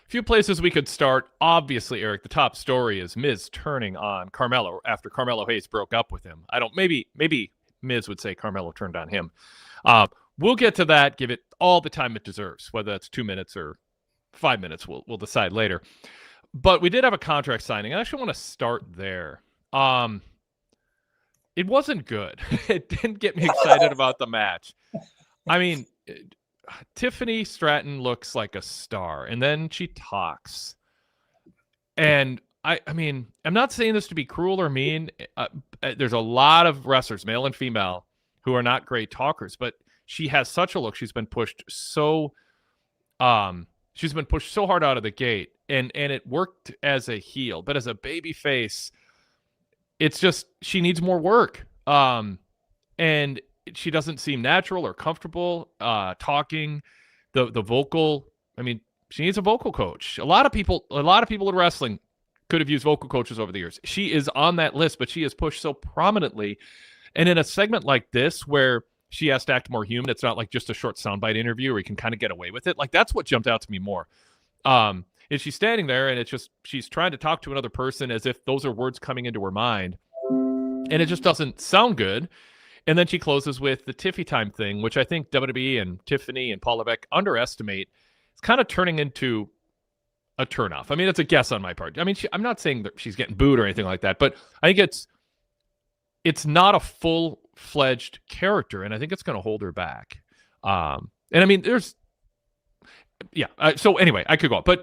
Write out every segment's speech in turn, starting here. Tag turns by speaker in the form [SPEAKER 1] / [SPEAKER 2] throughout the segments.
[SPEAKER 1] few places we could start. Obviously, Eric, the top story is Miz turning on Carmelo after Carmelo Hayes broke up with him. Maybe Miz would say Carmelo turned on him. We'll get to that. Give it all the time it deserves, whether that's 2 minutes or 5 minutes. We'll decide later. But we did have a contract signing. I actually want to start there. It wasn't good. It didn't get me excited about the match. I mean, Tiffany Stratton looks like a star, and then she talks. And I mean, I'm not saying this to be cruel or mean. There's a lot of wrestlers, male and female, who are not great talkers, but she has such a look. She's been pushed so hard out of the gate, and it worked as a heel, but as a baby face, it's just she needs more work. And she doesn't seem natural or comfortable talking. The vocal, I mean, she needs a vocal coach. A lot of people in wrestling could have used vocal coaches over the years. She is on that list, but she is pushed so prominently. And in a segment like this, where she has to act more human, it's not like just a short soundbite interview where you can kind of get away with it. Like, that's what jumped out to me more. Is she's standing there and it's just, she's trying to talk to another person as if those are words coming into her mind. And it just doesn't sound good. And then she closes with the Tiffy time thing, which I think WWE and Tiffany and Paul Levesque underestimate. It's kind of turning into a turnoff. I mean, it's a guess on my part. I mean, I'm not saying that she's getting booed or anything like that, but I think it's not a full-fledged character, and I think it's going to hold her back. And I mean, so anyway, I could go on.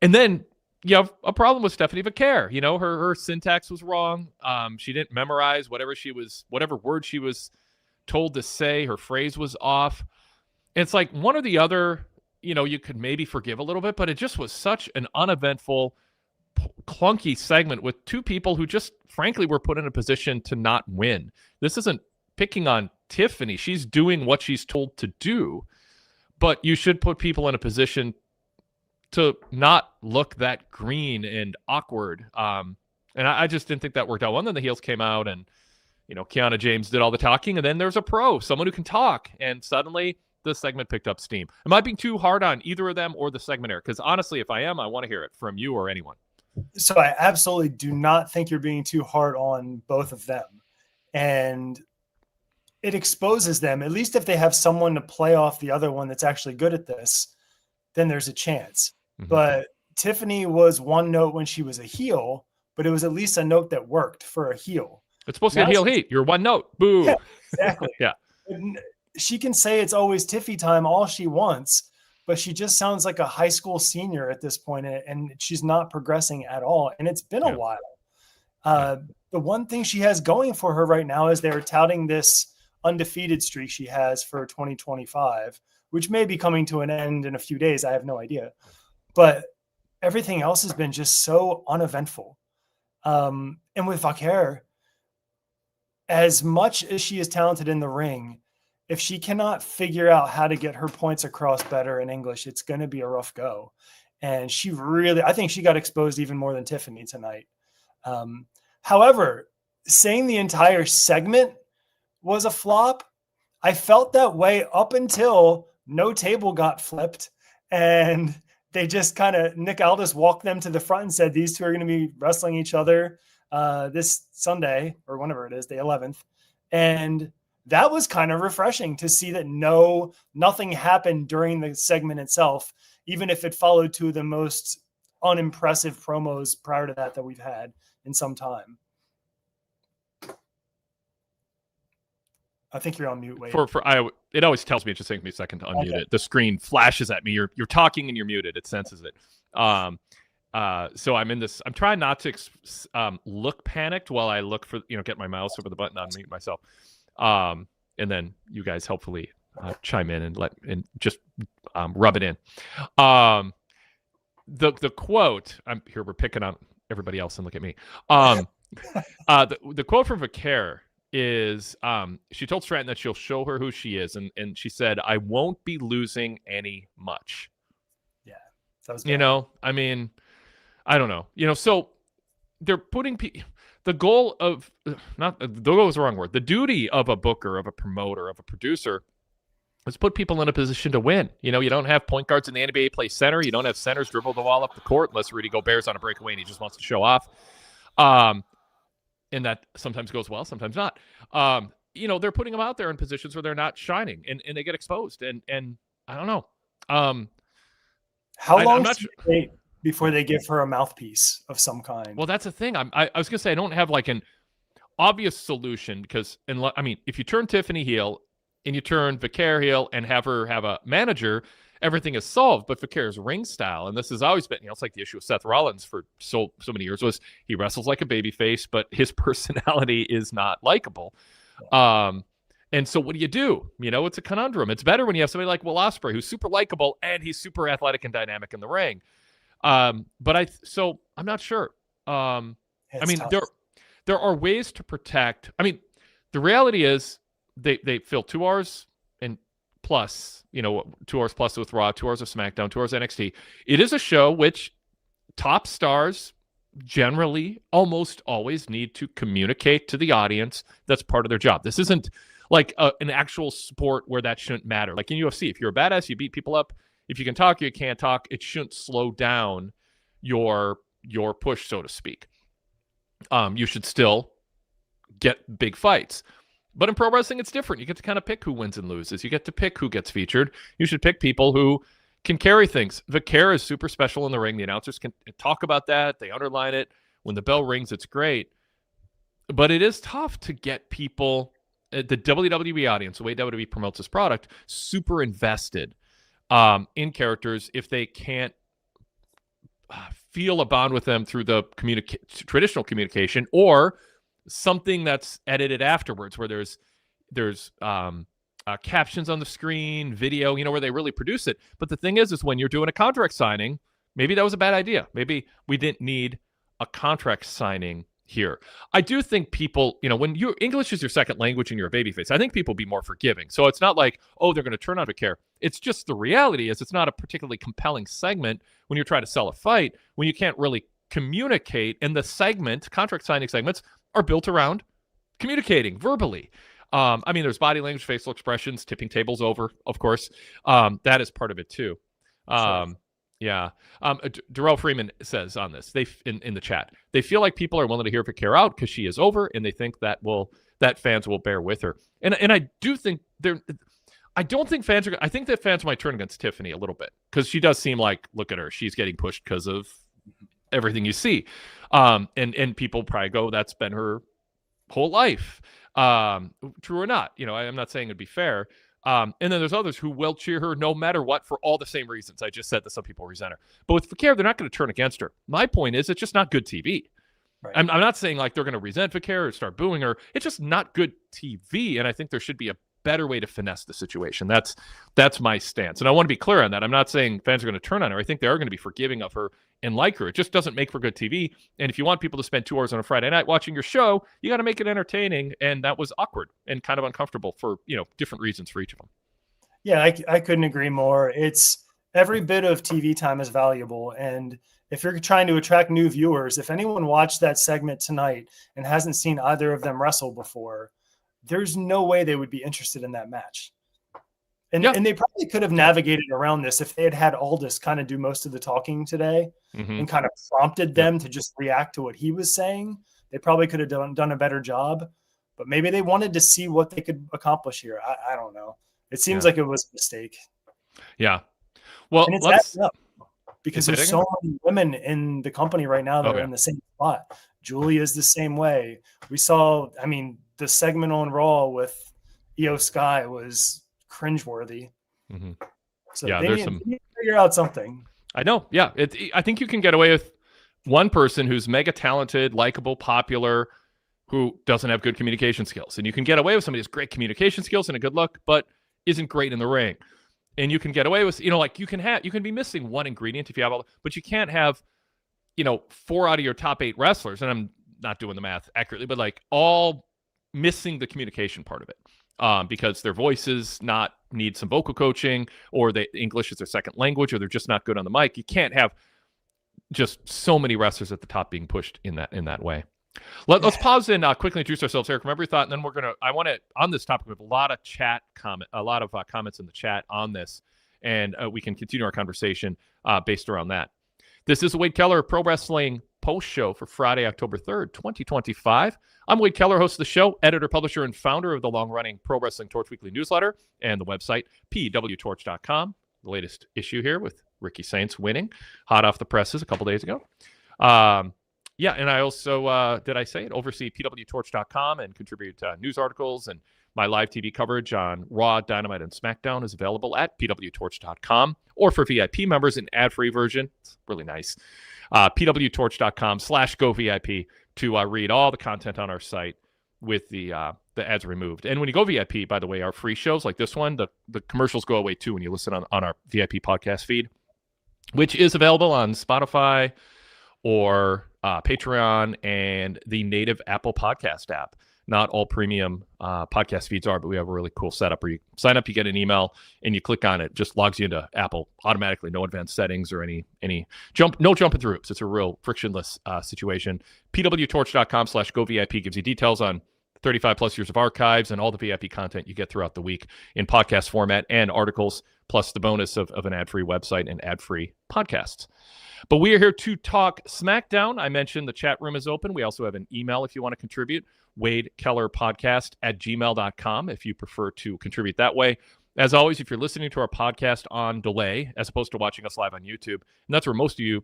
[SPEAKER 1] And then you have a problem with Stephanie Vaquer. You know, her syntax was wrong. She didn't memorize whatever word she was told to say. Her phrase was off. It's like one or the other, you know, you could maybe forgive a little bit, but it just was such an uneventful, clunky segment with two people who just, frankly, were put in a position to not win. This isn't picking on Tiffany. She's doing what she's told to do, but you should put people in a position to not look that green and awkward. And I just didn't think that worked out. One, then the heels came out and, you know, Kiana James did all the talking, and then there's a pro, someone who can talk, and suddenly the segment picked up steam. Am I being too hard on either of them or the segment here? Because honestly, if I am, I want to hear it from you or anyone.
[SPEAKER 2] So I absolutely do not think you're being too hard on both of them. And it exposes them, at least if they have someone to play off the other one that's actually good at this, then there's a chance. Mm-hmm. But Tiffany was one note when she was a heel, but it was at least a note that worked for a heel.
[SPEAKER 1] It's supposed to get heel heat. You're one note. Boo.
[SPEAKER 2] Yeah, exactly.
[SPEAKER 1] Yeah.
[SPEAKER 2] She can say it's always Tiffy time all she wants, but she just sounds like a high school senior at this point, and she's not progressing at all. And it's been a while. The one thing she has going for her right now is they're touting this undefeated streak she has for 2025, which may be coming to an end in a few days. I have no idea. But everything else has been just so uneventful. And with Vaquer, as much as she is talented in the ring, if she cannot figure out how to get her points across better in English, it's going to be a rough go. And I think she got exposed even more than Tiffany tonight. However, saying the entire segment was a flop, I felt that way up until no table got flipped and they just kind of, Nick Aldis walked them to the front and said, these two are going to be wrestling each other this Sunday or whenever it is, the 11th. And that was kind of refreshing to see that nothing happened during the segment itself, even if it followed two of the most unimpressive promos prior to that we've had in some time. I think you're on mute, Wade.
[SPEAKER 1] It always tells me it just takes me a second to unmute it. The screen flashes at me. You're talking and you're muted. It senses it. So I'm in this. I'm trying not to look panicked while I look for, get my mouse over the button on mute myself. And then you guys hopefully chime in and just rub it in. The quote. I'm here. We're picking on everybody else and look at me. The quote from Vaquer is she told Stratton that she'll show her who she is, and she said, "I won't be losing any much."
[SPEAKER 2] Yeah, that was bad.
[SPEAKER 1] I mean, I don't know. So they're putting the goal of not the goal is the wrong word. The duty of a booker, of a promoter, of a producer let's put people in a position to win. You know, you don't have point guards in the NBA play center. You don't have centers dribble the ball up the court unless Rudy Gobert's on a breakaway and he just wants to show off. And that sometimes goes well, sometimes not. You know, they're putting them out there in positions where they're not shining and they get exposed. And I don't know.
[SPEAKER 2] How long does it take before they give her a mouthpiece of some kind?
[SPEAKER 1] Well, that's the thing. I was going to say, I don't have like an obvious solution because, I mean, if you turn Tiffany heel and you turn Vicaire heel and have her have a manager, everything is solved. But Vicaire's ring style, and this has always been, you know, it's like the issue with Seth Rollins for so many years, was he wrestles like a babyface, but his personality is not likable. And so what do? You know, it's a conundrum. It's better when you have somebody like Will Ospreay, who's super likable and he's super athletic and dynamic in the ring. But I'm not sure. I mean, tough. There are ways to protect. I mean, the reality is they fill 2 hours and plus, you know, 2 hours plus with Raw, 2 hours of SmackDown, 2 hours of NXT. It is a show which top stars generally almost always need to communicate to the audience. That's part of their job. This isn't like an actual sport where that shouldn't matter. Like in UFC, if you're a badass, you beat people up. If you can talk, you can't talk. It shouldn't slow down your push, so to speak. You should still get big fights. But in pro wrestling, it's different. You get to kind of pick who wins and loses. You get to pick who gets featured. You should pick people who can carry things. Vicaire is super special in the ring. The announcers can talk about that. They underline it. When the bell rings, it's great. But it is tough to get people, the WWE audience, the way WWE promotes this product, super invested in characters if they can't feel a bond with them through the traditional communication or something that's edited afterwards, where there's captions on the screen, video, you know, where they really produce it. But the thing is when you're doing a contract signing, maybe that was a bad idea. Maybe we didn't need a contract signing here. I do think people, you know, when English is your second language and you're a babyface, I think people be more forgiving. So it's not like, oh, they're going to turn on Vicaire. It's just the reality is it's not a particularly compelling segment when you're trying to sell a fight, when you can't really communicate. And the contract signing segments are built around communicating verbally. I mean, there's body language, facial expressions, tipping tables over, of course. That is part of it too. Sure. Yeah. Darrell Freeman says on this, in the chat, they feel like people are willing to hear Vicaire out because she is over, and they think that fans will bear with her. And I do think I don't think fans are. I think that fans might turn against Tiffany a little bit because she does seem like, look at her, she's getting pushed because of everything you see, and people probably go, that's been her whole life. True or not, you know, I'm not saying it'd be fair. And then there's others who will cheer her no matter what for all the same reasons I just said that some people resent her. But with Vicaire, they're not going to turn against her. My point is, it's just not good TV. Right. I'm not saying like they're going to resent Vicaire or start booing her. It's just not good TV, and I think there should be a better way to finesse the situation. That's my stance, and I want to be clear on that. I'm not saying fans are going to turn on her. I think they are going to be forgiving of her and like her. It just doesn't make for good TV. And if you want people to spend 2 hours on a Friday night watching your show, you got to make it entertaining. And that was awkward and kind of uncomfortable for, you know, different reasons for each of them.
[SPEAKER 2] Yeah, I couldn't agree more. It's every bit of TV time is valuable. And if you're trying to attract new viewers, if anyone watched that segment tonight and hasn't seen either of them wrestle before, there's no way they would be interested in that match. And they probably could have navigated around this if they had Aldis kind of do most of the talking today and kind of prompted them to just react to what he was saying. They probably could have done a better job, but maybe they wanted to see what they could accomplish here. I don't know. It seems like it was a mistake.
[SPEAKER 1] Yeah. Well,
[SPEAKER 2] and it's adding up because there's so many women in the company right now that are in the same spot. Julie is the same way. We saw, I mean, the segment on Raw with Io Sky was cringeworthy. So they need to figure out something.
[SPEAKER 1] I know. Yeah. I think you can get away with one person who's mega talented, likable, popular, who doesn't have good communication skills. And you can get away with somebody who's great communication skills and a good look, but isn't great in the ring. And you can get away with, you know, like you can be missing one ingredient if you have all, but you can't have, you know, 4 out of your top 8 wrestlers, and I'm not doing the math accurately, but like all missing the communication part of it. Because their voices need some vocal coaching, or English is their second language, or they're just not good on the mic. You can't have just so many wrestlers at the top being pushed in that way. Let's pause and quickly introduce ourselves, Eric. Remember your thought, and then I want to, on this topic, we have a lot of comments in the chat on this, and we can continue our conversation based around that. This is the Wade Keller Pro Wrestling Post Show for Friday, October 3rd, 2025. I'm Wade Keller, host of the show, editor, publisher, and founder of the long-running Pro Wrestling Torch Weekly newsletter and the website, PWTorch.com. The latest issue here with Ricky Saints winning, hot off the presses a couple days ago. Yeah, and I also, did I say it, oversee PWTorch.com and contribute news articles, and my live TV coverage on Raw, Dynamite, and SmackDown is available at PWTorch.com, or for VIP members, an ad-free version. It's really nice. PWTorch.com/GoVIP to read all the content on our site with the ads removed. And when you go VIP, by the way, our free shows like this one, the commercials go away too when you listen on our VIP podcast feed, which is available on Spotify or Patreon and the native Apple Podcast app. Not all premium podcast feeds are, but we have a really cool setup where you sign up, you get an email, and you click on it. Just logs you into Apple automatically. No advanced settings or no jumping through hoops. It's a real frictionless situation. PWTorch.com/GoVIP gives you details on 35 plus years of archives and all the VIP content you get throughout the week in podcast format and articles, plus the bonus of an ad-free website and ad-free podcasts. But we are here to talk SmackDown. I mentioned the chat room is open. We also have an email if you want to contribute, wadekellerpodcast@gmail.com if you prefer to contribute that way. As always, if you're listening to our podcast on delay, as opposed to watching us live on YouTube, and that's where most of you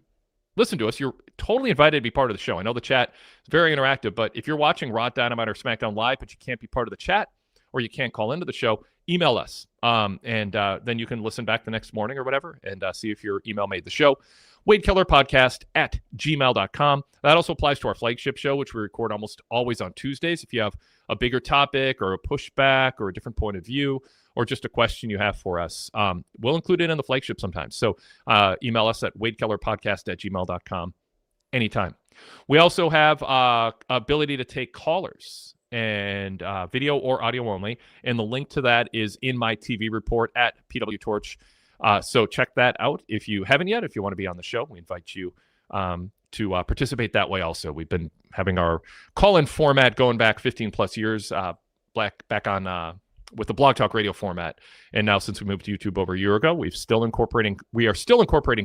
[SPEAKER 1] listen to us, you're totally invited to be part of the show. I know the chat is very interactive, but if you're watching Raw, Dynamite, or SmackDown live, but you can't be part of the chat or you can't call into the show, email us. And then you can listen back the next morning or whatever and see if your email made the show. WadeKellerPodcast@gmail.com. That also applies to our flagship show, which we record almost always on Tuesdays. If you have a bigger topic or a pushback or a different point of view or just a question you have for us, we'll include it in the flagship sometimes. So email us at WadeKellerPodcast@gmail.com anytime. We also have ability to take callers and video or audio only, and the link to that is in my TV report at PWTorch. So check that out if you haven't yet. If you want to be on the show, we invite you to participate that way also. We've been having our call-in format going back 15 plus years, back on with the Blog Talk Radio format. And now since we moved to YouTube over a year ago, we are still incorporating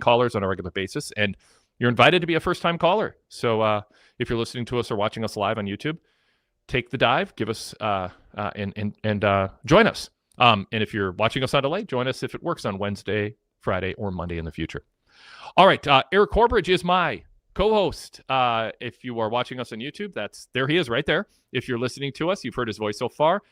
[SPEAKER 1] callers on a regular basis, and you're invited to be a first-time caller. So if you're listening to us or watching us live on YouTube, take the dive, give us and join us. And if you're watching us on delay, join us if it works on Wednesday, Friday, or Monday in the future. All right, Eric Corbridge is my co-host. If you are watching us on YouTube, there he is right there. If you're listening to us, you've heard his voice so far.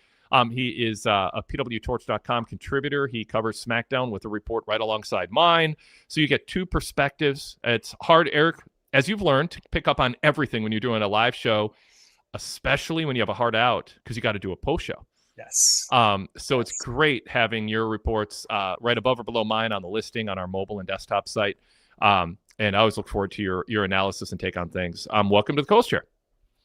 [SPEAKER 1] He is a PWTorch.com contributor. He covers SmackDown with a report right alongside mine. So you get two perspectives. It's hard, Eric, as you've learned, to pick up on everything when you're doing a live show, especially when you have a hard out, because you got to do a post show.
[SPEAKER 2] Yes.
[SPEAKER 1] So it's great having your reports right above or below mine on the listing on our mobile and desktop site. And I always look forward to your analysis and take on things. Welcome to the Coast Chair.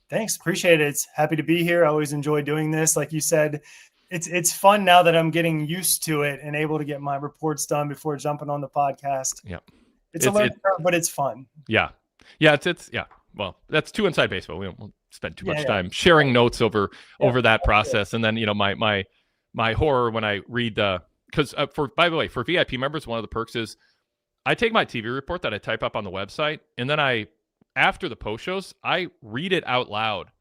[SPEAKER 2] Thanks. Appreciate it. It's happy to be here. I always enjoy doing this. Like you said, it's fun now that I'm getting used to it and able to get my reports done before jumping on the podcast.
[SPEAKER 1] Yeah.
[SPEAKER 2] It's a learning curve, but it's fun.
[SPEAKER 1] Yeah. Yeah. Yeah. Well, that's too inside baseball. We won't spend too much time sharing notes over that process. And then, my horror when I read because by the way, for VIP members, one of the perks is I take my TV report that I type up on the website, and then after the post shows, I read it out loud,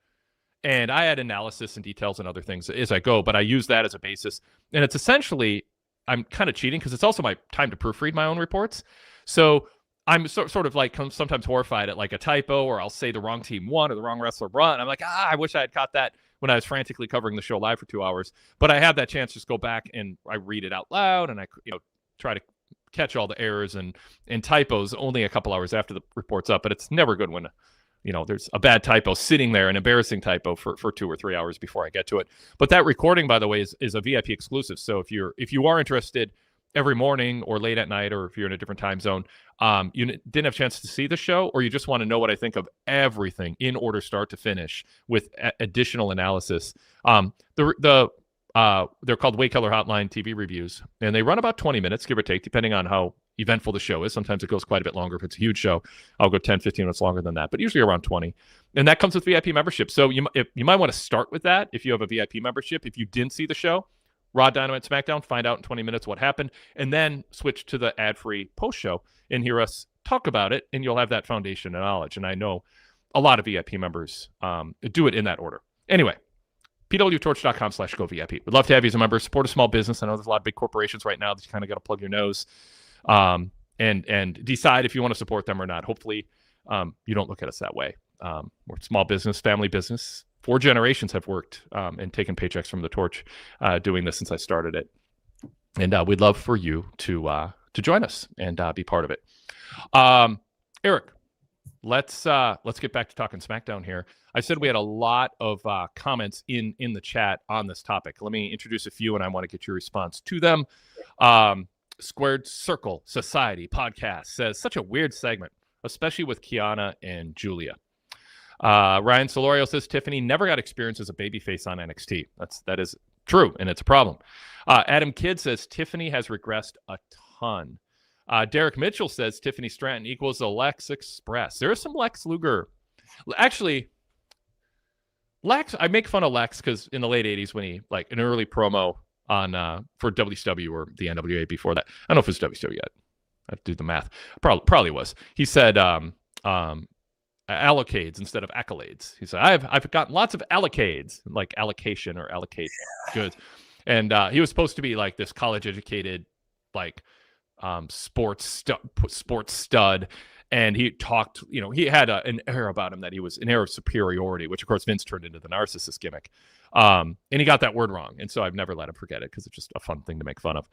[SPEAKER 1] and I add analysis and details and other things as I go, but I use that as a basis. And it's essentially, I'm kind of cheating because it's also my time to proofread my own reports. So I'm sort of like sometimes horrified at like a typo, or I'll say the wrong team won or the wrong wrestler won. I'm like, I wish I had caught that when I was frantically covering the show live for 2 hours. But I have that chance to just go back and I read it out loud, and I try to catch all the errors and typos only a couple hours after the report's up. But it's never good when there's a bad typo sitting there, an embarrassing typo for 2 or 3 hours before I get to it. But that recording, by the way, is a VIP exclusive. So if you are interested every morning or late at night, or if you're in a different time zone, you didn't have a chance to see the show, or you just want to know what I think of everything in order start to finish with additional analysis. They're called Wade Keller Hotline TV reviews, and they run about 20 minutes, give or take, depending on how eventful the show is. Sometimes it goes quite a bit longer. If it's a huge show, I'll go 10, 15 minutes longer than that, but usually around 20. And that comes with VIP membership. So you might want to start with that if you have a VIP membership. If you didn't see the show, Raw, Dynamite, SmackDown, find out in 20 minutes what happened, and then switch to the ad-free post-show and hear us talk about it, and you'll have that foundation of knowledge. And I know a lot of VIP members do it in that order. Anyway, PWTorch.com/GoVIP. We'd love to have you as a member. Support a small business. I know there's a lot of big corporations right now that you kind of got to plug your nose and decide if you want to support them or not. Hopefully, you don't look at us that way. We're a small business, family business. 4 generations have worked and taken paychecks from the Torch doing this since I started it. And we'd love for you to join us and be part of it. Eric, let's get back to talking SmackDown here. I said we had a lot of comments in the chat on this topic. Let me introduce a few, and I want to get your response to them. Squared Circle Society podcast says, such a weird segment, especially with Kiana and Julia. Ryan Solorio says Tiffany never got experience as a babyface on NXT. That is true, and it's a problem. Adam Kidd says Tiffany has regressed a ton. Derek Mitchell says Tiffany Stratton equals a Lex Express. There is some Lex Luger. Actually, I make fun of Lex because in the late 80s when he, like, an early promo on for WCW or the NWA before that. I don't know if it was WCW yet. I have to do the math. Probably was. He said allocades instead of accolades. He said, I've gotten lots of allocades, like allocation or allocate goods. And he was supposed to be like this college educated, like sports stud. And he talked, he had an air about him that he was an air of superiority, which of course Vince turned into the narcissist gimmick. And he got that word wrong. And so I've never let him forget it because it's just a fun thing to make fun of.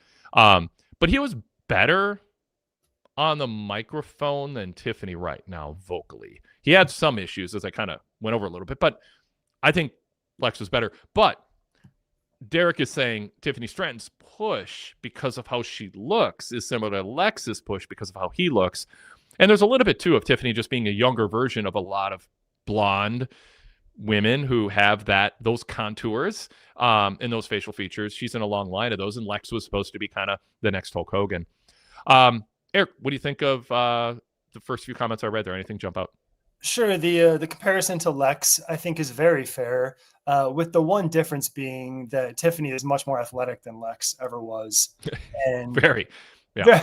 [SPEAKER 1] But he was better on the microphone than Tiffany right now vocally. He had some issues, as I kind of went over a little bit, but I think Lex was better. But Derek is saying Tiffany Stratton's push because of how she looks is similar to Lex's push because of how he looks. And there's a little bit, too, of Tiffany just being a younger version of a lot of blonde women who have those contours and those facial features. She's in a long line of those, and Lex was supposed to be kind of the next Hulk Hogan. Eric, what do you think of the first few comments I read there? Anything jump out?
[SPEAKER 2] Sure. The comparison to Lex, I think, is very fair, with the one difference being that Tiffany is much more athletic than Lex ever was. And
[SPEAKER 1] very. Yeah.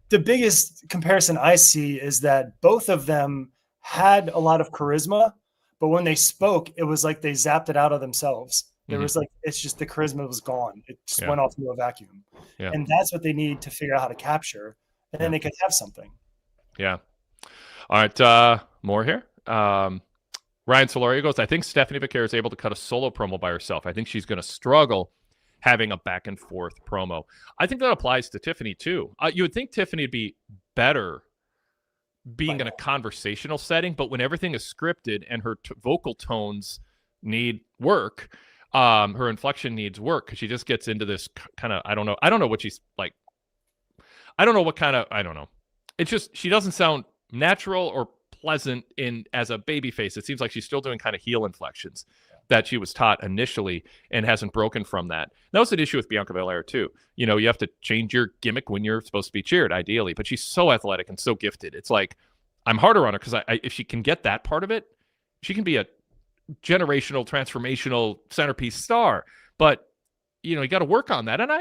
[SPEAKER 2] The biggest comparison I see is that both of them had a lot of charisma, but when they spoke, it was like they zapped it out of themselves. There was it's just the charisma was gone. It just went off into a vacuum. Yeah. And that's what they need to figure out how to capture. And then they could have something.
[SPEAKER 1] Yeah. All right. More here. Ryan Solorio goes, I think Stephanie Vaquer is able to cut a solo promo by herself. I think she's going to struggle having a back and forth promo. I think that applies to Tiffany too. You would think Tiffany would be better being in a conversational setting, but when everything is scripted and her vocal tones need work, her inflection needs work because she just gets into this kind of, I don't know what she's like. I don't know. It's just, she doesn't sound natural or pleasant as a baby face. It seems like she's still doing kind of heel inflections that she was taught initially and hasn't broken from that. That was an issue with Bianca Belair too. You have to change your gimmick when you're supposed to be cheered, ideally, but she's so athletic and so gifted. It's like, I'm harder on her because if she can get that part of it, she can be a generational, transformational centerpiece star. But, you got to work on that. And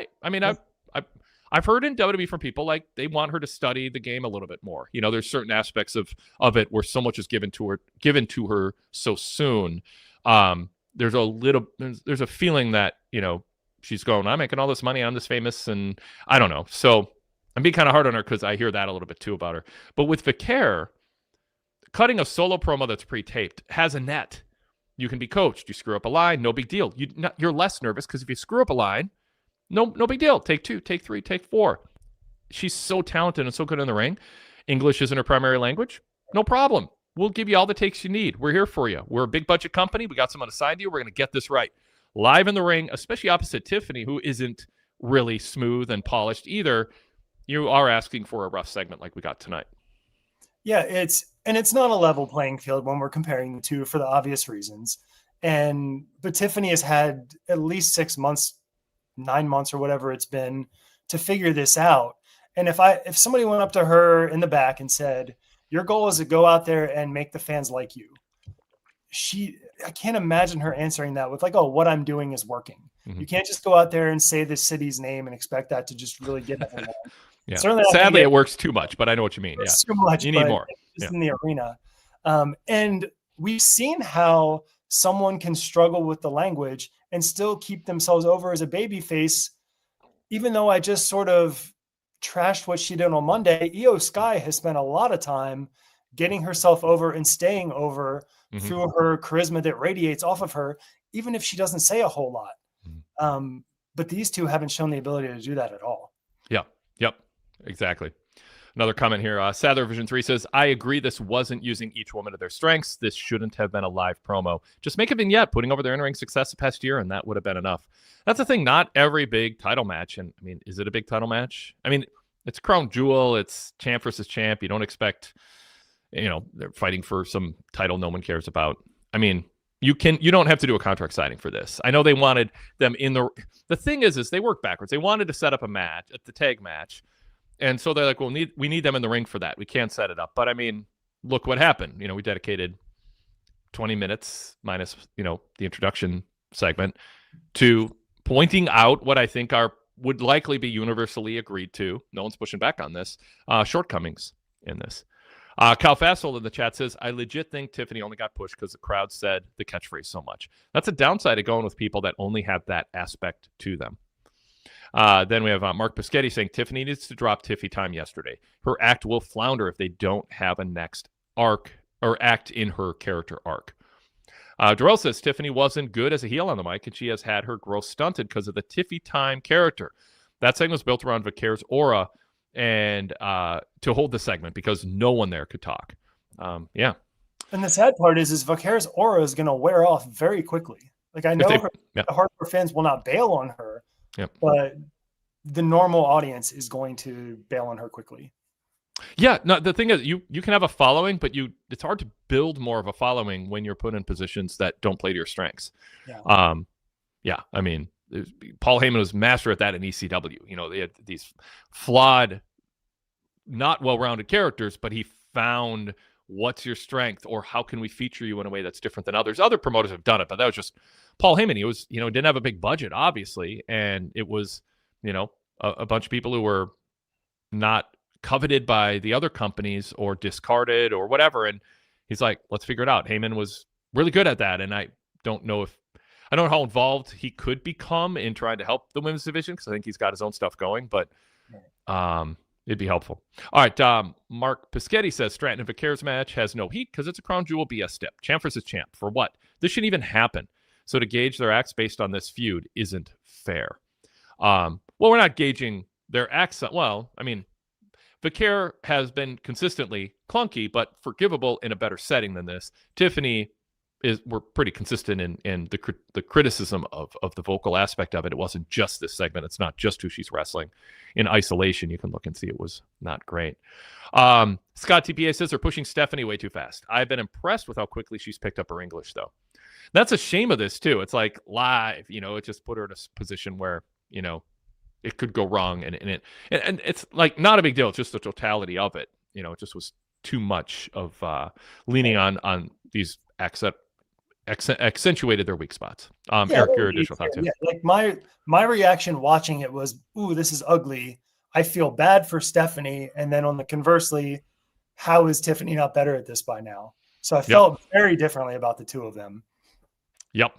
[SPEAKER 1] I've heard in WWE from people like they want her to study the game a little bit more. There's certain aspects of it where so much is given to her so soon. There's a feeling that, she's going, I'm making all this money, I'm this famous, and I don't know. So I'm being kind of hard on her because I hear that a little bit too about her. But with Vaquer, cutting a solo promo that's pre-taped has a net. You can be coached. You screw up a line, no big deal. You're less nervous because if you screw up a line, no big deal. Take 2, take 3, take 4. She's so talented and so good in the ring. English isn't her primary language. No problem. We'll give you all the takes you need. We're here for you. We're a big budget company. We got someone assigned to you. We're going to get this right. Live in the ring, especially opposite Tiffany, who isn't really smooth and polished either. You are asking for a rough segment like we got tonight.
[SPEAKER 2] Yeah, it's not a level playing field when we're comparing the two for the obvious reasons. But Tiffany has had at least 6 months, 9 months or whatever it's been to figure this out. And if somebody went up to her in the back and said, your goal is to go out there and make the fans like you, I can't imagine her answering that with like, oh, what I'm doing is working.
[SPEAKER 1] Mm-hmm.
[SPEAKER 2] You can't just go out there and say the city's name and expect that to just really get everyone.
[SPEAKER 1] Yeah. Sadly, it works too much, but I know what you mean. Yeah.
[SPEAKER 2] Too much.
[SPEAKER 1] You need more.
[SPEAKER 2] Just in the arena. And we've seen how someone can struggle with the language and still keep themselves over as a baby face. Even though I just sort of trashed what she did on Monday, Io Sky has spent a lot of time getting herself over and staying over through her charisma that radiates off of her, even if she doesn't say a whole lot. But these two haven't shown the ability to do that at all.
[SPEAKER 1] Yeah. Yep. Exactly. Another comment here. Sadler Vision 3 says, I agree this wasn't using each woman to their strengths. This shouldn't have been a live promo. Just make a vignette putting over their in-ring success the past year, and that would have been enough. That's the thing. Not every big title match. And I mean, is it a big title match? I mean, it's Crown Jewel. It's champ versus champ. You don't expect, they're fighting for some title no one cares about. I mean, you don't have to do a contract signing for this. I know they wanted them in the thing is they work backwards. They wanted to set up a match at the tag match. And so they're like, well, we need them in the ring for that. We can't set it up. But I mean, look what happened. We dedicated 20 minutes minus, the introduction segment to pointing out what I think would likely be universally agreed to. No one's pushing back on this. Shortcomings in this. Cal Fassel in the chat says, I legit think Tiffany only got pushed because the crowd said the catchphrase so much. That's a downside of going with people that only have that aspect to them. Then we have Mark Pischetti saying Tiffany needs to drop Tiffy time yesterday. Her act will flounder if they don't have a next arc or act in her character arc. Darrell says Tiffany wasn't good as a heel on the mic, and she has had her growth stunted because of the Tiffy time character. That segment was built around Vaquer's aura and to hold the segment because no one there could talk. Yeah.
[SPEAKER 2] And the sad part is Vaquer's aura is going to wear off very quickly. Like I know the hardcore fans will not bail on her.
[SPEAKER 1] Yep.
[SPEAKER 2] But the normal audience is going to bail on her quickly.
[SPEAKER 1] Yeah, no, the thing is, you can have a following, but it's hard to build more of a following when you're put in positions that don't play to your strengths.
[SPEAKER 2] Yeah.
[SPEAKER 1] I mean, Paul Heyman was master at that in ECW. They had these flawed, not well-rounded characters, but he found what's your strength or how can we feature you in a way that's different than others. Other promoters have done it, but that was just Paul Heyman. He was, didn't have a big budget, obviously, and it was, a bunch of people who were not coveted by the other companies or discarded or whatever. And he's like, let's figure it out. Heyman was really good at that. And I don't know how involved he could become in trying to help the women's division, because I think he's got his own stuff going, but it'd be helpful. All right. Mark Pischetti says Stratton and Vaquer's match has no heat because it's a Crown Jewel BS step. Champ versus champ. For what? This shouldn't even happen. So to gauge their acts based on this feud isn't fair. Well, we're not gauging their acts. Well, I mean, Vaquer has been consistently clunky, but forgivable in a better setting than this. Tiffany we're pretty consistent in the criticism of the vocal aspect of it. It wasn't just this segment. It's not just who she's wrestling. In isolation, you can look and see it was not great. Scott TPA says they're pushing Stephanie way too fast. I've been impressed with how quickly she's picked up her English, though. That's a shame of this, too. It's like live, it just put her in a position where, it could go wrong. And it's like not a big deal. It's just the totality of it. It just was too much of leaning on these accentuated their weak spots. Eric, your additional thought too.
[SPEAKER 2] Yeah, like my reaction watching it was, ooh, this is ugly. I feel bad for Stephanie. And then on the conversely, how is Tiffany not better at this by now? So I felt very differently about the two of them.
[SPEAKER 1] Yep.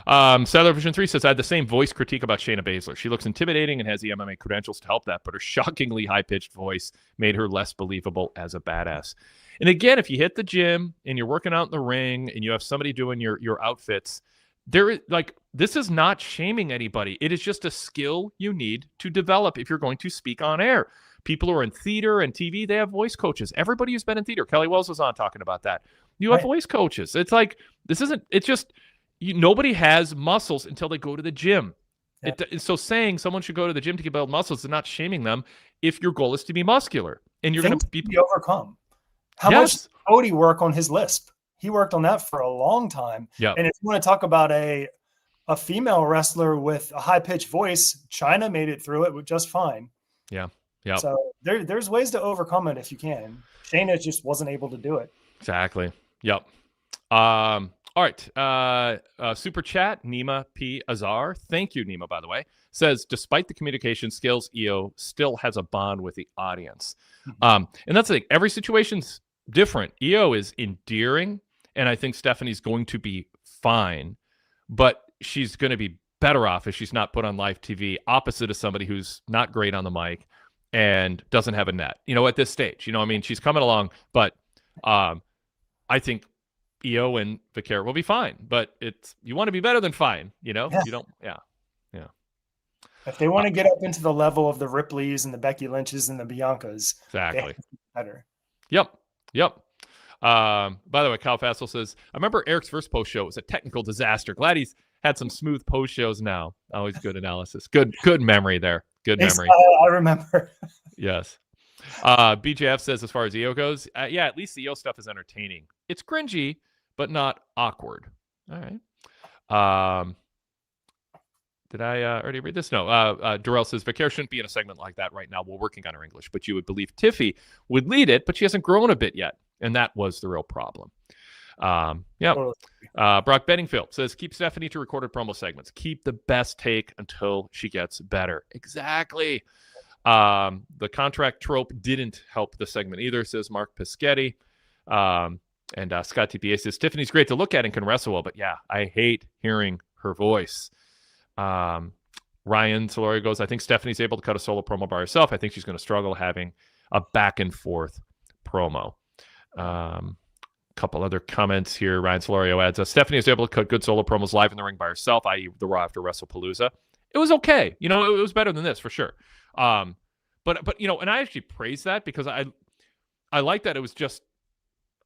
[SPEAKER 1] Sadler Vision 3 says, I had the same voice critique about Shayna Baszler. She looks intimidating and has the MMA credentials to help that, but her shockingly high-pitched voice made her less believable as a badass. And again, if you hit the gym and you're working out in the ring and you have somebody doing your outfits, this is not shaming anybody. It is just a skill you need to develop if you're going to speak on air. People who are in theater and TV, they have voice coaches. Everybody who's been in theater, Kelly Wells was on talking about that. You have voice coaches. It's like, nobody has muscles until they go to the gym. Yep. So saying someone should go to the gym to build muscles is not shaming them if your goal is to be muscular. And you're going to be
[SPEAKER 2] overcome. How much did Cody work on his lisp? He worked on that for a long time.
[SPEAKER 1] Yep.
[SPEAKER 2] And if you want to talk about a female wrestler with a high-pitched voice, Chyna made it through it just fine.
[SPEAKER 1] Yeah. Yep.
[SPEAKER 2] So there's ways to overcome it if you can. Shayna just wasn't able to do it.
[SPEAKER 1] Exactly. Yep. All right. Super chat, Nima P. Azar. Thank you, Nima, by the way. Says, despite the communication skills, Io still has a bond with the audience. And that's the thing. Every situation's different. Io is endearing, and I think Stephanie's going to be fine, but she's going to be better off if she's not put on live TV opposite of somebody who's not great on the mic and doesn't have a net, at this stage. I mean, she's coming along, but I think Io and Vicaire will be fine, but you want to be better than fine, You don't, yeah.
[SPEAKER 2] If they want to get up into the level of the Ripleys and the Becky Lynches and the Biancas,
[SPEAKER 1] exactly.
[SPEAKER 2] Better.
[SPEAKER 1] Yep. By the way, Kyle Fassel says, I remember Eric's first post show was a technical disaster. Glad he's had some smooth post shows now. Always good analysis. Good memory there. Good memory.
[SPEAKER 2] I remember.
[SPEAKER 1] Yes. BJF says, as far as Io goes, yeah, at least the Io stuff is entertaining. It's cringy, but not awkward. All right. Did I already read this? No. Darrell says, Vicaire shouldn't be in a segment like that right now. We're working on her English, but you would believe Tiffy would lead it, but she hasn't grown a bit yet. And that was the real problem. Yeah. Brock Bedingfield says, keep Stephanie to recorded promo segments. Keep the best take until she gets better. Exactly. The contract trope didn't help the segment either, says Mark Pischetti. And Scott TPA says, Tiffany's great to look at and can wrestle well, but yeah, I hate hearing her voice. Ryan Solorio goes, I think Stephanie's able to cut a solo promo by herself. I think she's going to struggle having a back and forth promo. Couple other comments here. Ryan Solorio adds, Stephanie is able to cut good solo promos live in the ring by herself, i.e. the Raw after WrestlePalooza. It was okay. It was better than this for sure. But and I actually praise that because I like that it was just,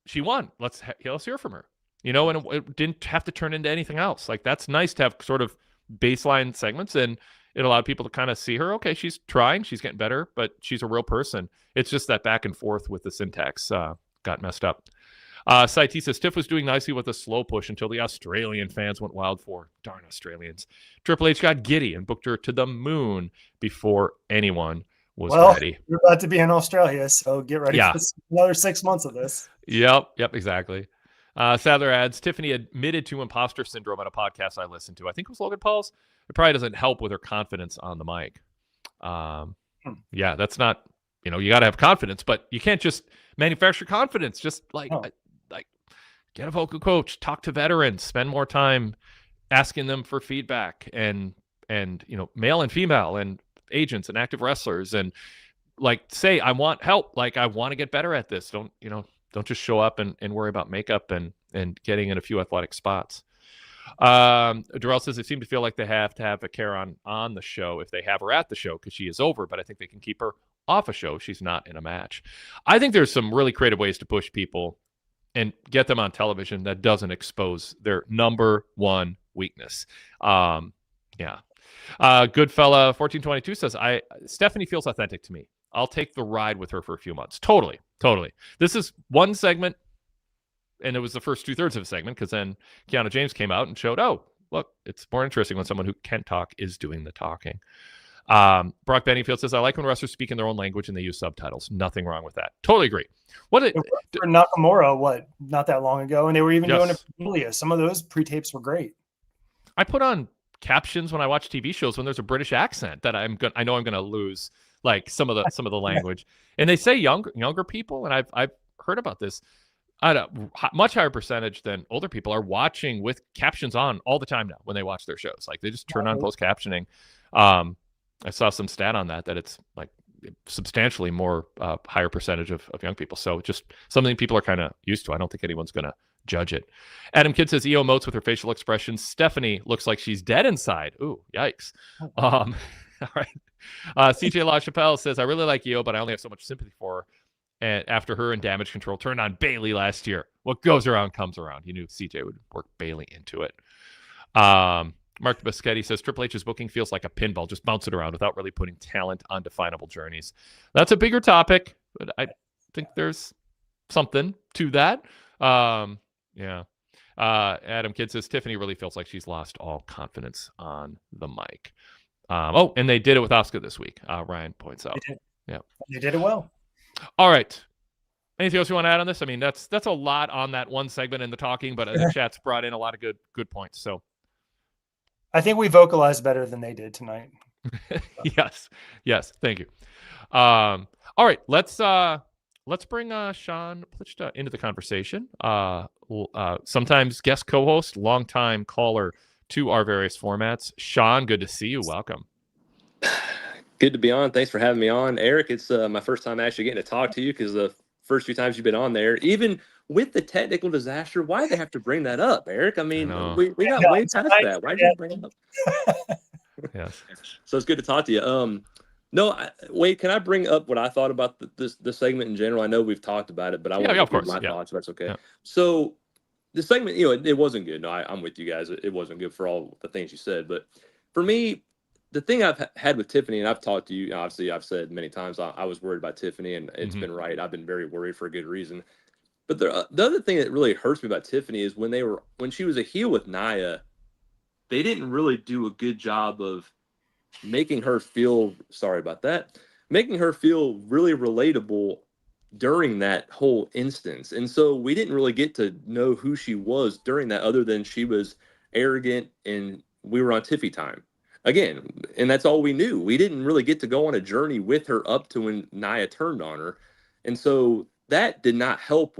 [SPEAKER 1] she won. Let's hear from her. And it didn't have to turn into anything else. Like, that's nice to have sort of baseline segments, and it allowed people to kind of see her. Okay, she's trying, she's getting better, but she's a real person. It's just that back and forth with the syntax got messed up. Saiti says, Tiff was doing nicely with a slow push until the Australian fans went wild for. Darn Australians. Triple H got giddy and booked her to the moon before anyone was ready.
[SPEAKER 2] You're about to be in Australia, so get ready for another 6 months of this.
[SPEAKER 1] Yep, exactly. Sadler adds, Tiffany admitted to imposter syndrome on a podcast I listened to. I think it was Logan Paul's. It probably doesn't help with her confidence on the mic. Yeah, that's not, you got to have confidence, but you can't just manufacture confidence. Just like get a vocal coach, talk to veterans, spend more time asking them for feedback, and male and female and agents and active wrestlers, and say, I want help. I want to get better at this. Don't just show up and worry about makeup and getting in a few athletic spots. Darrell says they seem to feel like they have to have Vicaire on the show if they have her at the show because she is over, but I think they can keep her off a show if she's not in a match. I think there's some really creative ways to push people and get them on television that doesn't expose their number one weakness. Goodfella 1422 says, Stephanie feels authentic to me. I'll take the ride with her for a few months. Totally. This is one segment, and it was the first 2/3 of a segment because then Kiana James came out and showed, oh, look, it's more interesting when someone who can talk is doing the talking. Brock Bennyfield says, I like when wrestlers speak in their own language and they use subtitles. Nothing wrong with that. Totally agree.
[SPEAKER 2] For Nakamura, not that long ago, and they were even doing it for Julia. Some of those pre-tapes were great. I put on captions when I watch TV shows when there's a British accent that I know I'm going to lose some of the language. And they say younger people, and I've heard about this. A much higher percentage than older people are watching with captions on all the time now when they watch their shows. They just turn on post captioning. I saw some stat on that it's substantially more higher percentage of young people. So just something people are kind of used to. I don't think anyone's going to judge it. Adam Kidd says Io emotes with her facial expressions. Stephanie looks like she's dead inside. Ooh, yikes. All right. CJ LaChapelle says, I really like Io, but I only have so much sympathy for her. And after her and Damage Control turned on Bailey last year, what goes around comes around. You knew CJ would work Bailey into it. Mark Bischetti says Triple H's booking feels like a pinball, just bounce it around without really putting talent on definable journeys. That's a bigger topic, but I think there's something to that. Adam Kidd says Tiffany really feels like she's lost all confidence on the mic. And they did it with Asuka this week. Ryan points out.
[SPEAKER 1] Yeah.
[SPEAKER 2] You did it well.
[SPEAKER 1] All right. Anything else you want to add on this? I mean, that's a lot on that one segment in the talking, but the chat's brought in a lot of good points. So
[SPEAKER 2] I think we vocalized better than they did tonight.
[SPEAKER 1] yes. Thank you. All right, let's bring Sean Plichta into the conversation. Sometimes guest co-host, longtime caller to our various formats. Sean, good to see you. Welcome.
[SPEAKER 3] Good to be on. Thanks for having me on, Eric. It's my first time actually getting to talk to you, because the first few times you've been on there, even with the technical disaster, why they have to bring that up, Eric? I mean, we got way past that. Why did you bring it up?
[SPEAKER 1] Yes.
[SPEAKER 3] So it's good to talk to you. No, Wade, can I bring up what I thought about the segment in general? I know we've talked about it, but I want to hear my thoughts. If that's okay. Yeah. So the segment, it wasn't good. No, I'm with you guys. It wasn't good for all the things you said. But for me, the thing I've had with Tiffany, and I've talked to you, obviously I've said many times, I was worried about Tiffany, and it's been right. I've been very worried for a good reason. But the other thing that really hurts me about Tiffany is when she was a heel with Nia, they didn't really do a good job of making her feel really relatable during that whole instance. And so we didn't really get to know who she was during that, other than she was arrogant and we were on Tiffy time again. And that's all we knew. We didn't really get to go on a journey with her up to when Nia turned on her. And so that did not help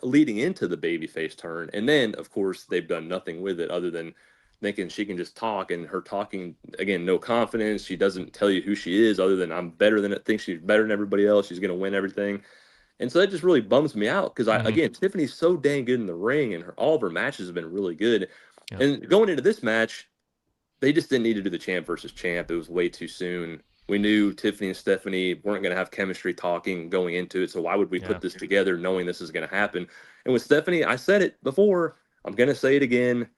[SPEAKER 3] leading into the babyface turn. And then, of course, they've done nothing with it other than thinking she can just talk, and her talking, again, no confidence. She doesn't tell you who she is other than I'm better than it, thinks she's better than everybody else. She's going to win everything. And so that just really bums me out, because again, Tiffany's so dang good in the ring, and all of her matches have been really good. Yeah. And going into this match, they just didn't need to do the champ versus champ. It was way too soon. We knew Tiffany and Stephanie weren't going to have chemistry talking going into it. So why would we put this together knowing this is going to happen? And with Stephanie, I said it before, I'm going to say it again.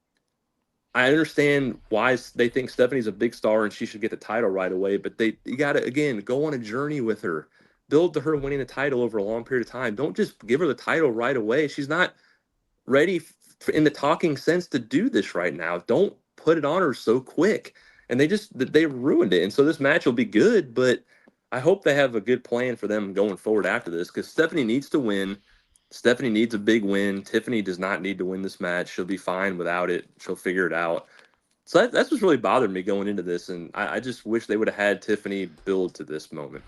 [SPEAKER 3] I understand why they think Stephanie's a big star and she should get the title right away, but you got to, again, go on a journey with her. Build to her winning the title over a long period of time. Don't just give her the title right away. She's not ready in the talking sense to do this right now. Don't put it on her so quick. And they ruined it. And so this match will be good, but I hope they have a good plan for them going forward after this, because Stephanie needs to win. Stephanie needs a big win. Tiffany does not need to win this match. She'll be fine without it. She'll figure it out. So that's what's really bothered me going into this, and I just wish they would have had Tiffany build to this moment.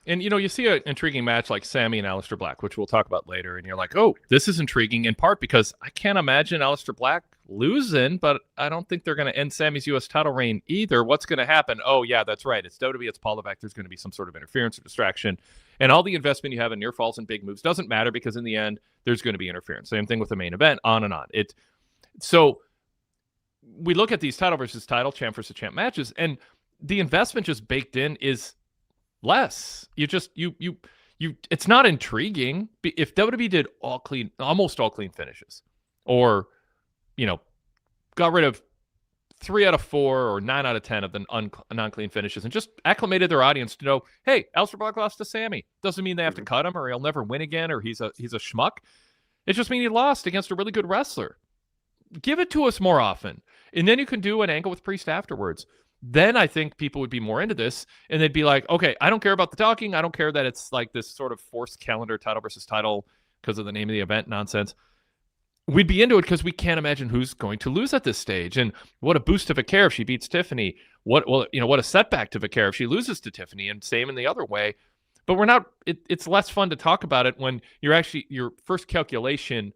[SPEAKER 1] And, you see an intriguing match like Sammy and Aleister Black, which we'll talk about later, and you're like, oh, this is intriguing, in part because I can't imagine Aleister Black losing, but I don't think they're going to end Sammy's U.S. title reign either. What's going to happen? Oh, yeah, that's right. It's WWE, it's Paul Levesque. There's going to be some sort of interference or distraction. And all the investment you have in near falls and big moves doesn't matter, because in the end, there's going to be interference. Same thing with the main event, on and on. So we look at these title versus title, champ versus champ matches, and the investment just baked in is less. It's not intriguing. If WWE did almost all clean finishes, or got rid of 3 out of 4 or 9 out of 10 of the non-clean finishes, and just acclimated their audience to know, hey, Aleister Black lost to Sammy. Doesn't mean they have to cut him, or he'll never win again, or he's a schmuck. It just means he lost against a really good wrestler. Give it to us more often, and then you can do an angle with Priest afterwards. Then I think people would be more into this, and they'd be like, okay, I don't care about the talking. I don't care that it's like this sort of forced calendar title versus title because of the name of the event nonsense. We'd be into it because we can't imagine who's going to lose at this stage. And what a boost to Vicaire if she beats Tiffany. What a setback to Vicaire if she loses to Tiffany, and same in the other way. But we're not, it's less fun to talk about it when your first calculation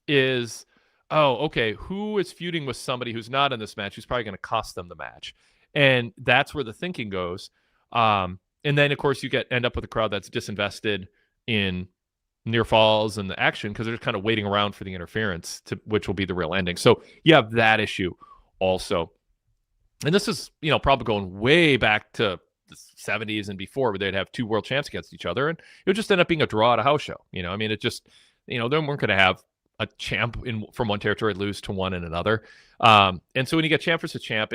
[SPEAKER 1] is, oh, okay, who is feuding with somebody who's not in this match, who's probably going to cost them the match. And that's where the thinking goes. And then, of course, you end up with a crowd that's disinvested in near falls and the action, because they're just kind of waiting around for the interference, which will be the real ending. So you have that issue also. And this is, probably going way back to the 70s and before, where they'd have 2 world champs against each other, and it would just end up being a draw at a house show. It just, they weren't going to have a champ from one territory lose to one in another. And so when you get champ versus champ,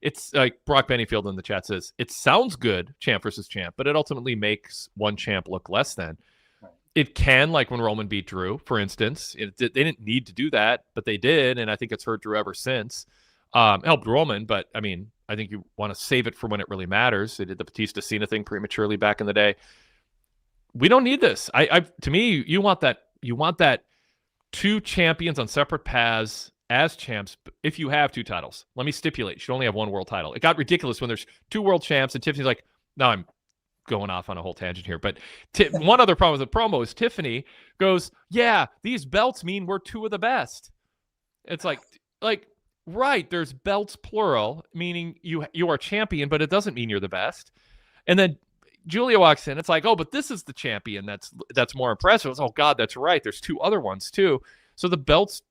[SPEAKER 1] it's like Brock Bennyfield in the chat says, it sounds good, champ versus champ, but it ultimately makes one champ look less than. It can, like when Roman beat Drew, for instance. They didn't need to do that, but they did, and I think it's hurt Drew ever since. Helped Roman, but I mean, I think you want to save it for when it really matters. They did the Batista Cena thing prematurely back in the day. We don't need this. To me, you want that 2 champions on separate paths as champs. If you have 2 titles, let me stipulate, you should only have 1 world title. It got ridiculous when there's 2 world champs, and Tiffany's like, no, I'm going off on a whole tangent here. But one other problem with the promo is Tiffany goes, yeah, these belts mean we're 2 of the best. It's like, right, there's belts plural, meaning you are champion, but it doesn't mean you're the best. And then Julia walks in. It's like, oh, but this is the champion that's more impressive. It's, oh, God, that's right. There's 2 other ones, too. So the belts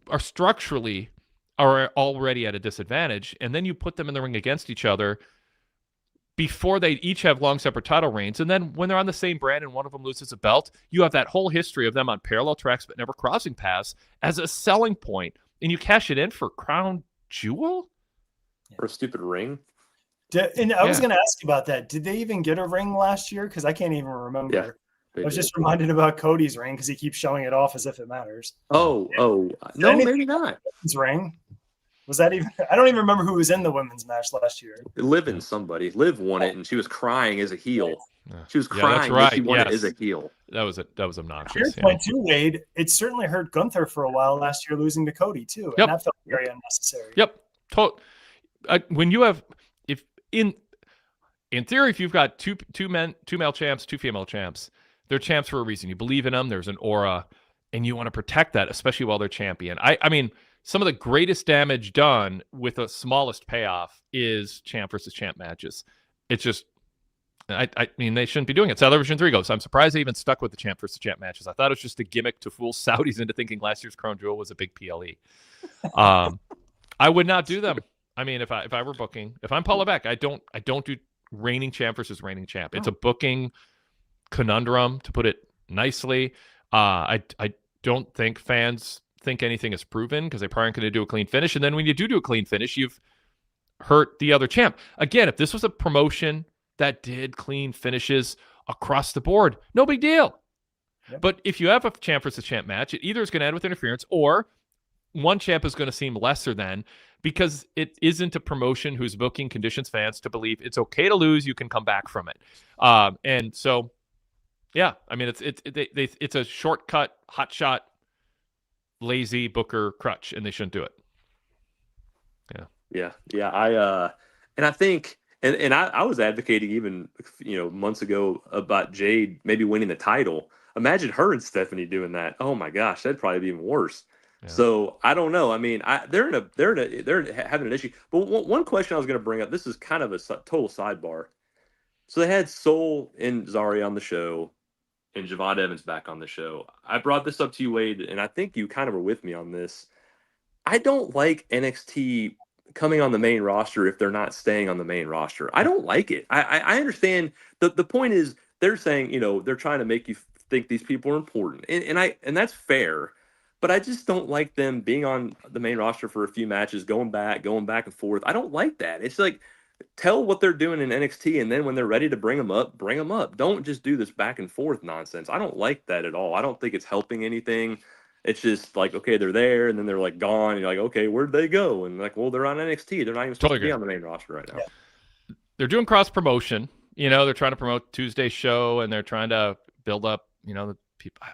[SPEAKER 1] are structurally already at a disadvantage. And then you put them in the ring against each other before they each have long separate title reigns. And then when they're on the same brand and one of them loses a belt, you have that whole history of them on parallel tracks but never crossing paths as a selling point. And you cash it in for Crown Jewel?
[SPEAKER 3] Or a stupid ring.
[SPEAKER 2] And I was going to ask you about that. Did they even get a ring last year? Because I can't even remember.
[SPEAKER 3] Yeah,
[SPEAKER 2] I was just reminded about Cody's ring because he keeps showing it off as if it matters.
[SPEAKER 3] No, maybe not.
[SPEAKER 2] His ring? Was that even? I don't even remember who was in the women's match last year.
[SPEAKER 3] Liv won it, and she was crying as a heel. She was crying
[SPEAKER 1] right.
[SPEAKER 3] She won it as a heel. That was
[SPEAKER 1] obnoxious.
[SPEAKER 2] Here's point too, Wade. It certainly hurt Gunther for a while last year, losing to Cody too, and that felt very unnecessary.
[SPEAKER 1] Yep. When you have, if in theory, if you've got two male champs, 2 female champs, they're champs for a reason. You believe in them. There's an aura, and you want to protect that, especially while they're champion. I mean, some of the greatest damage done with the smallest payoff is champ versus champ matches. It's just, I mean, they shouldn't be doing it. Television 3 goes, I'm surprised they even stuck with the champ versus champ matches. I thought it was just a gimmick to fool Saudis into thinking last year's Crown Jewel was a big PLE. I would not do them. I mean, if I were booking, if I'm Paula Beck, I don't do reigning champ versus reigning champ. It's a booking conundrum, to put it nicely. I don't think fans think anything is proven because they probably aren't going to do a clean finish. And then when you do a clean finish, you've hurt the other champ. Again, if this was a promotion that did clean finishes across the board, no big deal. Yep. But if you have a champ versus champ match, it either is going to end with interference or one champ is going to seem lesser than, because it isn't a promotion whose booking conditions fans to believe it's okay to lose, you can come back from it. And so, yeah, I mean, it's a shortcut, hotshot, lazy booker crutch, and they shouldn't do it.
[SPEAKER 3] Yeah. I think, and I was advocating even months ago about Jade maybe winning the title. Imagine her and Stephanie doing that. Oh my gosh, that'd probably be even worse. Yeah. So I don't know. I mean, they're having an issue. But one question I was going to bring up. This is kind of a total sidebar. So they had Soul and Zarya on the show, and Javon Evans back on the show. I brought this up to you, Wade, and I think you kind of were with me on this. I don't like NXT coming on the main roster if they're not staying on the main roster. I don't like it. I understand the point is they're saying, they're trying to make you think these people are important. And that's fair. But I just don't like them being on the main roster for a few matches, going back and forth. I don't like that. It's like, tell what they're doing in NXT, and then when they're ready to bring them up, bring them up. Don't just do this back and forth nonsense. I don't like that at all. I don't think it's helping anything. It's just like, okay, they're there, and then they're like gone, and you're like, okay, where'd they go? And like, well, they're on NXT. They're not even supposed to be on the main roster right now.
[SPEAKER 1] Yeah. They're doing cross promotion. They're trying to promote Tuesday's show, and they're trying to build up, the people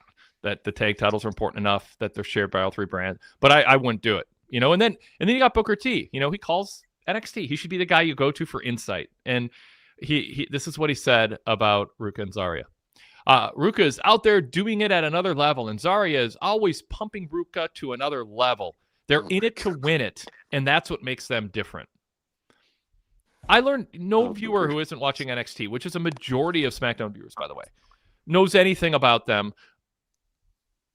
[SPEAKER 1] that the tag titles are important enough that they're shared by all 3 brands. But I wouldn't do it. And then you got Booker T. He calls NXT. He should be the guy you go to for insight. And he this is what he said about Ruka and Zarya. Ruka is out there doing it at another level, and Zarya is always pumping Ruka to another level. They're in it to win it, and that's what makes them different. I learned no viewer who isn't watching NXT, which is a majority of SmackDown viewers, by the way, knows anything about them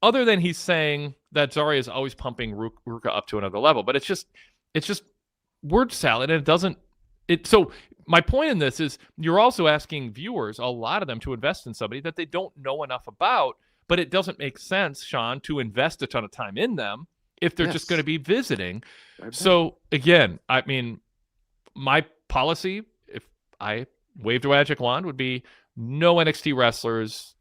[SPEAKER 1] other than he's saying that Zarya is always pumping Ruka up to another level. But it's just word salad, and it doesn't. So my point in this is you're also asking viewers, a lot of them, to invest in somebody that they don't know enough about. But it doesn't make sense, Sean, to invest a ton of time in them if they're just going to be visiting. So again, I mean, my policy, if I waved a magic wand, would be no NXT wrestlers.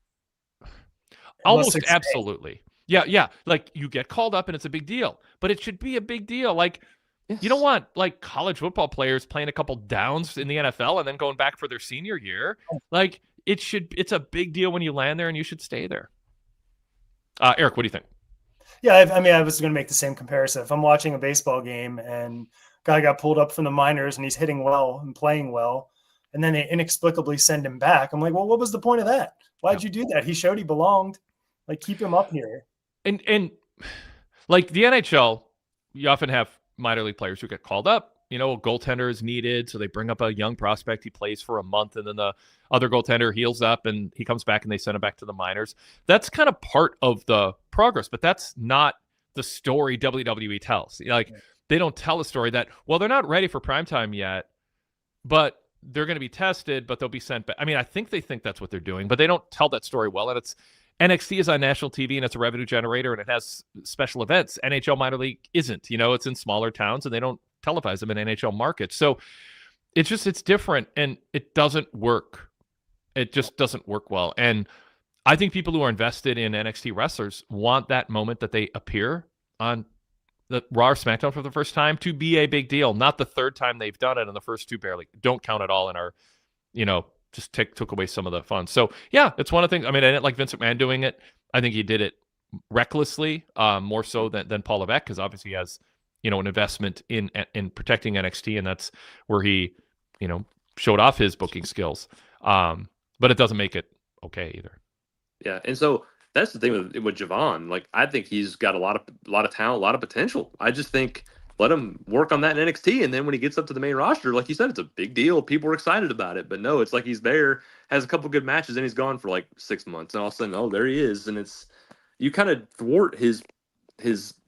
[SPEAKER 1] Almost absolutely. Yeah. Like, you get called up and it's a big deal, but it should be a big deal. Like, You don't want like college football players playing a couple downs in the NFL and then going back for their senior year. Like it's a big deal when you land there, and you should stay there. Eric, what do you think?
[SPEAKER 2] Yeah, I mean, I was going to make the same comparison. If I'm watching a baseball game and guy got pulled up from the minors and he's hitting well and playing well, and then they inexplicably send him back, I'm like, well, what was the point of that? Why'd you do that? He showed he belonged. Like, keep him up here.
[SPEAKER 1] And like the NHL, you often have minor league players who get called up. A goaltender is needed, so they bring up a young prospect. He plays for a month, and then the other goaltender heals up, and he comes back, and they send him back to the minors. That's kind of part of the progress, but that's not the story WWE tells. Like, they don't tell a story that, well, they're not ready for primetime yet, but they're going to be tested, but they'll be sent back. I mean, I think they think that's what they're doing, but they don't tell that story well, and it's NXT is on national TV, and it's a revenue generator, and it has special events. NHL minor league isn't. It's in smaller towns, and they don't televise them in NHL markets. So it's different, and it doesn't work. It just doesn't work well. And I think people who are invested in NXT wrestlers want that moment that they appear on the Raw or SmackDown for the first time to be a big deal, not the third time they've done it, and the first two barely don't count at all and are, just took away some of the fun. So yeah, it's one of the things. I mean, I didn't like Vince McMahon doing it. I think he did it recklessly, more so than Paul Levesque, because obviously he has, an investment in protecting NXT, and that's where he, showed off his booking skills. But it doesn't make it okay either.
[SPEAKER 3] Yeah, and so that's the thing with Javon. Like, I think he's got a lot of talent, a lot of potential. I just think let him work on that in NXT, and then when he gets up to the main roster, like you said, it's a big deal. People are excited about it, but no, it's like he's there, has a couple good matches, and he's gone for like 6 months, and all of a sudden, oh, there he is, and you kind of thwart his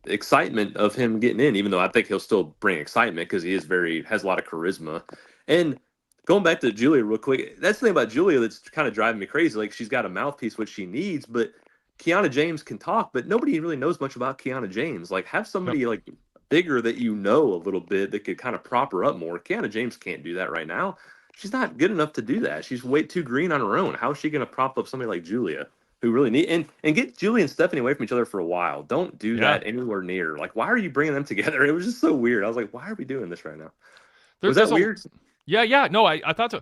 [SPEAKER 3] excitement of him getting in, even though I think he'll still bring excitement because he has a lot of charisma. And going back to Julia real quick, that's the thing about Julia that's kind of driving me crazy. Like, she's got a mouthpiece, which she needs, but Kiana James can talk, but nobody really knows much about Kiana James. Like, have somebody like bigger that a little bit that could kind of prop her up more. Kiana James can't do that right now. She's not good enough to do that. She's way too green on her own. How is she going to prop up somebody like Julia, who really need and get Julia and Stephanie away from each other for a while? Don't do that anywhere near. Like, why are you bringing them together? It was just so weird. I was like, why are we doing this right now? Was that weird?
[SPEAKER 1] Yeah. No, I thought so.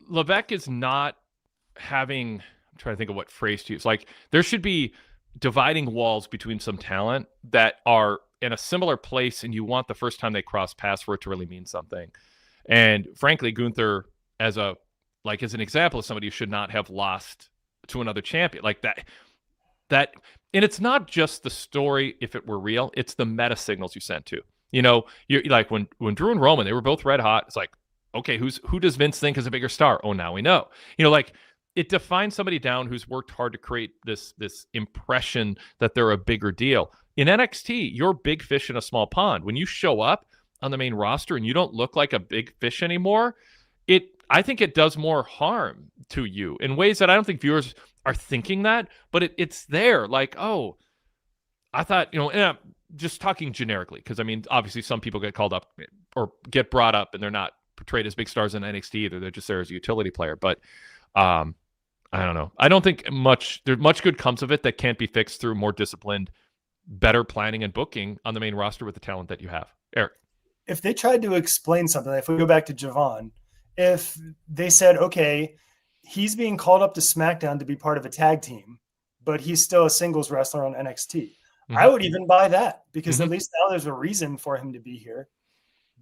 [SPEAKER 1] Levesque is not having. I'm trying to think of what phrase to use. Like, there should be dividing walls between some talent that are in a similar place, and you want the first time they cross paths for it to really mean something. And frankly, Gunther, as an example of somebody who should not have lost to another champion like that, and it's not just the story. If it were real, it's the meta signals you sent to. You're like when Drew and Roman, they were both red hot. It's like, okay, who does Vince think is a bigger star? Oh, now we know. Like, it defines somebody down who's worked hard to create this impression that they're a bigger deal. In NXT, you're big fish in a small pond. When you show up on the main roster and you don't look like a big fish anymore, I think it does more harm to you in ways that I don't think viewers are thinking that, but it's there. Like, oh, I thought, and I'm just talking generically, because I mean, obviously some people get called up or get brought up and they're not portrayed as big stars in NXT either. They're just there as a utility player. But I don't know. I don't think much good comes of it that can't be fixed through more disciplined, better planning and booking on the main roster with the talent that you have. Eric.
[SPEAKER 2] If they tried to explain something, if we go back to Javon, if they said, okay, he's being called up to SmackDown to be part of a tag team, but he's still a singles wrestler on NXT, I would even buy that, because at least now there's a reason for him to be here.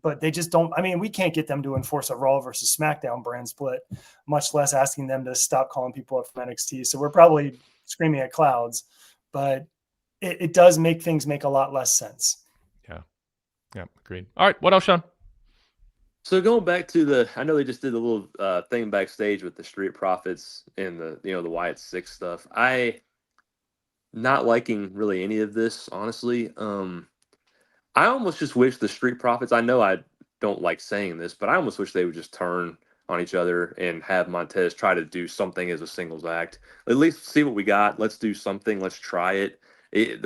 [SPEAKER 2] But they just don't. I mean, we can't get them to enforce a Raw versus SmackDown brand split, much less asking them to stop calling people up from NXT. So we're probably screaming at clouds, but it does make things make a lot less sense.
[SPEAKER 1] Yeah, agreed. All right, what else, Sean?
[SPEAKER 3] So going back to I know they just did a little thing backstage with the Street Profits and the Wyatt Six stuff. I not liking really any of this, honestly. I almost just wish the Street Profits, I know I don't like saying this, but I almost wish they would just turn on each other and have Montez try to do something as a singles act. At least see what we got. Let's do something. Let's try it.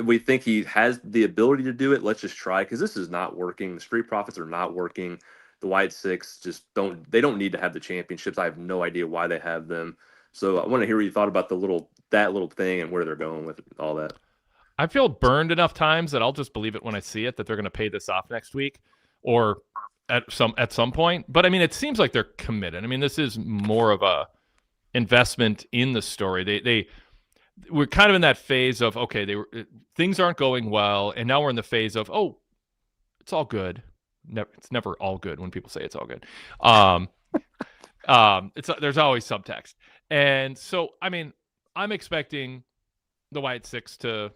[SPEAKER 3] We think he has the ability to do it. Let's just try, because this is not working. The Street Profits are not working. The Wyatt Six just don't need to have the championships. I have no idea why they have them. So I want to hear what you thought about that little thing and where they're going with all that.
[SPEAKER 1] I feel burned enough times that I'll just believe it when I see it that they're going to pay this off next week or at some point. But I mean, it seems like they're committed. I mean, this is more of a investment in the story. They we're kind of in that phase of, okay, things aren't going well, and now we're in the phase of, oh, it's all good. It's never all good when people say it's all good. There's always subtext. And so, I mean, I'm expecting the White Six to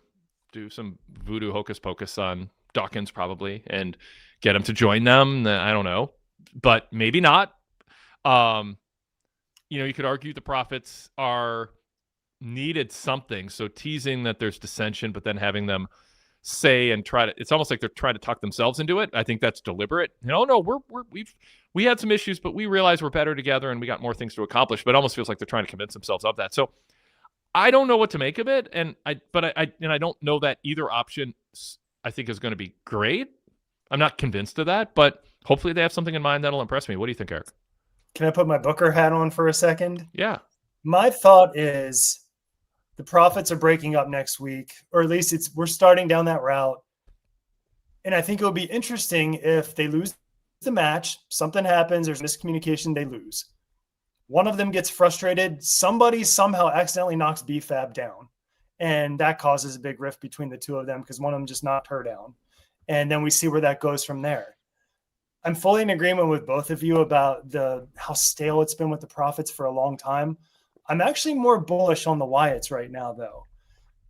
[SPEAKER 1] do some voodoo hocus pocus on Dawkins probably and get him to join them. I don't know, but maybe not. You could argue the Prophets are needed something. So teasing that there's dissension, but then having them say and try to, it's almost like they're trying to talk themselves into it. I think that's deliberate. No, we had some issues, but we realized we're better together and we got more things to accomplish, but it almost feels like they're trying to convince themselves of that. So I don't know what to make of it. And I don't know that either option I think is going to be great. I'm not convinced of that, but hopefully they have something in mind that'll impress me. What do you think, Eric?
[SPEAKER 2] Can I put my Booker hat on for a second?
[SPEAKER 1] Yeah.
[SPEAKER 2] My thought is the Prophets are breaking up next week, or at least we're starting down that route. And I think it would be interesting if they lose the match, something happens, there's miscommunication, they lose. One of them gets frustrated. Somebody somehow accidentally knocks BFAB down. And that causes a big rift between the two of them because one of them just knocked her down. And then we see where that goes from there. I'm fully in agreement with both of you about how stale it's been with the Prophets for a long time. I'm actually more bullish on the Wyatts right now, though.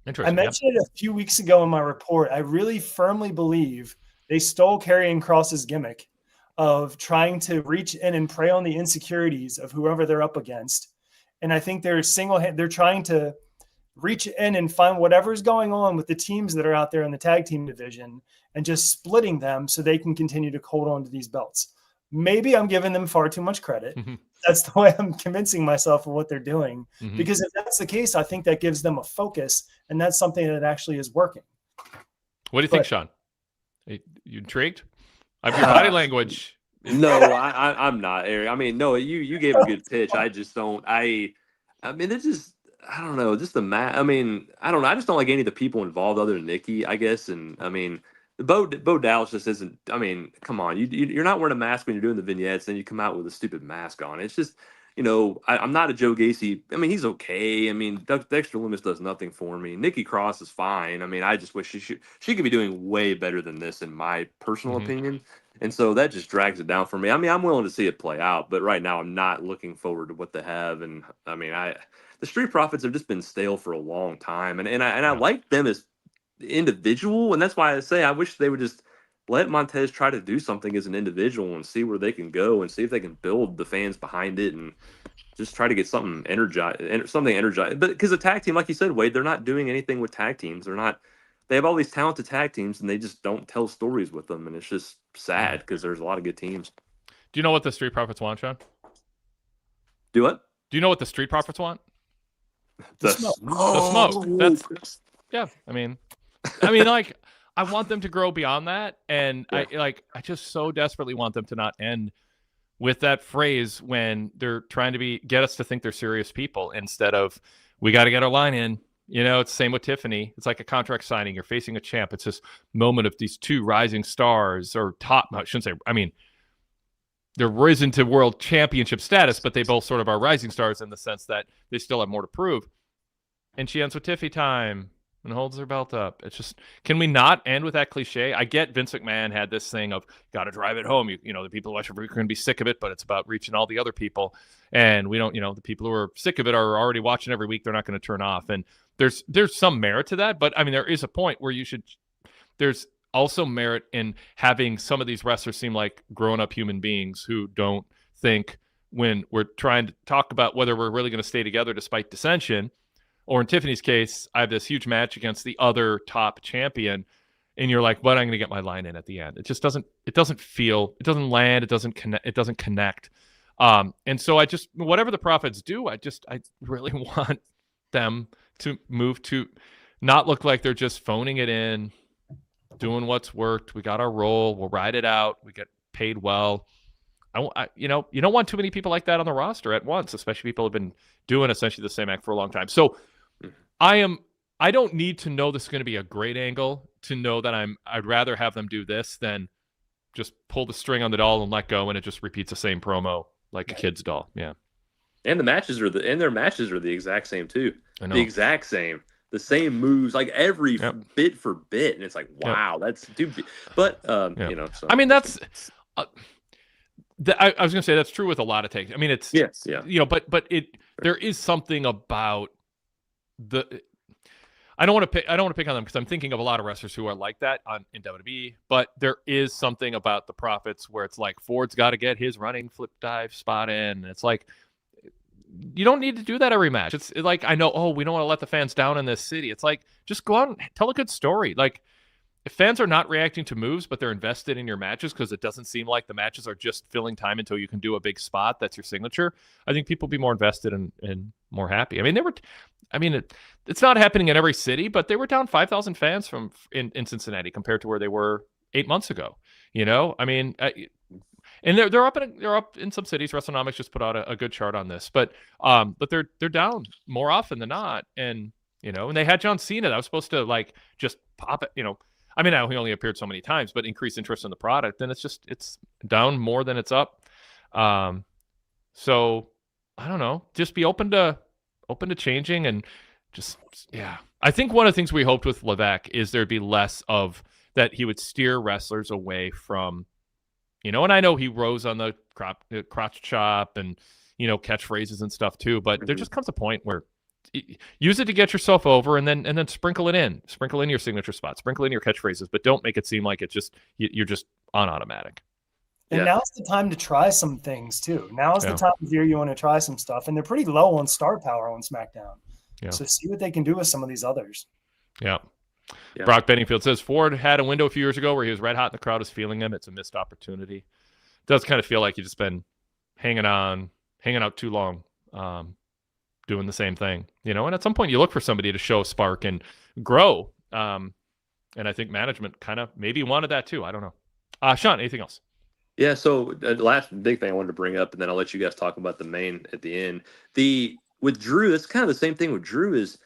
[SPEAKER 1] Interesting.
[SPEAKER 2] I mentioned it a few weeks ago in my report. I really firmly believe they stole Karrion Kross's gimmick of trying to reach in and prey on the insecurities of whoever they're up against. And I think they're trying to reach in and find whatever's going on with the teams that are out there in the tag team division and just splitting them so they can continue to hold on to these belts. Maybe I'm giving them far too much credit.
[SPEAKER 1] Mm-hmm.
[SPEAKER 2] That's the way I'm convincing myself of what they're doing.
[SPEAKER 1] Mm-hmm.
[SPEAKER 2] Because if that's the case, I think that gives them a focus, and that's something that actually is working.
[SPEAKER 1] What do you think, Sean? You intrigued? Your body language.
[SPEAKER 3] No, I'm not, Eric. I mean, no, you gave a good pitch. I just don't. I mean, it's just, I don't know. Just the I mean, I don't know. I just don't like any of the people involved other than Nikki, I guess. And I mean, Bo Dallas just isn't. I mean, come on, you're not wearing a mask when you're doing the vignettes, then you come out with a stupid mask on. It's just, I'm not a Joe Gacy. I mean, he's okay. I mean, Dexter Lumis does nothing for me. Nikki Cross is fine. I mean, I just wish she could be doing way better than this, in my personal opinion. And so that just drags it down for me. I mean, I'm willing to see it play out, but right now I'm not looking forward to what they have. And I mean, the Street Profits have just been stale for a long time, and I like them as individual, and that's why I say I wish they would just let Montez try to do something as an individual and see where they can go and see if they can build the fans behind it and just try to get something energized. But because the tag team, like you said, Wade, they're not doing anything with tag teams. They have all these talented tag teams and they just don't tell stories with them, and it's just sad because there's a lot of good teams.
[SPEAKER 1] Do you know what the Street Profits want, Sean?
[SPEAKER 3] Do what?
[SPEAKER 1] Do you know what the Street Profits want?
[SPEAKER 3] The
[SPEAKER 1] smoke. The smoke. That's, yeah. I mean, like, I want them to grow beyond that, and I just so desperately want them to not end with that phrase when they're trying to get us to think they're serious people instead of, we got to get our line in. It's the same with Tiffany. It's like a contract signing. You're facing a champ. It's this moment of these two rising stars, or top. I shouldn't say. I mean, they're risen to world championship status, but they both sort of are rising stars in the sense that they still have more to prove. And she ends with Tiffy time and holds her belt up. It's just, can we not end with that cliche? I get Vince McMahon had this thing of, got to drive it home. The people who watch it are going to be sick of it, but it's about reaching all the other people. And we don't, the people who are sick of it are already watching every week. They're not going to turn off. And there's some merit to that. But I mean, there is a point where there's also merit in having some of these wrestlers seem like grown-up human beings who don't think, when we're trying to talk about whether we're really going to stay together despite dissension, or in Tiffany's case, I have this huge match against the other top champion, and you're like, but I'm going to get my line in at the end. It just doesn't land. It doesn't connect. And so whatever the Profits do, I really want them to move to not look like they're just phoning it in, doing what's worked. We got our role. We'll ride it out. We get paid well. You don't want too many people like that on the roster at once, especially people who have been doing essentially the same act for a long time. So I'm I don't need to know this is going to be a great angle to know that I'd rather have them do this than just pull the string on the doll and let go, and it just repeats the same promo like a kid's doll. Yeah.
[SPEAKER 3] And their matches are the exact same too.
[SPEAKER 1] I know.
[SPEAKER 3] The exact same. The same moves, like every bit for bit, and it's like, wow, that's too. But you know, so.
[SPEAKER 1] I mean, that's. I was gonna say that's true with a lot of takes. I mean, it's
[SPEAKER 3] yeah.
[SPEAKER 1] You know, but there is something about the. I don't want to pick on them because I'm thinking of a lot of wrestlers who are like that in WWE. But there is something about the Profits where it's like Ford's got to get his running flip dive spot in. And it's like, you don't need to do that every match. It's like, I know, we don't want to let the fans down in this city. It's like, just go out and tell a good story. Like, if fans are not reacting to moves, but they're invested in your matches because it doesn't seem like the matches are just filling time until you can do a big spot that's your signature, I think people will be more invested and more happy. I mean, it's not happening in every city, but they were down 5,000 fans in Cincinnati compared to where they were 8 months ago. You know, I mean, and they're up in some cities. WrestleNomics just put out a good chart on this, but they're down more often than not. And you know, and they had John Cena that was supposed to like just pop it. You know, I mean, he only appeared so many times, but increase interest in the product. And it's down more than it's up. So I don't know. Just be open to changing and just I think one of the things we hoped with Levesque is there'd be less of that. He would steer wrestlers away from. You know, and I know he rose on the crotch chop and, you know, catchphrases and stuff too, but there just comes a point where use it to get yourself over and then sprinkle in your signature spot, sprinkle in your catchphrases, but don't make it seem like it's just, you're just on automatic.
[SPEAKER 2] And now's the time to try some things too. Now's the time of year you want to try some stuff, and they're pretty low on star power on SmackDown. Yeah. So see what they can do with some of these others.
[SPEAKER 1] Yeah. Brock Benningfield says Ford had a window a few years ago where he was red hot and the crowd is feeling him. It's a missed opportunity. It does kind of feel like you've just been hanging out too long, doing the same thing, you know, and at some point you look for somebody to show spark and grow. And I think management kind of maybe wanted that too. I don't know. Sean, anything else?
[SPEAKER 3] Yeah. So the last big thing I wanted to bring up, and then I'll let you guys talk about the main at the end. With Drew, that's kind of the same thing with Drew is,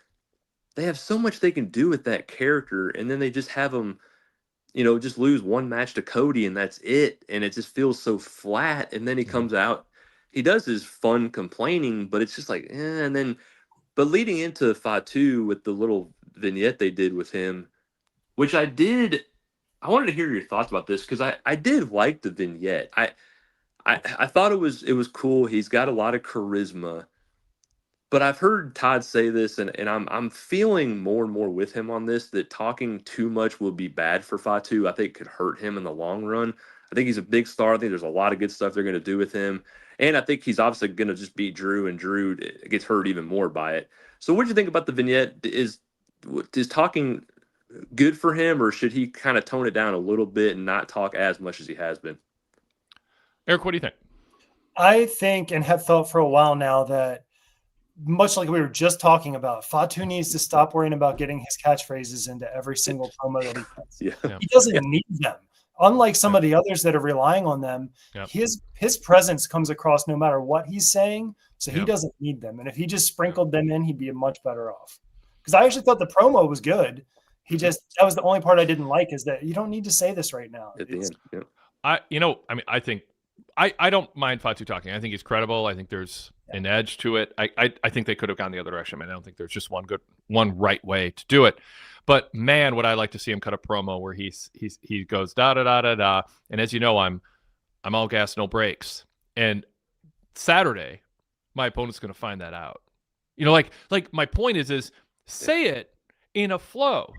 [SPEAKER 3] they have so much they can do with that character, and then they just have him, you know, just lose one match to Cody, and that's it. And it just feels so flat. And then he comes out, he does his fun complaining, but it's just like, and then, but leading into Fatu with the little vignette they did with him, which I wanted to hear your thoughts about this because I did like the vignette. I thought it was cool. He's got a lot of charisma. But I've heard Todd say this, and I'm feeling more and more with him on this, that talking too much will be bad for Fatu. I think could hurt him in the long run. I think he's a big star. I think there's a lot of good stuff they're going to do with him. And I think he's obviously going to just beat Drew, and Drew gets hurt even more by it. So what do you think about the vignette? Is talking good for him, or should he kind of tone it down a little bit and not talk as much as he has been?
[SPEAKER 1] Eric, what do you think?
[SPEAKER 2] I think and have felt for a while now that, much like we were just talking about, Fatu needs to stop worrying about getting his catchphrases into every single promo that he cuts. He doesn't need them. Unlike some of the others that are relying on them, his presence comes across no matter what he's saying, so he doesn't need them. And if he just sprinkled them in, he'd be much better off. Because I actually thought the promo was good. That was the only part I didn't like, is that you don't need to say this right now.
[SPEAKER 3] At the end.
[SPEAKER 1] I think I don't mind Fatu talking. I think he's credible. I think there's an edge to it. I think they could have gone the other direction. I don't think there's just one right way to do it. But man, would I like to see him cut a promo where he goes da da da da da. And as you know, I'm all gas, no brakes. And Saturday, my opponent's going to find that out. You know, like my point is say it in a flow,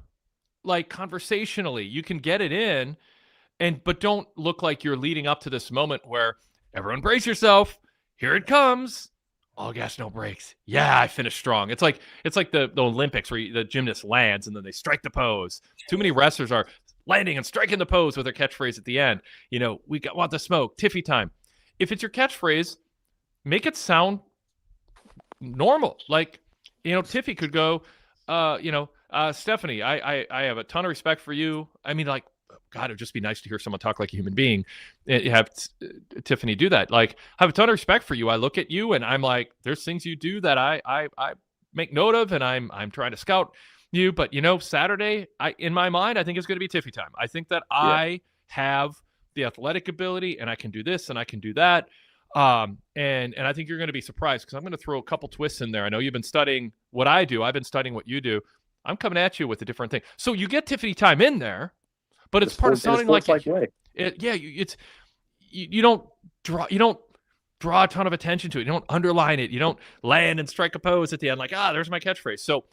[SPEAKER 1] like conversationally. You can get it in, but don't look like you're leading up to this moment where everyone brace yourself. Here it comes. All gas, no brakes. Yeah, I finished strong. It's like the Olympics where the gymnast lands and then they strike the pose. Too many wrestlers are landing and striking the pose with their catchphrase at the end. You know, want the smoke, Tiffy time. If it's your catchphrase, make it sound normal. Like, you know, Tiffy could go, Stephanie, I have a ton of respect for you. I mean, like, God, it would just be nice to hear someone talk like a human being. You have Tiffany do that. Like, I have a ton of respect for you. I look at you and I'm like, there's things you do that I make note of, and I'm trying to scout. you, but Saturday, in my mind, I think it's going to be Tiffy time. I think that I have the athletic ability, and I can do this and I can do that. And I think you're going to be surprised because I'm going to throw a couple twists in there. I know you've been studying what I do. I've been studying what you do. I'm coming at you with a different thing. So you get Tiffany time in there, but it's part of sounding like
[SPEAKER 3] way.
[SPEAKER 1] You don't draw a ton of attention to it. You don't underline it. You don't land and strike a pose at the end like, there's my catchphrase. So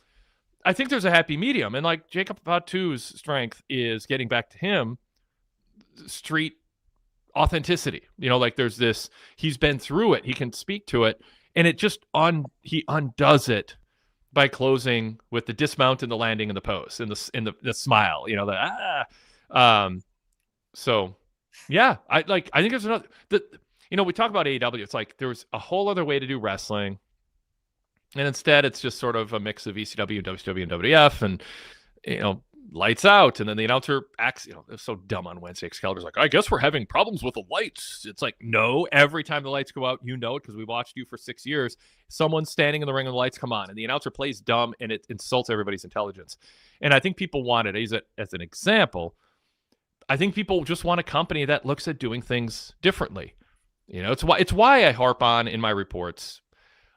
[SPEAKER 1] I think there's a happy medium. And like Jacob Fatu's strength is getting back to him street authenticity. Like there's this, he's been through it. He can speak to it. And it just he undoes it by closing with the dismount and the landing and the pose and the smile, so yeah, I think there's another, we talk about AEW. It's like there's a whole other way to do wrestling. And instead it's just sort of a mix of ECW, WCW, and WWF and, lights out. And then the announcer acts, it's so dumb on Wednesday. Excalibur's like, I guess we're having problems with the lights. It's like, no, every time the lights go out, it because we watched you for 6 years. Someone's standing in the ring and the lights come on and the announcer plays dumb and it insults everybody's intelligence. And I think people want it as an example. I think people just want a company that looks at doing things differently. It's why I harp on in my reports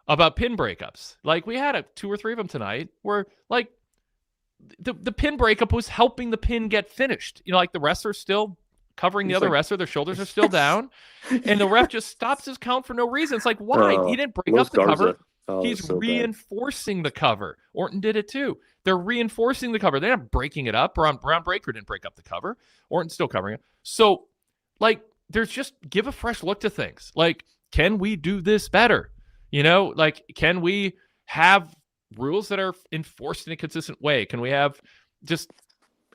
[SPEAKER 1] about pin breakups. Like we had 2 or 3 of them tonight where like the pin breakup was helping the pin get finished. Like the wrestler's still covering the other wrestler, their shoulders are still down, and the ref just stops his count for no reason. It's like, why? He didn't break up the cover. He's so reinforcing the cover. Orton did it too. They're reinforcing the cover. They're not breaking it up. Braun Breaker didn't break up the cover. Orton's still covering it. So, like, there's just give a fresh look to things. Like, can we do this better? Like, can we have rules that are enforced in a consistent way? Can we have just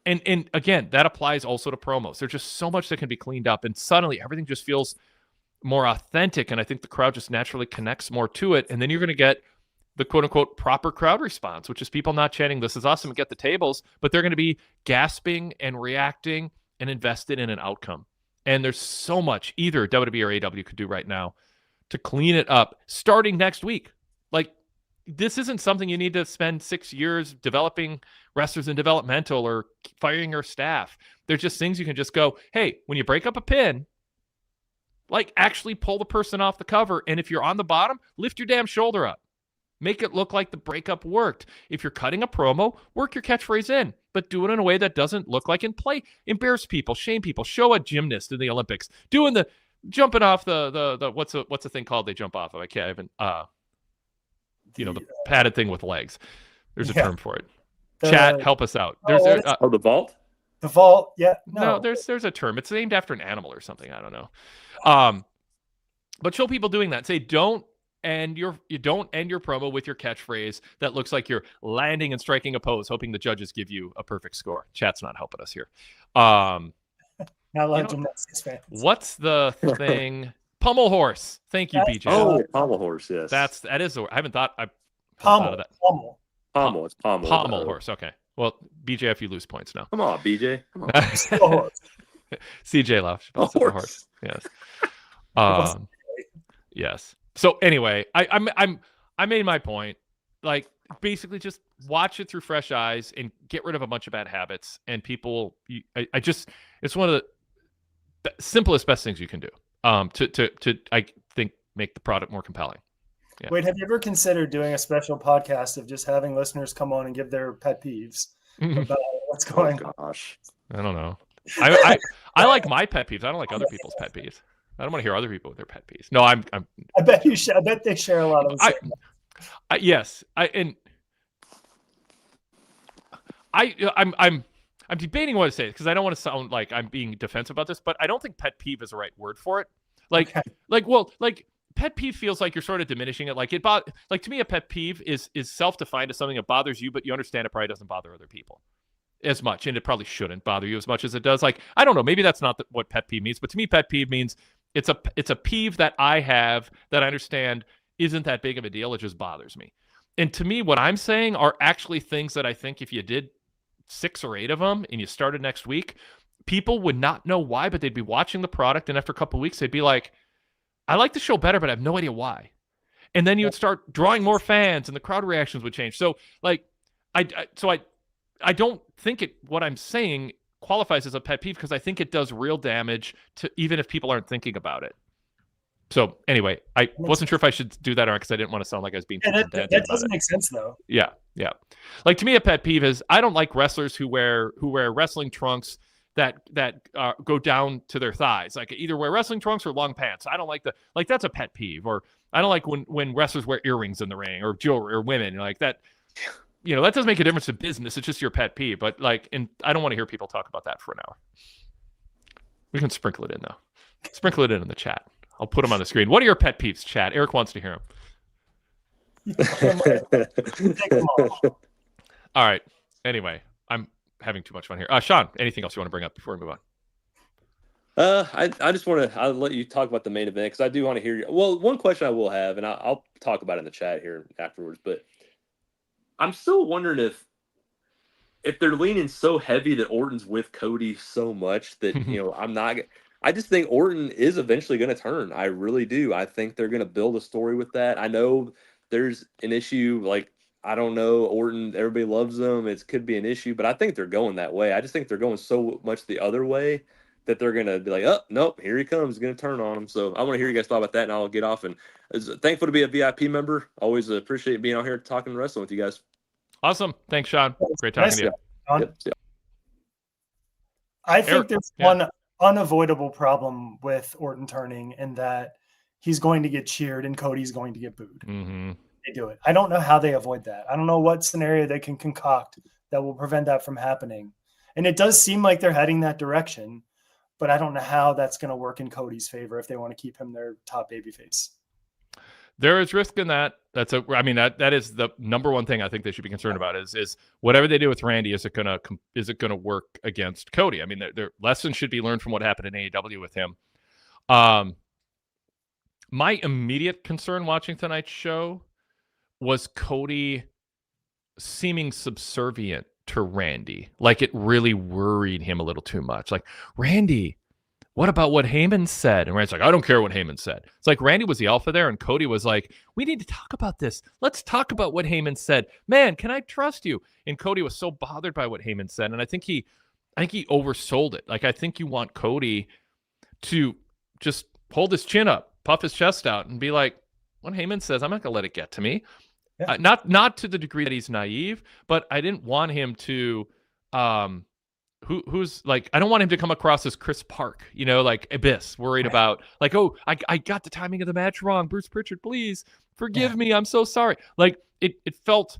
[SPEAKER 1] and again, that applies also to promos. There's just so much that can be cleaned up, and suddenly everything just feels more authentic, and I think the crowd just naturally connects more to it. And then you're going to get the quote-unquote proper crowd response, which is people not chanting, this is awesome, and get the tables, but they're going to be gasping and reacting and invested in an outcome. And there's so much either WWE or AEW could do right now to clean it up starting next week. Like, this isn't something you need to spend 6 years developing wrestlers in developmental or firing your staff. There's just things you can just go, hey, when you break up a pin, like actually pull the person off the cover. And if you're on the bottom, lift your damn shoulder up. Make it look like the breakup worked. If you're cutting a promo, work your catchphrase in, but do it in a way that doesn't look like in play. Embarrass people, shame people, show a gymnast in the Olympics doing the jumping off the what's the thing called they jump off of? I can't even the padded thing with legs. There's a term for it. Chat, help us out. There's
[SPEAKER 3] the vault.
[SPEAKER 2] The vault, yeah.
[SPEAKER 1] No, there's a term. It's named after an animal or something. I don't know. But show people doing that. Say don't end your promo with your catchphrase that looks like you're landing and striking a pose, hoping the judges give you a perfect score. Chat's not helping us here.
[SPEAKER 2] Not a lot of gymnastics fans.
[SPEAKER 1] What's the thing? Pummel horse. Thank you, BJ.
[SPEAKER 3] Oh, pommel horse. Yes,
[SPEAKER 1] that is. I haven't thought. I
[SPEAKER 2] Pommel.
[SPEAKER 1] of that.
[SPEAKER 3] Pommel. It's pommel.
[SPEAKER 1] Pommel horse. Okay. Well, BJ, if you lose points now.
[SPEAKER 3] Come on, BJ. Come on.
[SPEAKER 1] CJ left. Horse. Yes. Yes. So anyway, I made my point. Like, basically, just watch it through fresh eyes and get rid of a bunch of bad habits. And people, it's one of the simplest, best things you can do. To I think make the product more compelling. Yeah.
[SPEAKER 2] Wade, have you ever considered doing a special podcast of just having listeners come on and give their pet peeves about what's going on?
[SPEAKER 3] Gosh,
[SPEAKER 1] I don't know. I like my pet peeves. I don't like other people's pet peeves. I don't want to hear other people with their pet peeves. No, I'm
[SPEAKER 2] I bet you. I bet they share a lot of them.
[SPEAKER 1] Yes, I'm debating what to say because I don't want to sound like I'm being defensive about this, but I don't think pet peeve is the right word for it. Pet peeve feels like you're sort of diminishing it. Like to me, a pet peeve is self-defined as something that bothers you, but you understand it probably doesn't bother other people as much, and it probably shouldn't bother you as much as it does. Like, I don't know, maybe that's not what pet peeve means, but to me, pet peeve means it's a peeve that I have that I understand isn't that big of a deal. It just bothers me. And to me, what I'm saying are actually things that I think if you did 6 or 8 of them and you started next week, people would not know why, but they'd be watching the product, and after a couple of weeks, they'd be like, I like the show better, but I have no idea why. And then you would start drawing more fans, and the crowd reactions would change. So, like, I don't think what I'm saying qualifies as a pet peeve, because I think it does real damage to, even if people aren't thinking about it. So anyway, I wasn't sure if I should do that or not, because I didn't want to sound like I was being too pedantic
[SPEAKER 2] that doesn't
[SPEAKER 1] about it.
[SPEAKER 2] make sense though.
[SPEAKER 1] Yeah. Like, to me, a pet peeve is, I don't like wrestlers who wear wrestling trunks that go down to their thighs. Like, either wear wrestling trunks or long pants. I don't like that's a pet peeve. Or I don't like when wrestlers wear earrings in the ring, or jewelry, or women like that. You know, that doesn't make a difference in business. It's just your pet peeve. But and I don't want to hear people talk about that for an hour. We can sprinkle it in though. Sprinkle it in the chat. I'll put them on the screen. What are your pet peeves, chat? Eric wants to hear them. All right. Anyway, I'm having too much fun here. Sean, anything else you want to bring up before we move on?
[SPEAKER 3] I just want to, I'll let you talk about the main event, because I do want to hear you. Well, one question I will have, and I'll talk about it in the chat here afterwards, but I'm still wondering if they're leaning so heavy that Orton's with Cody so much that, I just think Orton is eventually going to turn. I really do. I think they're going to build a story with that. I know there's an issue, I don't know, Orton, everybody loves him. It could be an issue, but I think they're going that way. I just think they're going so much the other way that they're going to be like, oh, nope, here he comes. He's going to turn on him. So I want to hear you guys talk about that, and I'll get off. And thankful to be a VIP member. Always appreciate being out here talking wrestling with you guys.
[SPEAKER 1] Awesome. Thanks, Sean. Great talking to you.
[SPEAKER 3] Yep.
[SPEAKER 2] I think there's one unavoidable problem with Orton turning, in that he's going to get cheered and Cody's going to get booed.
[SPEAKER 1] Mm-hmm.
[SPEAKER 2] They do it. I don't know how they avoid that. I don't know what scenario they can concoct that will prevent that from happening. And it does seem like they're heading that direction, but I don't know how that's going to work in Cody's favor if they want to keep him their top babyface.
[SPEAKER 1] There is risk in that. That is the number one thing I think they should be concerned about is whatever they do with Randy, is it gonna work against Cody? I mean, their lessons should be learned from what happened in AEW with him. My immediate concern watching tonight's show was Cody seeming subservient to Randy. Like, it really worried him a little too much. Like, Randy, what about what Heyman said? And Randy's like, I don't care what Heyman said. It's like Randy was the alpha there, and Cody was like, we need to talk about this. Let's talk about what Heyman said. Man, can I trust you? And Cody was so bothered by what Heyman said, and I think he oversold it. Like, I think you want Cody to just hold his chin up, puff his chest out, and be like, what Heyman says, I'm not going to let it get to me. Yeah. Not to the degree that he's naive, but I didn't want him to who's like, I don't want him to come across as Chris Park, like Abyss, worried about like, oh, I got the timing of the match wrong. Bruce Pritchard, please forgive me. I'm so sorry. Like it felt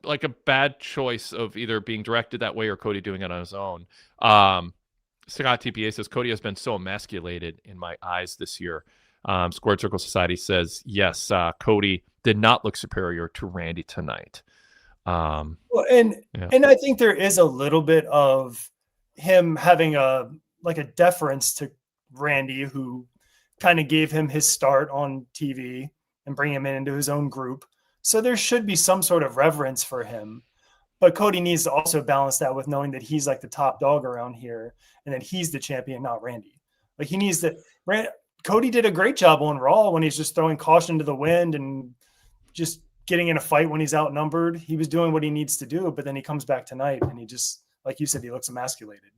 [SPEAKER 1] like a bad choice of either being directed that way or Cody doing it on his own. Scott TPA says, Cody has been so emasculated in my eyes this year. Squared Circle Society says, yes, Cody did not look superior to Randy tonight.
[SPEAKER 2] And I think there is a little bit of him having a deference to Randy, who kind of gave him his start on TV and bring him into his own group. So there should be some sort of reverence for him. But Cody needs to also balance that with knowing that he's like the top dog around here and that he's the champion, not Randy. Like, he needs to. Cody did a great job on Raw when he's just throwing caution to the wind and just getting in a fight when he's outnumbered. He was doing what he needs to do, but then he comes back tonight and he just, like you said, he looks emasculated.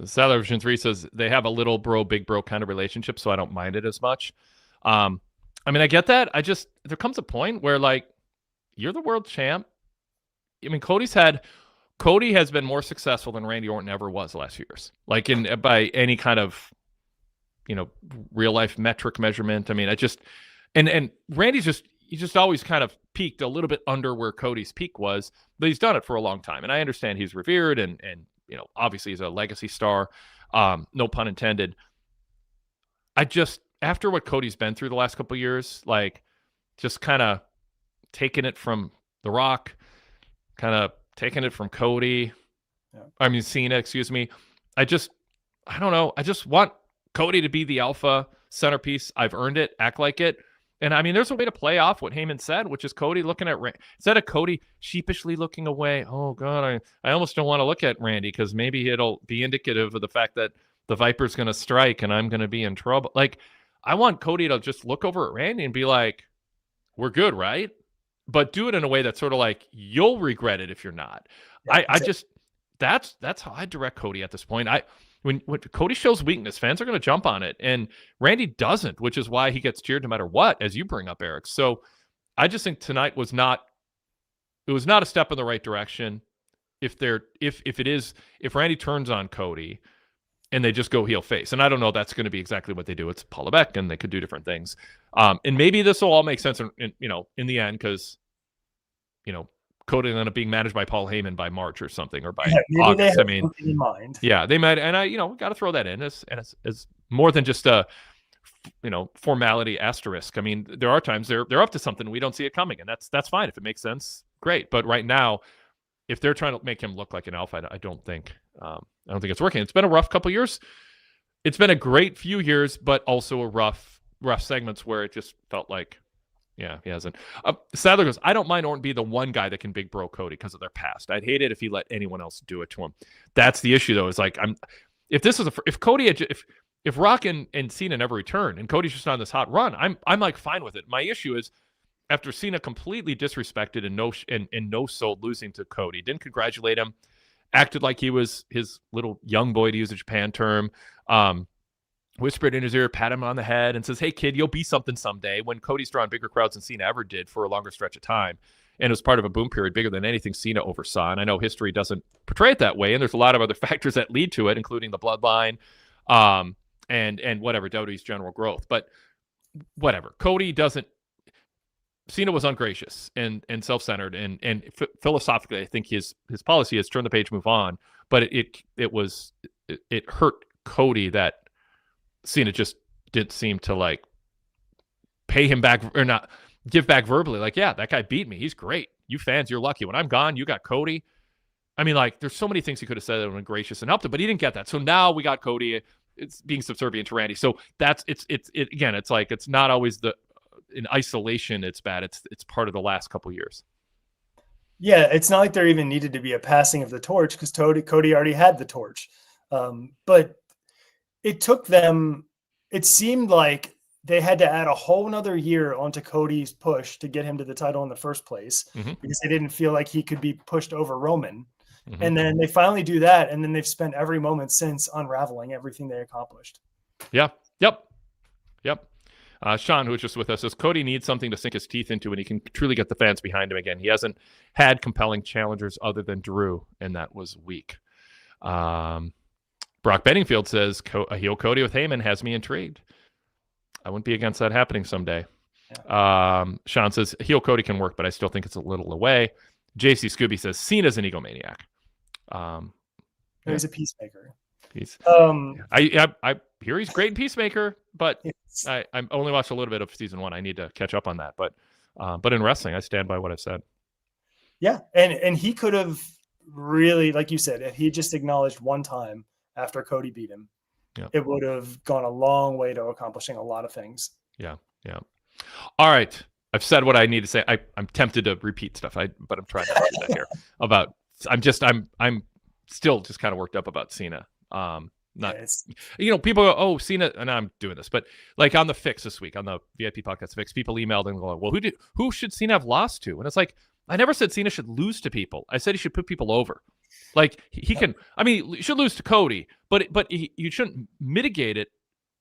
[SPEAKER 1] Salary Version 3 says they have a little bro, big bro kind of relationship, so I don't mind it as much. I get that. There comes a point where, like, you're the world champ. I mean, Cody has been more successful than Randy Orton ever was the last few years. Like, by any kind of, real life metric measurement. I mean, and Randy's just always kind of peaked a little bit under where Cody's peak was, but he's done it for a long time. And I understand he's revered and obviously he's a legacy star. No pun intended. After what Cody's been through the last couple of years, like, just kind of taking it from The Rock, kind of taking it from Cody. Yeah. I mean, Cena, excuse me. I don't know. I just want Cody to be the alpha centerpiece. I've earned it. Act like it. And I mean, there's a way to play off what Heyman said, which is Cody looking at instead of Cody sheepishly looking away. Oh God, I almost don't want to look at Randy because maybe it'll be indicative of the fact that the Viper's going to strike and I'm going to be in trouble. Like, I want Cody to just look over at Randy and be like, we're good, right? but do it in a way that's sort of like, you'll regret it if you're not.
[SPEAKER 2] Yeah,
[SPEAKER 1] I just, that's how I direct Cody at this point. When Cody shows weakness, fans are going to jump on it, and Randy doesn't, which is why he gets cheered no matter what, as you bring up, Eric. So I just think tonight was not a step in the right direction. If Randy turns on Cody and they just go heel face, and I don't know that's going to be exactly what they do. It's Paul Levesque, and they could do different things. And maybe this will all make sense in the end, because Cody will end up being managed by Paul Heyman by March or something, or by August. I mean,
[SPEAKER 2] in mind.
[SPEAKER 1] Yeah, they might, and we got to throw that in as more than just a formality asterisk. I mean, there are times they're up to something, we don't see it coming, and that's fine. If it makes sense, great. But right now, if they're trying to make him look like an alpha, I don't think it's working. It's been a rough couple years. It's been a great few years, but also a rough segments where it just felt like, yeah, he hasn't. Sadler goes, I don't mind Orton be the one guy that can big bro Cody because of their past. I'd hate it if he let anyone else do it to him. That's the issue, though. Is like, if Cody had, if Rock and Cena never return and Cody's just on this hot run, I'm like fine with it. My issue is after Cena completely disrespected and no-sold losing to Cody, didn't congratulate him, acted like he was his little young boy, to use a Japan term, whispered in his ear, pat him on the head, and says, hey, kid, you'll be something someday, when Cody's drawn bigger crowds than Cena ever did for a longer stretch of time. And it was part of a boom period bigger than anything Cena oversaw. And I know history doesn't portray it that way, and there's a lot of other factors that lead to it, including the bloodline and whatever, WWE's general growth. But whatever. Cena was ungracious and self-centered, and philosophically, I think his policy is turn the page, move on. But it hurt Cody that Cena just didn't seem to like pay him back, or not give back verbally. Like, yeah, that guy beat me. He's great. You fans, you're lucky. When I'm gone, you got Cody. I mean, like, there's so many things he could have said that would have been gracious and helped him, but he didn't get that. So now we got Cody. It's being subservient to Randy. So again, it's like, it's not always in isolation it's bad. It's part of the last couple years.
[SPEAKER 2] Yeah, it's not like there even needed to be a passing of the torch, because Cody already had the torch. But it took them, it seemed like they had to add a whole nother year onto Cody's push to get him to the title in the first place, because they didn't feel like he could be pushed over Roman. And then they finally do that, and then they've spent every moment since unraveling everything they accomplished.
[SPEAKER 1] Yeah. Yep. Sean, who was just with us, says Cody needs something to sink his teeth into, and he can truly get the fans behind him again. He hasn't had compelling challengers other than Drew, and that was weak. Brock Benningfield says a heel Cody with Heyman has me intrigued. I wouldn't be against that happening someday. Yeah. Sean says heel Cody can work, but I still think it's a little away. JC Scooby says Cena's an egomaniac.
[SPEAKER 2] He's a peacemaker.
[SPEAKER 1] I hear he's great in Peacemaker, but yes. I only watched a little bit of season 1. I need to catch up on that. But in wrestling, I stand by what I said.
[SPEAKER 2] Yeah, and he could have really, like you said, if he just acknowledged one time after Cody beat him, it would have gone a long way to accomplishing a lot of things. Yeah.
[SPEAKER 1] All right. I've said what I need to say. I'm tempted to repeat stuff, but I'm trying not to do that here. I'm still just kind of worked up about Cena. People go, oh, Cena, and I'm doing this, but like on the Fix this week, on the VIP podcast Fix, people emailed and go, well, who should Cena have lost to? And it's like, I never said Cena should lose to people. I said he should put people over. Like he can, he should lose to Cody, but you shouldn't mitigate it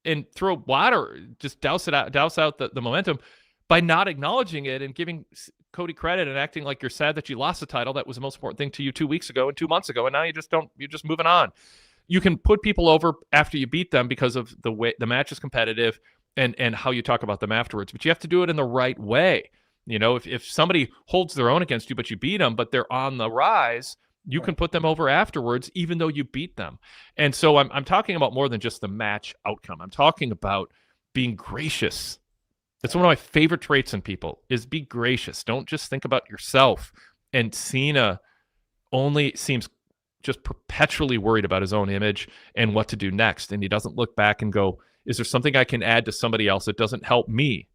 [SPEAKER 1] and throw water, just douse out the momentum by not acknowledging it and giving Cody credit and acting like you're sad that you lost the title. That was the most important thing to you 2 weeks ago and 2 months ago. And now you're just moving on. You can put people over after you beat them because of the way the match is competitive and how you talk about them afterwards, but you have to do it in the right way. If somebody holds their own against you, but you beat them, but they're on the rise, you can put them over afterwards, even though you beat them. And so I'm talking about more than just the match outcome. I'm talking about being gracious. That's one of my favorite traits in people, is be gracious. Don't just think about yourself. And Cena only seems just perpetually worried about his own image and what to do next. And he doesn't look back and go, is there something I can add to somebody else that doesn't help me?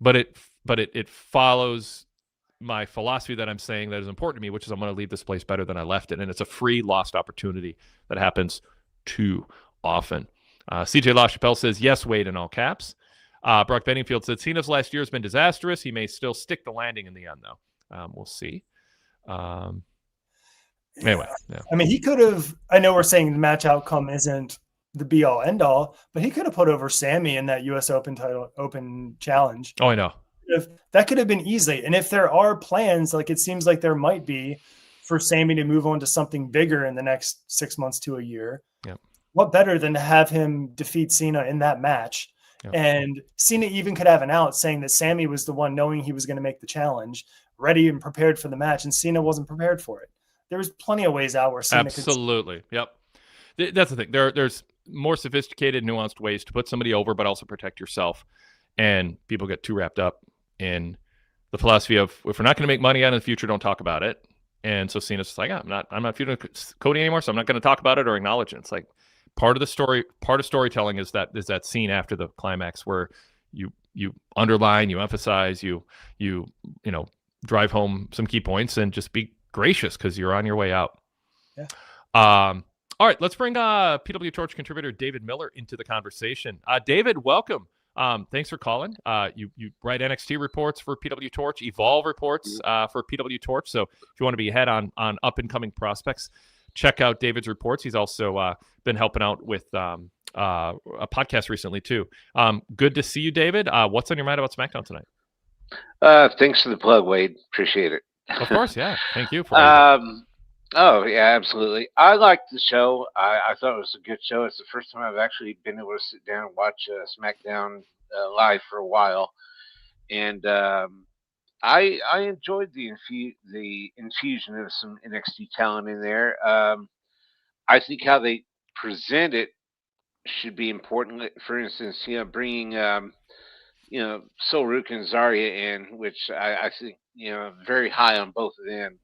[SPEAKER 1] But it follows my philosophy that I'm saying that is important to me, which is I'm going to leave this place better than I left it. And it's a free lost opportunity that happens too often. CJ LaChapelle says, yes, Wade, in all caps. Brock Benningfield said Cena's last year has been disastrous. He may still stick the landing in the end, though. We'll see. Anyway, yeah.
[SPEAKER 2] I mean, he could have. I know we're saying the match outcome isn't the be all end all, but he could have put over Sammy in that U.S. Open challenge.
[SPEAKER 1] Oh, I know.
[SPEAKER 2] That could have been easy. And if there are plans, like it seems like there might be, for Sammy to move on to something bigger in the next 6 months to a year, what better than to have him defeat Cena in that match? And Cena even could have an out saying that Sammy was the one, knowing he was going to make the challenge, ready and prepared for the match, and Cena wasn't prepared for it. There was plenty of ways out where Cena
[SPEAKER 1] absolutely could... Yep. That's the thing. There's more sophisticated, nuanced ways to put somebody over, but also protect yourself. And people get too wrapped up in the philosophy of, if we're not going to make money out in the future, don't talk about it. And so Cena's like, I'm not feuding Cody anymore, so I'm not going to talk about it or acknowledge it. It's like part of the story, part of storytelling is that scene after the climax where you underline, you emphasize, you drive home some key points and just be gracious because you're on your way out.
[SPEAKER 2] Yeah.
[SPEAKER 1] All right, let's bring PWTorch contributor David Miller into the conversation. David, welcome. Thanks for calling. You write NXT reports for PWTorch, Evolve reports for PWTorch. So if you want to be ahead on up and coming prospects, check out David's reports. He's also been helping out with a podcast recently too. Good to see you, David. What's on your mind about SmackDown tonight?
[SPEAKER 4] Thanks for the plug, Wade. Appreciate it.
[SPEAKER 1] Of course, yeah. Thank you for
[SPEAKER 4] Oh, yeah, absolutely. I liked the show. I thought it was a good show. It's the first time I've actually been able to sit down and watch SmackDown live for a while. And I enjoyed the infusion of some NXT talent in there. I think how they present it should be important. For instance, bringing Solruk and Zarya in, which I think very high on both of them.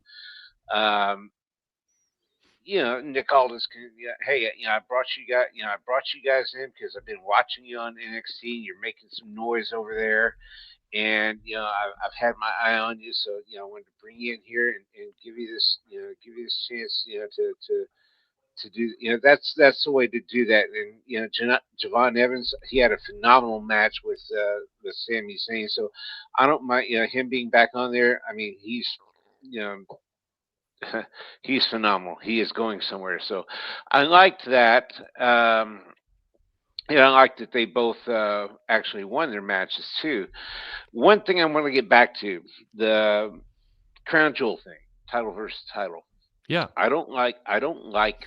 [SPEAKER 4] Nick Aldis can, hey, I brought you guys in because I've been watching you on NXT. You're making some noise over there, and I've had my eye on you, so I wanted to bring you in here and give you this chance, to do, that's the way to do that. And Javon Evans, he had a phenomenal match with Sami Zayn, so I don't mind him being back on there. I mean, he's he's phenomenal. He is going somewhere. So I liked that. I liked that they both actually won their matches too. One thing I want to get back to, the Crown Jewel thing, title versus title.
[SPEAKER 1] Yeah.
[SPEAKER 4] I don't like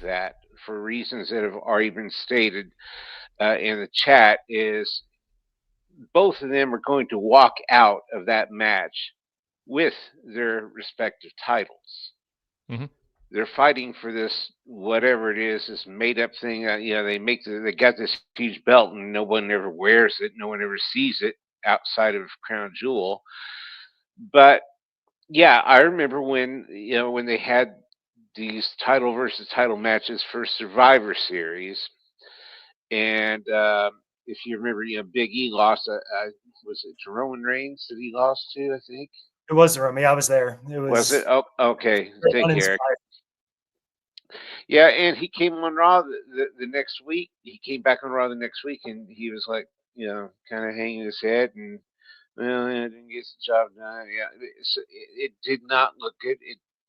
[SPEAKER 4] that for reasons that have already been stated in the chat. Is both of them are going to walk out of that match with their respective titles.
[SPEAKER 1] Mm-hmm.
[SPEAKER 4] They're fighting for this, whatever it is, this made up thing. They got this huge belt and no one ever wears it. No one ever sees it outside of Crown Jewel. But yeah, I remember when they had these title versus title matches for Survivor Series, and if you remember, Big E lost. Was it Roman Reigns that he lost to? I think
[SPEAKER 2] it was Roman. I was there.
[SPEAKER 4] Was it? Oh, okay. Thank you, Eric. Yeah, and he came on Raw the next week. He came back on Raw the next week, and he was like, kind of hanging his head, and didn't get the job done. Yeah, it did not look good.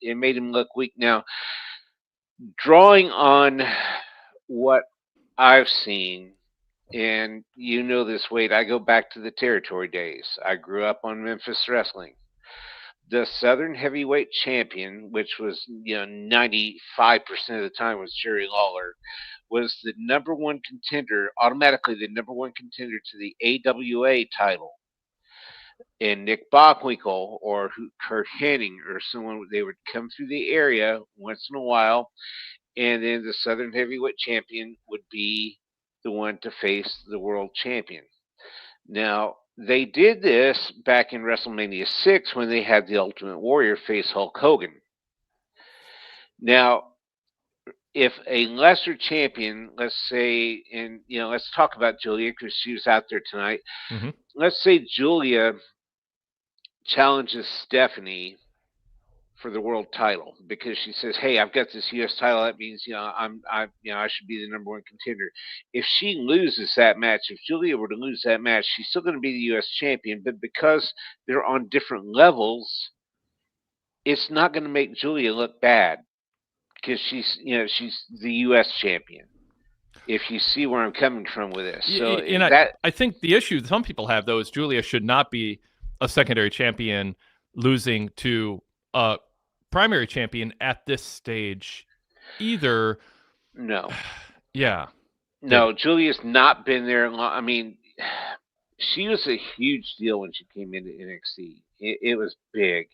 [SPEAKER 4] It made him look weak. Now, drawing on what I've seen, and this, Wade, I go back to the territory days. I grew up on Memphis wrestling. The Southern Heavyweight Champion, which was 95% of the time was Jerry Lawler, was the number one contender, automatically the number one contender to the AWA title. And Nick Bockwinkel or Kurt Hennig or someone, they would come through the area once in a while, and then the Southern Heavyweight Champion would be the one to face the world champion. Now, they did this back in WrestleMania 6 when they had the Ultimate Warrior face Hulk Hogan. Now, if a lesser champion, let's say, and let's talk about Julia because she was out there tonight.
[SPEAKER 1] Mm-hmm.
[SPEAKER 4] Let's say Julia challenges Stephanie for the world title because she says, "Hey, I've got this U.S. title. That means I should be the number one contender." If she loses that match, if Julia were to lose that match, she's still going to be the U.S. champion. But because they're on different levels, it's not going to make Julia look bad because she's the U.S. champion. If you see where I'm coming from with this, so
[SPEAKER 1] I think the issue some people have though is Julia should not be a secondary champion losing to a primary champion at this stage either.
[SPEAKER 4] No.
[SPEAKER 1] Yeah.
[SPEAKER 4] No, Julia's not been there long. I mean, she was a huge deal when she came into NXT. It was big.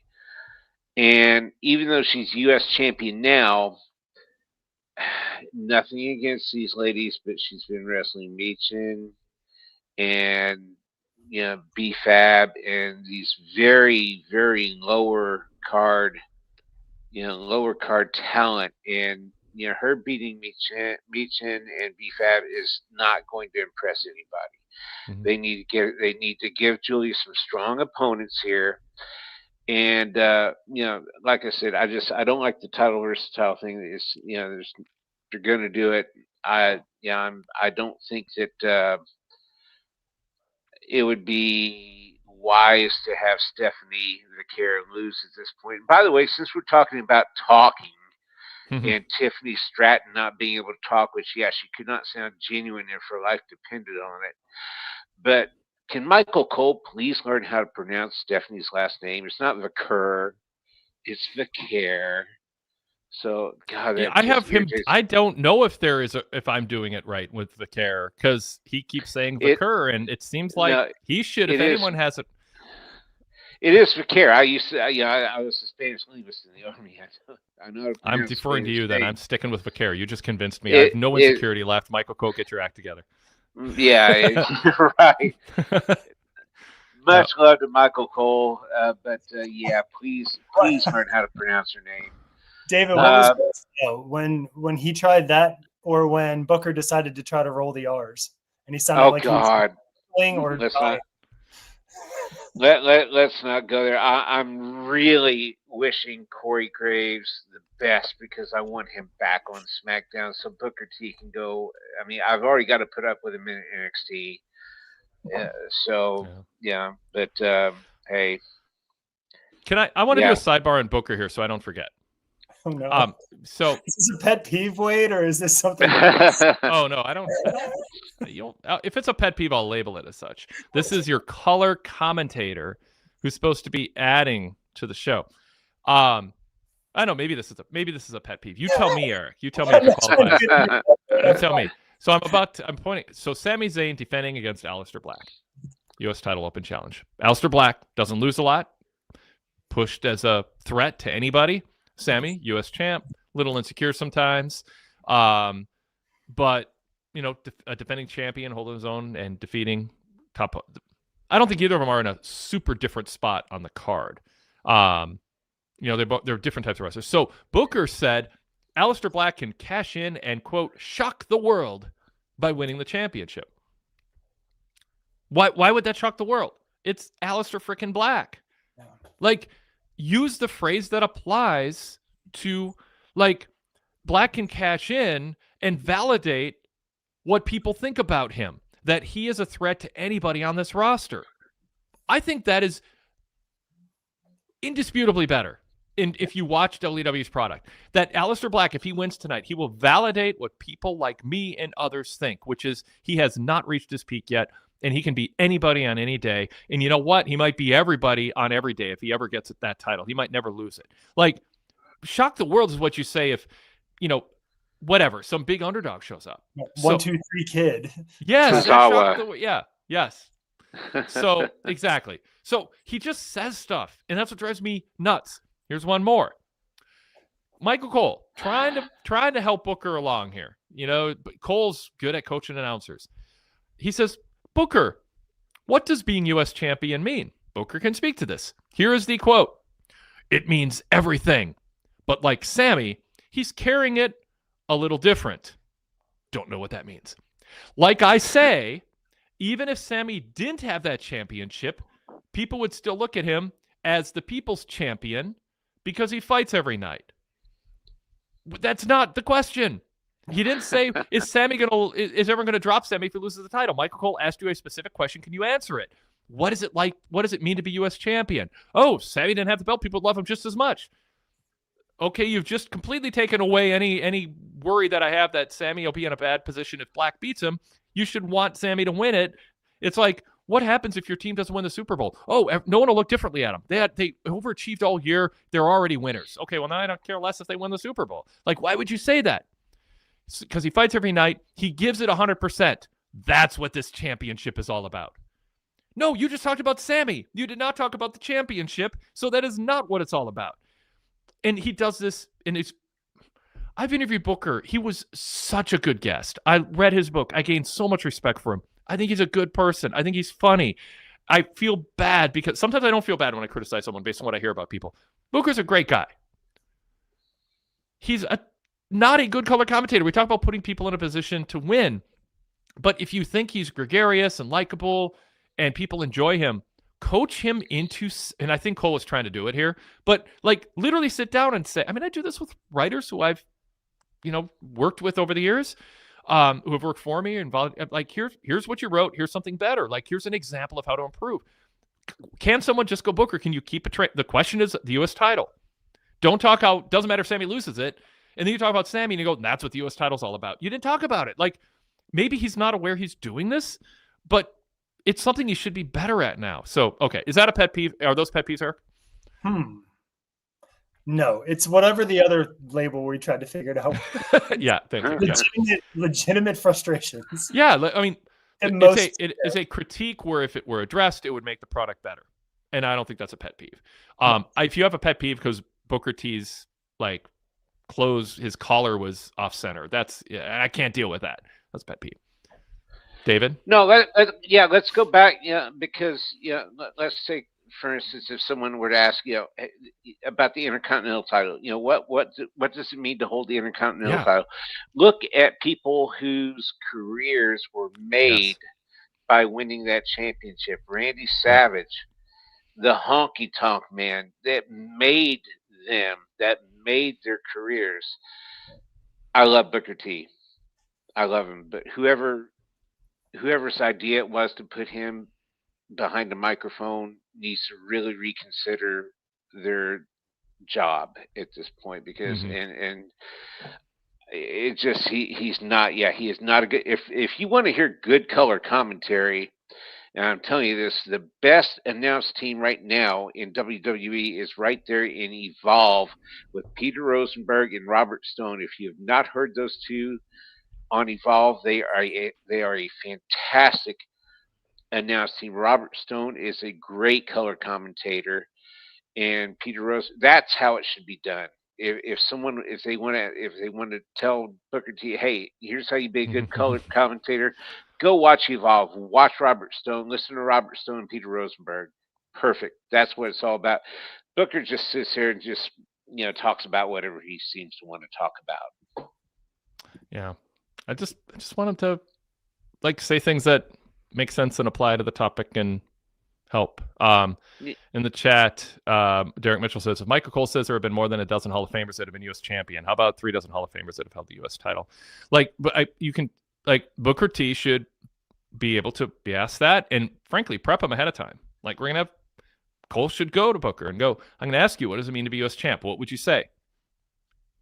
[SPEAKER 4] And even though she's U.S. champion now, nothing against these ladies, but she's been wrestling Machin and B-Fab and these very, very lower card talent, and her beating Machin and B-Fab is not going to impress anybody. Mm-hmm. They need to give Julia some strong opponents here. And like I said, I don't like the title versus title thing. They're going to do it. I don't think that it would be wise to have Stephanie Vaquero lose at this point. And by the way, since we're talking about talking and Tiffany Stratton not being able to talk, which she could not sound genuine if her life depended on it. But can Michael Cole please learn how to pronounce Stephanie's last name? It's not Vaquer, it's Vaquer. So God,
[SPEAKER 1] I have him. I don't know if if I'm doing it right with Vaquer because he keeps saying Vaquer, and it seems like he should. If anyone has it,
[SPEAKER 4] it is Vaquer. I used to. I was a Spanish linguist in the army. I know.
[SPEAKER 1] I'm deferring to you. Then I'm sticking with Vaquer. You just convinced me. I have no insecurity left. Michael Cole, get your act together.
[SPEAKER 4] Yeah, right. Much love to Michael Cole, but please learn how to pronounce her name.
[SPEAKER 2] David, what was when he tried that, or when Booker decided to try to roll the R's, and he sounded like
[SPEAKER 4] God.
[SPEAKER 2] He was
[SPEAKER 4] Let's not go there. I'm really wishing Corey Graves the best because I want him back on SmackDown so Booker T can go. I mean, I've already got to put up with him in NXT. But hey.
[SPEAKER 1] I want to do a sidebar on Booker here so I don't forget.
[SPEAKER 2] Oh, no.
[SPEAKER 1] So
[SPEAKER 2] is this a pet peeve, Wade, or is this something?
[SPEAKER 1] Oh no, I don't. If it's a pet peeve, I'll label it as such. This is your color commentator who's supposed to be adding to the show. I know maybe this is a pet peeve. You tell me, Eric. You tell me if it qualifies. You tell me. So I'm pointing. So Sami Zayn defending against Aleister Black, U.S. title open challenge. Aleister Black doesn't lose a lot. Pushed as a threat to anybody. Sami, U.S. champ, little insecure sometimes, but a defending champion holding his own and defeating top. I don't think either of them are in a super different spot on the card. They're different types of wrestlers. So Booker said Aleister Black can cash in and quote shock the world by winning the championship. Why would that shock the world? It's Aleister freaking Black. Like. Use the phrase that applies to, like, Black can cash in and validate what people think about him, that he is a threat to anybody on this roster. I think that is indisputably better. And if you watch WWE's product, that Aleister Black, if he wins tonight, he will validate what people like me and others think, which is he has not reached his peak yet. And he can be anybody on any day. And you know what? He might be everybody on every day if he ever gets that title. He might never lose it. Like, shock the world is what you say if, whatever, some big underdog shows up.
[SPEAKER 2] 1, 2, 3 kid.
[SPEAKER 1] Yes. Yes. So, exactly. So, he just says stuff. And that's what drives me nuts. Here's one more. Michael Cole, trying to help Booker along here. But Cole's good at coaching announcers. He says, Booker, what does being U.S. champion mean? Booker can speak to this. Here is the quote. It means everything. But like Sami, he's carrying it a little different. Don't know what that means. Like I say, even if Sami didn't have that championship, people would still look at him as the people's champion because he fights every night. That's not the question. He didn't say, is everyone going to drop Sammy if he loses the title? Michael Cole asked you a specific question. Can you answer it? What is it like? What does it mean to be U.S. champion? Oh, Sammy didn't have the belt. People would love him just as much. Okay, you've just completely taken away any worry that I have that Sammy will be in a bad position if Black beats him. You should want Sammy to win it. It's like, what happens if your team doesn't win the Super Bowl? Oh, no one will look differently at them. They overachieved all year. They're already winners. Okay, well, now I don't care less if they win the Super Bowl. Like, why would you say that? Because he fights every night. He gives it 100%. That's what this championship is all about. No, you just talked about Sammy. You did not talk about the championship, so that is not what it's all about. And he does this, and I've interviewed Booker. He was such a good guest. I read his book. I gained so much respect for him. I think he's a good person. I think he's funny. I feel bad because sometimes I don't feel bad when I criticize someone based on what I hear about people. Booker's a great guy. He's not a good color commentator. We talk about putting people in a position to win. But if you think he's gregarious and likable and people enjoy him, coach him into, and I think Cole is trying to do it here, but like literally sit down and say, I mean, I do this with writers who I've, worked with over the years, who have worked for me and like, here's what you wrote. Here's something better. Like, here's an example of how to improve. Can someone just go, Booker, can you keep the question is the U.S. title. Don't talk out. Doesn't matter if Sammy loses it. And then you talk about Sammy and you go, that's what the U.S. title's all about. You didn't talk about it. Like, maybe he's not aware he's doing this, but it's something he should be better at now. So, okay. Is that a pet peeve? Are those pet peeves, Eric?
[SPEAKER 2] No, it's whatever the other label we tried to figure it out.
[SPEAKER 1] Yeah. Thank you.
[SPEAKER 2] Legitimate frustrations.
[SPEAKER 1] Yeah. I mean, it is a critique where if it were addressed, it would make the product better. And I don't think that's a pet peeve. If you have a pet peeve because Booker T's like his collar was off center, I can't deal with that. That's a pet peeve. David?
[SPEAKER 4] No, let's go back. Because let's say, for instance, if someone were to ask, about the Intercontinental title, what does it mean to hold the Intercontinental title? Look at people whose careers were made by winning that championship. Randy Savage, the Honky Tonk Man, that made their careers. I love Booker T. I love him, but whoever's idea it was to put him behind the microphone needs to really reconsider their job at this point, because and it just he is not a good, if you want to hear good color commentary, and I'm telling you this, the best announced team right now in WWE is right there in Evolve with Peter Rosenberg and Robert Stone. If you have not heard those two on Evolve, they are a fantastic announced team. Robert Stone is a great color commentator, and Peter Rose. That's how it should be done. If they want to tell Booker T, hey, here's how you be a good color commentator, go watch Evolve. Watch Robert Stone. Listen to Robert Stone and Peter Rosenberg. Perfect. That's what it's all about. Booker just sits here and just talks about whatever he seems to want to talk about.
[SPEAKER 1] Yeah. I just want him to say things that make sense and apply to the topic and help. In the chat, Derek Mitchell says, if Michael Cole says there have been more than a dozen Hall of Famers that have been U.S. champion, how about 3 dozen Hall of Famers that have held the U.S. title? Booker T should be able to be asked that, and frankly, prep him ahead of time. Like, we're going to have Cole should go to Booker and go, I'm going to ask you, what does it mean to be U.S. champ? What would you say?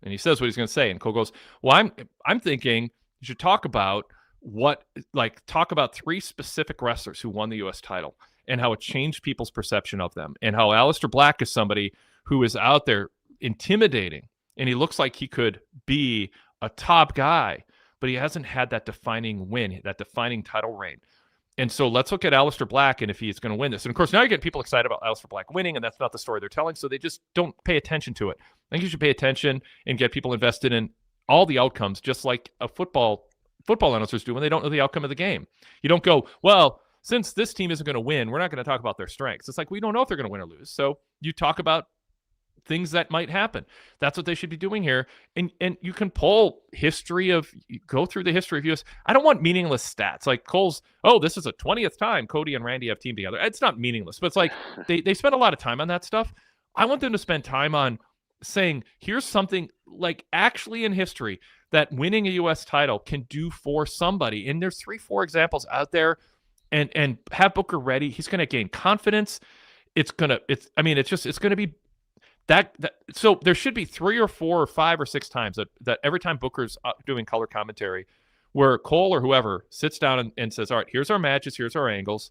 [SPEAKER 1] And he says what he's going to say, and Cole goes, well, I'm thinking you should talk about 3 specific wrestlers who won the U.S. title and how it changed people's perception of them, and how Aleister Black is somebody who is out there intimidating, and he looks like he could be a top guy, but he hasn't had that defining win, that defining title reign. And so let's look at Aleister Black and if he's going to win this. And of course, now you get people excited about Aleister Black winning, and that's not the story they're telling, so they just don't pay attention to it. I think you should pay attention and get people invested in all the outcomes, just like a football announcers do when they don't know the outcome of the game. You don't go, well, since this team isn't going to win, we're not going to talk about their strengths. It's like, we don't know if they're going to win or lose. So you talk about things that might happen. That's what they should be doing here. And you can pull go through the history of US. I don't want meaningless stats like Cole's, this is the 20th time Cody and Randy have teamed together. It's not meaningless, but it's like they spend a lot of time on that stuff. I want them to spend time on saying, here's something like actually in history that winning a U.S. title can do for somebody. And there's 3-4 examples out there, and have Booker ready. He's going to gain confidence. It's going to be that. So there should be 3 or 4 or 5 or 6 times that every time Booker's doing color commentary, where Cole or whoever sits down and says, all right, here's our matches, here's our angles.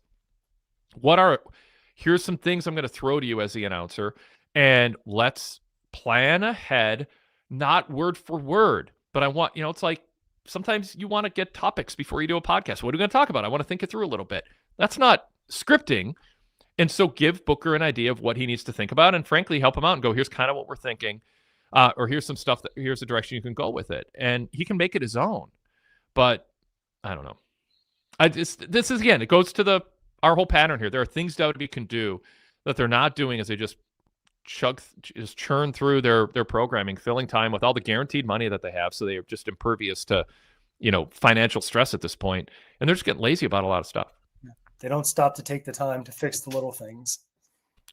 [SPEAKER 1] Here's some things I'm going to throw to you as the announcer, and let's plan ahead, not word for word. But I want, it's like sometimes you want to get topics before you do a podcast. What are we going to talk about? I want to think it through a little bit. That's not scripting. And so give Booker an idea of what he needs to think about, and frankly, help him out and go, here's kind of what we're thinking. Or here's some stuff here's the direction you can go with it. And he can make it his own. But I don't know. This is, again, it goes to our whole pattern here. There are things WWE can do that they're not doing, as they just churn through their programming, filling time with all the guaranteed money that they have. So they are just impervious to, financial stress at this point. And they're just getting lazy about a lot of stuff.
[SPEAKER 2] They don't stop to take the time to fix the little things.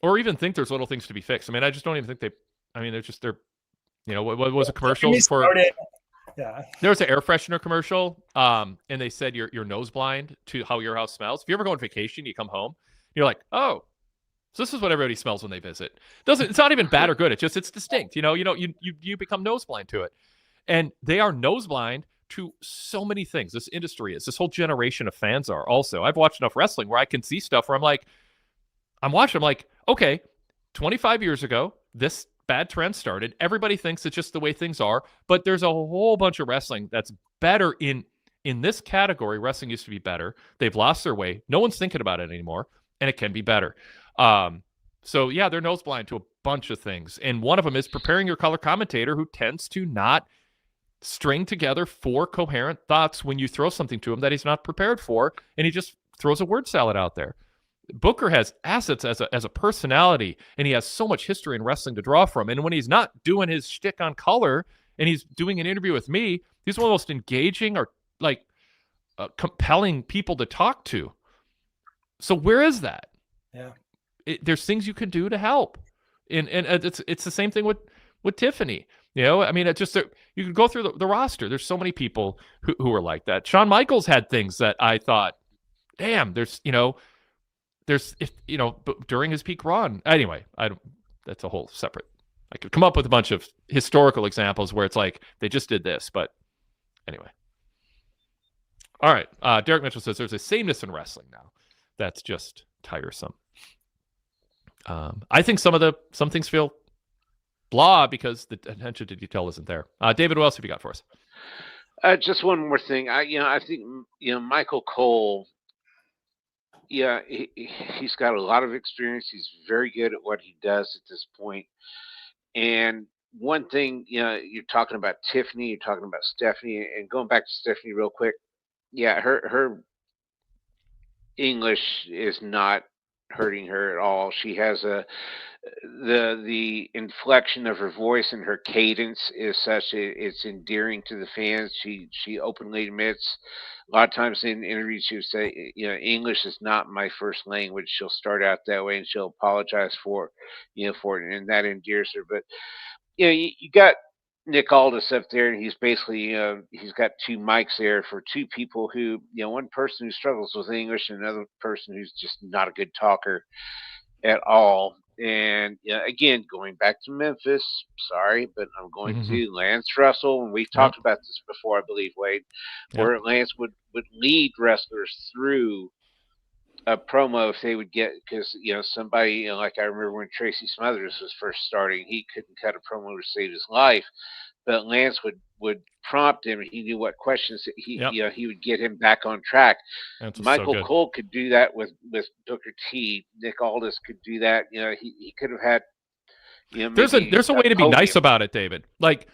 [SPEAKER 1] Or even think there's little things to be fixed. I mean, I just don't even think what was a commercial for...
[SPEAKER 2] Yeah.
[SPEAKER 1] There was an air freshener commercial, and they said you're nose blind to how your house smells. If you ever go on vacation, you come home, you're like, oh, so this is what everybody smells when they visit. It's not even bad or good. It's distinct. You become nose blind to it, and they are nose blind to so many things. This industry is. This whole generation of fans are also. I've watched enough wrestling where I can see stuff where I'm watching. I'm like, okay, 25 years ago, this bad trend started. Everybody thinks it's just the way things are, but there's a whole bunch of wrestling that's better in this category. Wrestling used to be better. They've lost their way. No one's thinking about it anymore, and it can be better. So yeah, they're nose blind to a bunch of things. And one of them is preparing your color commentator, who tends to not string together 4 coherent thoughts when you throw something to him that he's not prepared for, and he just throws a word salad out there. Booker has assets as a personality, and he has so much history in wrestling to draw from. And when he's not doing his shtick on color and he's doing an interview with me, he's one of the most engaging or compelling people to talk to. So where is that?
[SPEAKER 2] Yeah,
[SPEAKER 1] there's things you can do to help, and it's the same thing with Tiffany. I mean, it's just you can go through the roster. There's so many people who are like that. Shawn Michaels had things that I thought, damn, during his peak run. Anyway, that's a whole separate. I could come up with a bunch of historical examples where it's like they just did this, but anyway. All right. Derek Mitchell says there's a sameness in wrestling now that's just tiresome. I think some things feel blah because the attention to detail isn't there. David, what else have you got for us?
[SPEAKER 4] Just one more thing. I think Michael Cole. Yeah, he's got a lot of experience. He's very good at what he does at this point. And one thing, you're talking about Tiffany, you're talking about Stephanie, and going back to Stephanie real quick. Yeah, her English is not hurting her at all. She has the inflection of her voice and her cadence is such it's endearing to the fans. She openly admits a lot of times in interviews she would say, English is not my first language. She'll start out that way and she'll apologize for it, and that endears her. But you got Nick Aldis up there, and he's basically he's got 2 mics there for 2 people who one person who struggles with English and another person who's just not a good talker at all. And again, going back to Memphis, sorry, but I'm going to Lance Russell, and we've talked about this before, I believe, Wade, where Lance would lead wrestlers through a promo if they would get, because somebody like I remember when Tracy Smothers was first starting, he couldn't cut a promo to save his life, but Lance would prompt him. He knew what questions he would get him back on track. Michael Cole could do that with Booker T. Nick Aldis could do that. He could have had.
[SPEAKER 1] There's a way to be nice about it, David. Like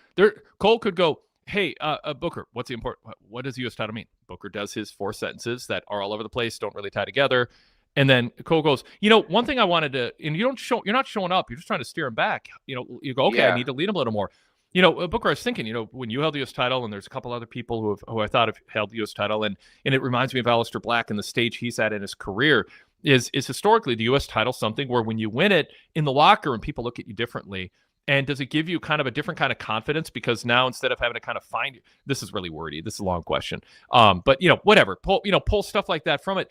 [SPEAKER 1] Cole could go, hey, Booker, what's the important? What does U.S. title mean? Booker does his 4 sentences that are all over the place, don't really tie together. And then Cole goes, one thing I wanted to, and you're not showing up. You're just trying to steer him back. You go, okay, I need to lead him a little more. Booker, I was thinking, when you held the U.S. title, and there's a couple other people who I thought have held the U.S. title, and it reminds me of Aleister Black and the stage he's at in his career. Is historically the U.S. title something where when you win it in the locker room, people look at you differently, And does it give you kind of a different kind of confidence? Because now instead of having to kind of find, this is really wordy. This is a long question. But whatever, pull stuff like that from it,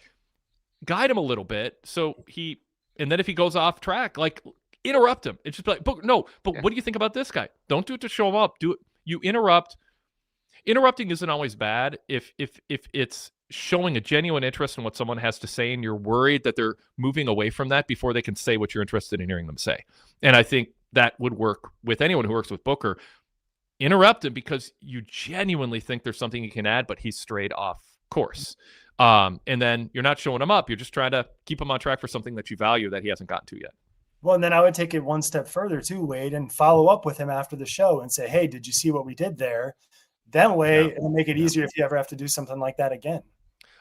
[SPEAKER 1] guide him a little bit. And then if he goes off track, like interrupt him. It's just like, but what do you think about this guy? Don't do it to show him up. Do it. You interrupt. Interrupting isn't always bad if it's showing a genuine interest in what someone has to say, and you're worried that they're moving away from that before they can say what you're interested in hearing them say. And I think that would work with anyone who works with Booker. Interrupt him because you genuinely think there's something he can add, but he's strayed off course. And then you're not showing him up. You're just trying to keep him on track for something that you value that he hasn't gotten to yet.
[SPEAKER 2] Well, and then I would take it one step further too, Wade, and follow up with him after the show and say, hey, did you see what we did there? That way it'll make it easier if you ever have to do something like that again.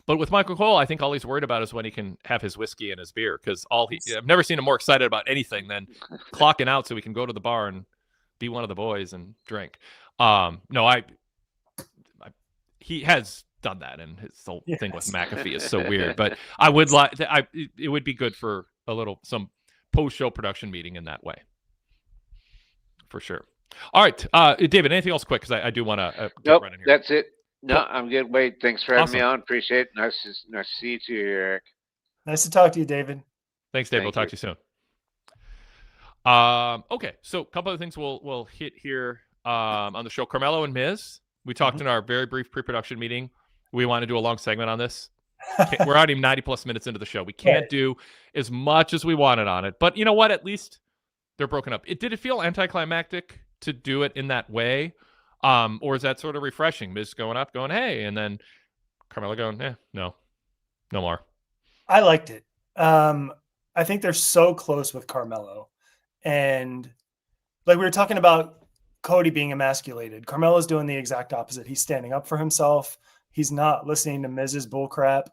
[SPEAKER 1] But with Michael Cole, I think all he's worried about is when he can have his whiskey and his beer, because I've never seen him more excited about anything than clocking out so he can go to the bar and be one of the boys and drink. He has done that, and his whole thing with McAfee is so weird. But I would it would be good for some post-show production meeting in that way, for sure. All right, David, anything else quick? Because I do want to
[SPEAKER 4] nope,
[SPEAKER 1] run in here.
[SPEAKER 4] That's it. No, I'm good. Wade, thanks for having me on. Appreciate it. Nice to see you too, Eric.
[SPEAKER 2] Nice to talk to you, David.
[SPEAKER 1] Thanks, David. We'll talk to you soon. Okay, so a couple of things we'll hit here on the show. Carmelo and Miz. We talked in our very brief pre-production meeting. We want to do a long segment on this. We're already 90+ minutes into the show. We can't do as much as we wanted on it. But you know what? At least they're broken up. Did it feel anticlimactic to do it in that way? Or is that sort of refreshing? Miz going up, going, hey, and then Carmelo going, no more.
[SPEAKER 2] I liked it. I think they're so close with Carmelo. And like we were talking about Cody being emasculated, Carmelo's doing the exact opposite. He's standing up for himself. He's not listening to Miz's bullcrap.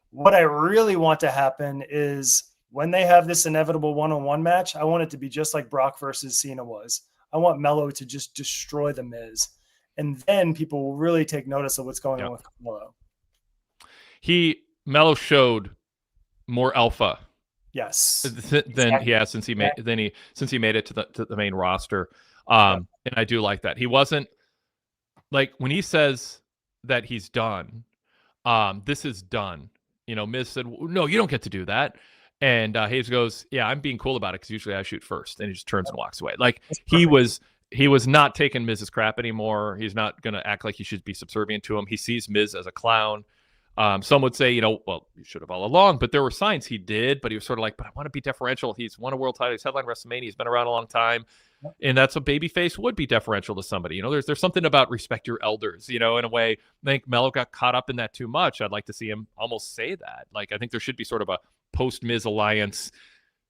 [SPEAKER 2] What I really want to happen is when they have this inevitable one-on-one match, I want it to be just like Brock versus Cena was. I want Melo to just destroy the Miz. And then people will really take notice of what's going on with Carmelo.
[SPEAKER 1] Melo showed more alpha.
[SPEAKER 2] Yes.
[SPEAKER 1] Than he has since he made it to the main roster. And I do like that. He wasn't like when he says that he's done, this is done. Miz said, no, you don't get to do that. And Hayes goes, yeah, I'm being cool about it because usually I shoot first. And he just turns and walks away. Like he was not taking Miz's crap anymore. He's not going to act like he should be subservient to him. He sees Miz as a clown. Some would say, well, you should have all along, but there were signs he did, but he was sort of like, but I want to be deferential. He's won a world title. He's headlined WrestleMania. He's been around a long time. And that's a babyface would be deferential to somebody. There's something about respect your elders, in a way. I think Melo got caught up in that too much. I'd like to see him almost say that. Like, I think there should be sort of a post-Miz alliance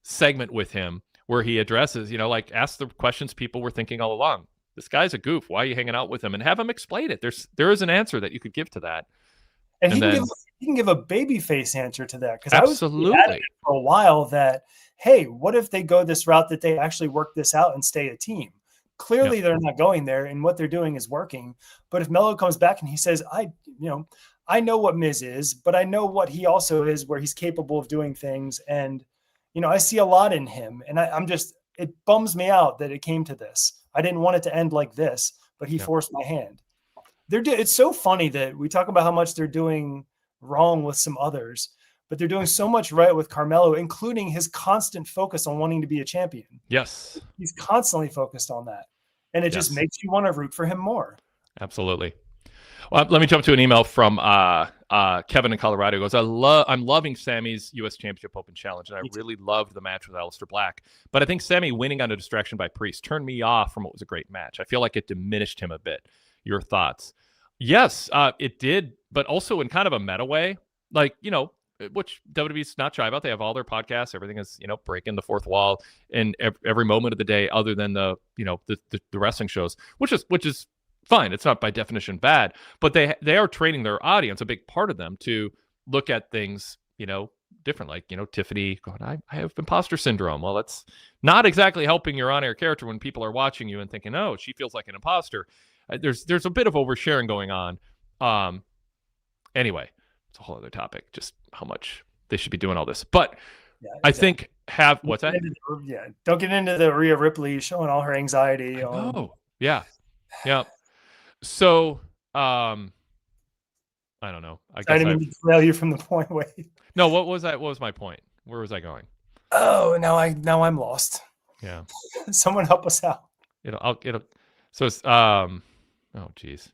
[SPEAKER 1] segment with him where he addresses, ask the questions people were thinking all along. This guy's a goof. Why are you hanging out with him? And have him explain it. There is an answer that you could give to that.
[SPEAKER 2] And he can give a babyface answer to that. Because
[SPEAKER 1] absolutely.
[SPEAKER 2] I was for a while that, hey, what if they go this route that they actually work this out and stay a team? Clearly they're not going there, and what they're doing is working. But if Melo comes back and he says, I know what Miz is, but I know what he also is, where he's capable of doing things. And, I see a lot in him. And it bums me out that it came to this. I didn't want it to end like this, but he forced my hand. It's so funny that we talk about how much they're doing wrong with some others, but they're doing so much right with Carmelo, including his constant focus on wanting to be a champion.
[SPEAKER 1] Yes.
[SPEAKER 2] He's constantly focused on that. And it just makes you want to root for him more.
[SPEAKER 1] Absolutely. Well, let me jump to an email from Kevin in Colorado. He goes, I'm loving Sammy's U.S. Championship Open Challenge, and I really loved the match with Aleister Black. But I think Sammy winning on a distraction by Priest turned me off from what was a great match. I feel like it diminished him a bit. Your thoughts? Yes, it did, but also in kind of a meta way. Like, which WWE's not shy about. They have all their podcasts. Everything is, breaking the fourth wall in every moment of the day, other than the wrestling shows, which is fine. It's not by definition bad, but they are training their audience, a big part of them, to look at things, different. Like, Tiffany going, I have imposter syndrome. Well, that's not exactly helping your on-air character when people are watching you and thinking, oh, she feels like an imposter. There's a bit of oversharing going on. Anyway, it's a whole other topic, just how much they should be doing all this. But I think what's that?
[SPEAKER 2] Don't get into the Rhea Ripley showing all her anxiety.
[SPEAKER 1] Oh, yeah. So, I don't know. I
[SPEAKER 2] didn't mean to derail you from the point, Wade.
[SPEAKER 1] No, what was that? What was my point? Where was I going?
[SPEAKER 2] Oh, now I'm lost.
[SPEAKER 1] Yeah.
[SPEAKER 2] Someone help us out.
[SPEAKER 1] So it's oh geez.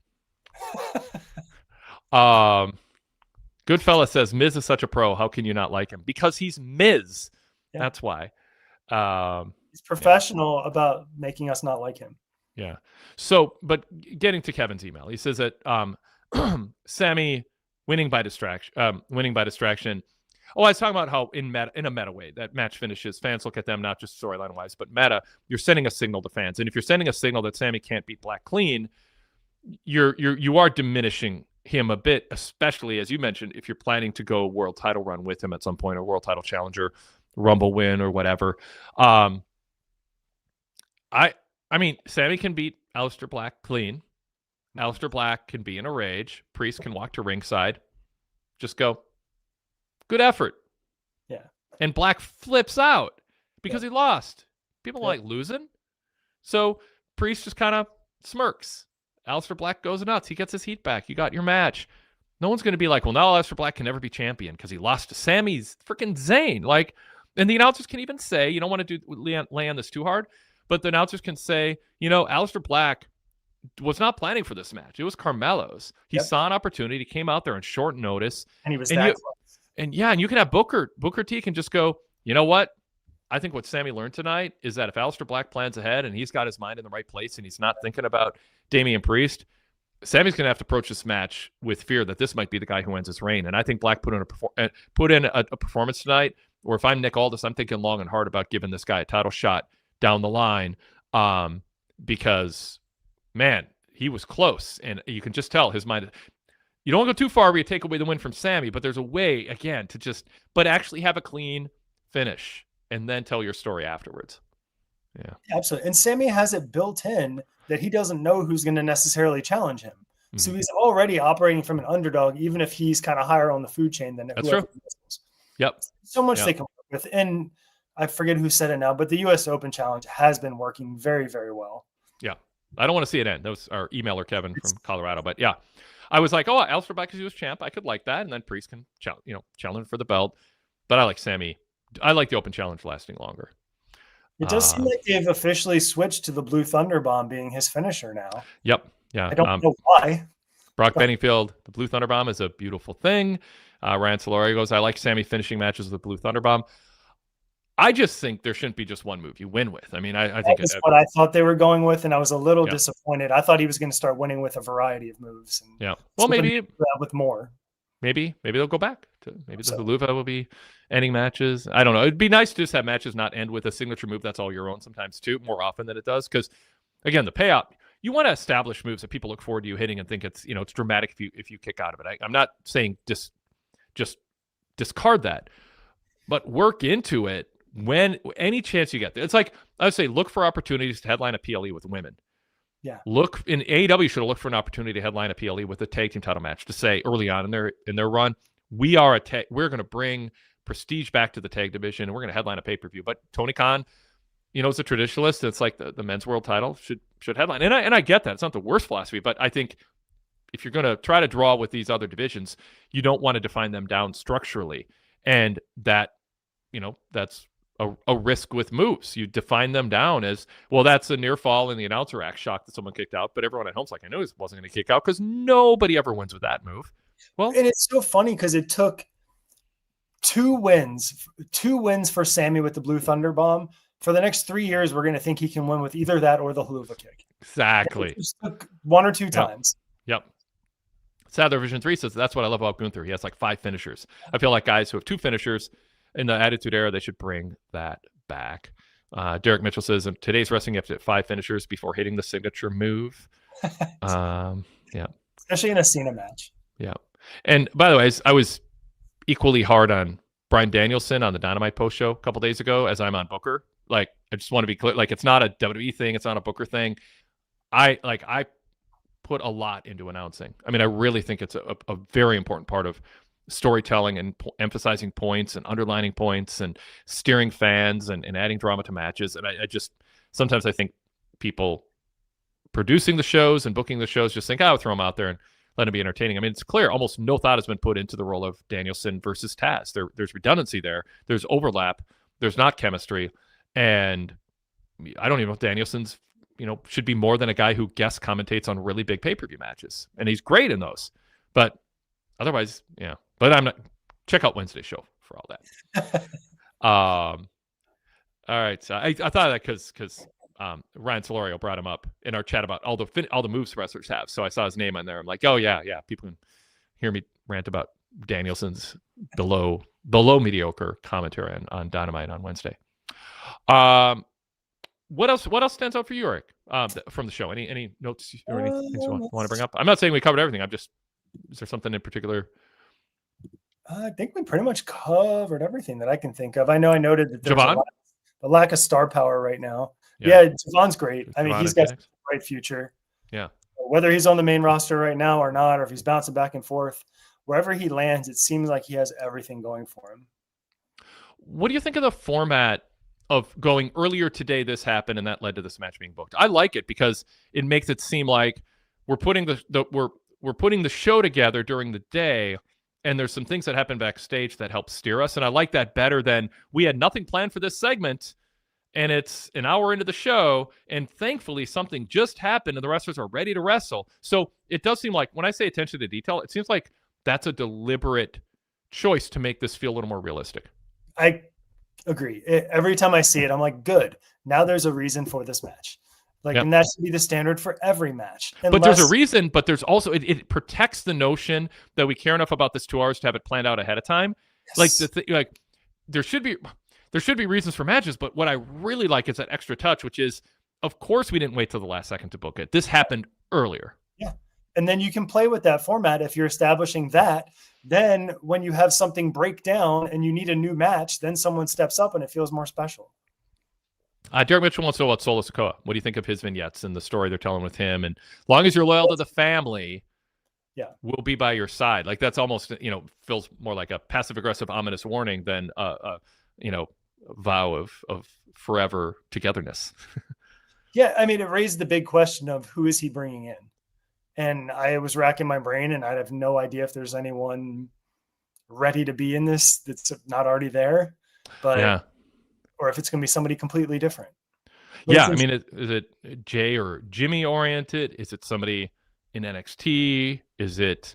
[SPEAKER 1] Goodfella says Miz is such a pro. How can you not like him? Because he's Miz. Yeah. That's why.
[SPEAKER 2] He's professional about making us not like him.
[SPEAKER 1] Yeah. So, but getting to Kevin's email, he says that Sammy winning by distraction. Oh, I was talking about how in a meta way that match finishes. Fans look at them not just storyline wise, but meta. You're sending a signal to fans, and if you're sending a signal that Sammy can't beat Black clean, you are diminishing him a bit, especially as you mentioned, if you're planning to go a world title run with him at some point, or world title challenger, Rumble win, or whatever. I mean, Sammy can beat Aleister Black clean. Aleister Black can be in a rage. Priest can walk to ringside. Just go, good effort.
[SPEAKER 2] Yeah.
[SPEAKER 1] And Black flips out because he lost. People like losing. So Priest just kind of smirks. Aleister Black goes nuts. He gets his heat back. You got your match. No one's going to be like, well, now Aleister Black can never be champion because he lost to Sami's freaking Zayn. Like, and the announcers can even say, you don't want to lay on this too hard, but the announcers can say, Aleister Black was not planning for this match. It was Carmelo's. He saw an opportunity, came out there on short notice.
[SPEAKER 2] And he was that close.
[SPEAKER 1] And you can have Booker T can just go, you know what? I think what Sammy learned tonight is that if Aleister Black plans ahead and he's got his mind in the right place and he's not thinking about Damian Priest, Sammy's going to have to approach this match with fear that this might be the guy who ends his reign. And I think Black put in a performance tonight, or if I'm Nick Aldis, I'm thinking long and hard about giving this guy a title shot down the line, because, man, he was close. And you can just tell his mind. You don't go too far where you take away the win from Sammy, but there's a way, again, but actually have a clean finish and then tell your story afterwards. Yeah,
[SPEAKER 2] absolutely. And Sammy has it built in that he doesn't know who's going to necessarily challenge him. Mm-hmm. So he's already operating from an underdog, even if he's kind of higher on the food chain than
[SPEAKER 1] that's true. Yep.
[SPEAKER 2] So much they can work with. And I forget who said it now, but the U.S. Open Challenge has been working very, very well.
[SPEAKER 1] Yeah. I don't want to see it end. That was our emailer, Kevin, from Colorado. But yeah, I was like, oh, Aleister Black, because he was champ. I could like that. And then Priest can challenge for the belt. But I like Sammy. I like the Open Challenge lasting longer.
[SPEAKER 2] It does seem like they've officially switched to the Blue Thunder Bomb being his finisher now.
[SPEAKER 1] Yep. Yeah.
[SPEAKER 2] I don't know why.
[SPEAKER 1] Brock Benningfield, the Blue Thunder Bomb is a beautiful thing. Ryan Solorio goes, I like Sammy finishing matches with the Blue Thunder Bomb. I just think there shouldn't be just one move you win with. I mean, I think
[SPEAKER 2] that's what I thought they were going with, and I was a little disappointed. I thought he was going to start winning with a variety of moves. And
[SPEAKER 1] well, maybe
[SPEAKER 2] with more.
[SPEAKER 1] Maybe they'll go back to the Luva will be ending matches. I don't know. It'd be nice to just have matches not end with a signature move that's all your own sometimes too, more often than it does. Because again, the payout, you want to establish moves that people look forward to you hitting and think it's it's dramatic if you kick out of it. I'm not saying just discard that, but work into it when any chance you get. It's like I would say, look for opportunities to headline a PLE with women.
[SPEAKER 2] Yeah.
[SPEAKER 1] Look in AEW should have looked for an opportunity to headline a PLE with a tag team title match to say early on in their run, we're going to bring prestige back to the tag division and we're going to headline a pay-per-view. But Tony Khan, is a traditionalist. It's like the men's world title should headline. And I get that. It's not the worst philosophy, but I think if you're going to try to draw with these other divisions, you don't want to define them down structurally. And that, that's a risk with moves. You define them down as, well, that's a near fall in the announcer act, shocked that someone kicked out, but everyone at home's like, I know he wasn't going to kick out because nobody ever wins with that move. Well,
[SPEAKER 2] and it's so funny because it took two wins for Sammy with the Blue Thunder Bomb. For the next 3 years, we're going to think he can win with either that or the Haluva kick.
[SPEAKER 1] Exactly.
[SPEAKER 2] It just took one or two times.
[SPEAKER 1] Yep. Sadler Vision 3 says that's what I love about Gunther. He has like 5 finishers. I feel like guys who have 2 finishers in the Attitude Era, they should bring that back. Derek Mitchell says, in today's wrestling, you have to hit 5 finishers before hitting the signature move. Yeah.
[SPEAKER 2] Especially in a Cena match.
[SPEAKER 1] Yeah. And by the way, I was equally hard on Bryan Danielson on the Dynamite post show a couple days ago as I'm on Booker. Like, I just want to be clear. Like, it's not a WWE thing. It's not a Booker thing. I put a lot into announcing. I mean, I really think it's a very important part of storytelling and emphasizing points and underlining points and steering fans and adding drama to matches. And I just sometimes I think people producing the shows and booking the shows just think, I'll throw them out there and let them be entertaining. I mean, it's clear almost no thought has been put into the role of Danielson versus Taz. There's redundancy there. There's overlap. There's not chemistry. And I don't even know if Danielson's, should be more than a guy who guest commentates on really big pay-per-view matches. And he's great in those. But otherwise, yeah. But I'm not. Check out Wednesday's show for all that. All right. So I thought of that because Ryan Solorio brought him up in our chat about all the moves wrestlers have. So I saw his name on there. I'm like, oh yeah. People can hear me rant about Danielson's below mediocre commentary on Dynamite on Wednesday. What else stands out for you, Eric, from the show? Any notes or anything you want to bring up? I'm not saying we covered everything. Is there something in particular?
[SPEAKER 2] I think we pretty much covered everything that I can think of. I know I noted that there's a lack of star power right now. Yeah, Javon's great. I mean, he's got a bright future.
[SPEAKER 1] Yeah.
[SPEAKER 2] Whether he's on the main roster right now or not, or if he's bouncing back and forth, wherever he lands, it seems like he has everything going for him.
[SPEAKER 1] What do you think of the format of going earlier today? This happened and that led to this match being booked. I like it because it makes it seem like we're putting we're putting the show together during the day, and there's some things that happen backstage that help steer us. And I like that better than we had nothing planned for this segment, and it's an hour into the show, and thankfully something just happened, and the wrestlers are ready to wrestle. So it does seem like, when I say attention to detail, it seems like that's a deliberate choice to make this feel a little more realistic.
[SPEAKER 2] I agree. Every time I see it, I'm like, good. Now there's a reason for this match. And that should be the standard for every match.
[SPEAKER 1] But there's a reason, but there's also, it protects the notion that we care enough about this 2 hours to have it planned out ahead of time. Yes. There should be reasons for matches, but what I really like is that extra touch, which is, of course, we didn't wait till the last second to book it. This happened earlier.
[SPEAKER 2] Yeah. And then you can play with that format if you're establishing that. Then when you have something break down and you need a new match, then someone steps up and it feels more special.
[SPEAKER 1] Derek Mitchell wants to know about Solo Sikoa. What do you think of his vignettes and the story they're telling with him? And as long as you're loyal to the family, we'll be by your side. Like, that's almost, feels more like a passive-aggressive, ominous warning than a vow of forever togetherness.
[SPEAKER 2] Yeah, I mean, it raised the big question of who is he bringing in? And I was racking my brain, and I have no idea if there's anyone ready to be in this that's not already there. But or if it's going to be somebody completely different.
[SPEAKER 1] I mean, is it Jay or Jimmy oriented? Is it somebody in NXT? Is it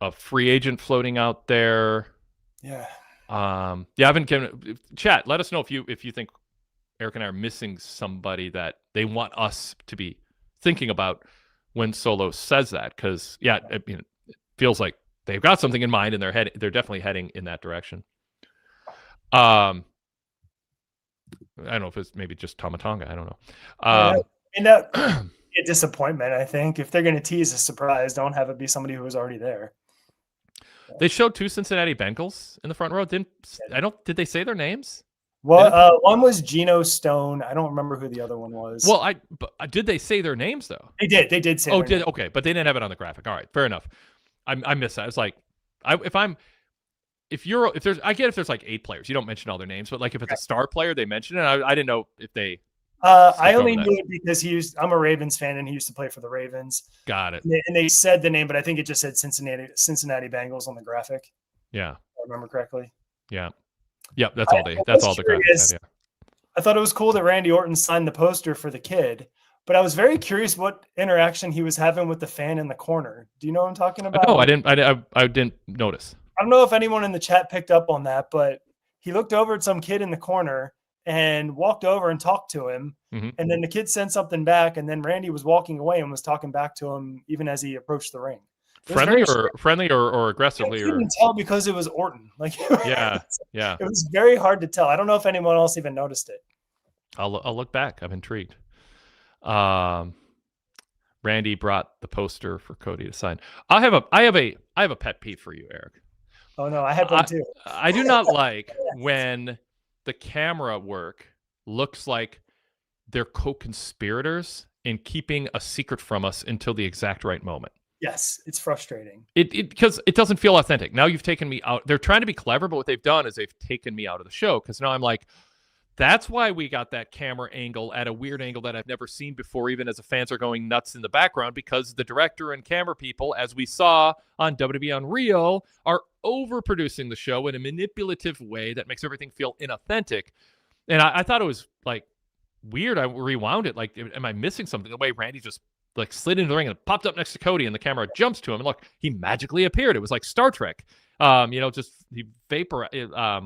[SPEAKER 1] a free agent floating out there?
[SPEAKER 2] Yeah.
[SPEAKER 1] I haven't given chat. Let us know if you think Eric and I are missing somebody that they want us to be thinking about when Solo says that. Because it feels like they've got something in mind and they're definitely heading in that direction. I don't know if it's maybe just Tamatonga. I don't know.
[SPEAKER 2] And that be a disappointment, I think. If they're going to tease a surprise, don't have it be somebody who was already there.
[SPEAKER 1] They showed 2 Cincinnati Bengals in the front row. Did they say their names?
[SPEAKER 2] Well, one was Geno Stone. I don't remember who the other one was.
[SPEAKER 1] Well, did they say their names though?
[SPEAKER 2] They did. They did say. Oh,
[SPEAKER 1] did okay, but they didn't have it on the graphic. All right, fair enough. I missed that. It's like, I get if there's like 8 players, you don't mention all their names, but like if it's a star player, they mention it. I didn't know if they.
[SPEAKER 2] I only knew it because I'm a Ravens fan and he used to play for the Ravens.
[SPEAKER 1] Got it.
[SPEAKER 2] And they said the name, but I think it just said Cincinnati Bengals on the graphic.
[SPEAKER 1] Yeah,
[SPEAKER 2] if I remember correctly.
[SPEAKER 1] Yeah. Yep. That's all the graphic said. Yeah.
[SPEAKER 2] I thought it was cool that Randy Orton signed the poster for the kid, but I was very curious what interaction he was having with the fan in the corner. Do you know what I'm talking about?
[SPEAKER 1] No, I didn't notice.
[SPEAKER 2] I don't know if anyone in the chat picked up on that, but he looked over at some kid in the corner and walked over and talked to him. Mm-hmm. And then the kid sent something back, and then Randy was walking away and was talking back to him even as he approached the ring.
[SPEAKER 1] Friendly or aggressively?
[SPEAKER 2] I couldn't tell because it was Orton.
[SPEAKER 1] Yeah.
[SPEAKER 2] It was very hard to tell. I don't know if anyone else even noticed it.
[SPEAKER 1] I'll look back. I'm intrigued. Randy brought the poster for Cody to sign. I have a pet peeve for you, Eric.
[SPEAKER 2] Oh no, I had one too.
[SPEAKER 1] I do not like when the camera work looks like they're co-conspirators in keeping a secret from us until the exact right moment.
[SPEAKER 2] Yes, it's frustrating.
[SPEAKER 1] Because it doesn't feel authentic. Now you've taken me out. They're trying to be clever, but what they've done is they've taken me out of the show, because now I'm like, that's why we got that camera angle at a weird angle that I've never seen before, even as the fans are going nuts in the background, because the director and camera people, as we saw on WWE Unreal, are overproducing the show in a manipulative way that makes everything feel inauthentic. And I thought it was like weird. I rewound it. Like, am I missing something? The way Randy just like slid into the ring and popped up next to Cody, and the camera jumps to him, and look, he magically appeared. It was like Star Trek. Just he vapor,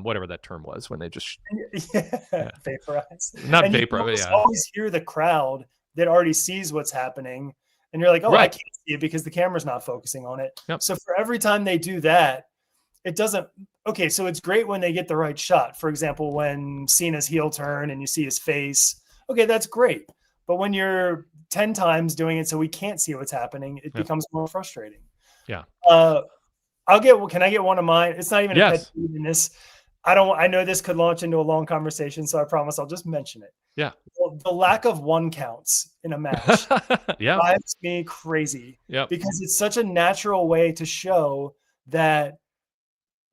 [SPEAKER 1] whatever that term was when they just
[SPEAKER 2] vaporize.
[SPEAKER 1] Not
[SPEAKER 2] and
[SPEAKER 1] vapor,
[SPEAKER 2] you
[SPEAKER 1] yeah.
[SPEAKER 2] always hear the crowd that already sees what's happening, and you're like, oh, I can't see it because the camera's not focusing on it.
[SPEAKER 1] Yep.
[SPEAKER 2] So for every time they do that, it doesn't. Okay, so it's great when they get the right shot. For example, when Cena's heel turn and you see his face. Okay, that's great. But when you're 10 times doing it so we can't see what's happening, it becomes more frustrating.
[SPEAKER 1] Yeah.
[SPEAKER 2] Can I get one of mine? It's not even a pet peeve in this. I know this could launch into a long conversation, so I promise I'll just mention it.
[SPEAKER 1] Yeah.
[SPEAKER 2] The lack of one counts in a match drives me crazy.
[SPEAKER 1] Yeah.
[SPEAKER 2] Because it's such a natural way to show that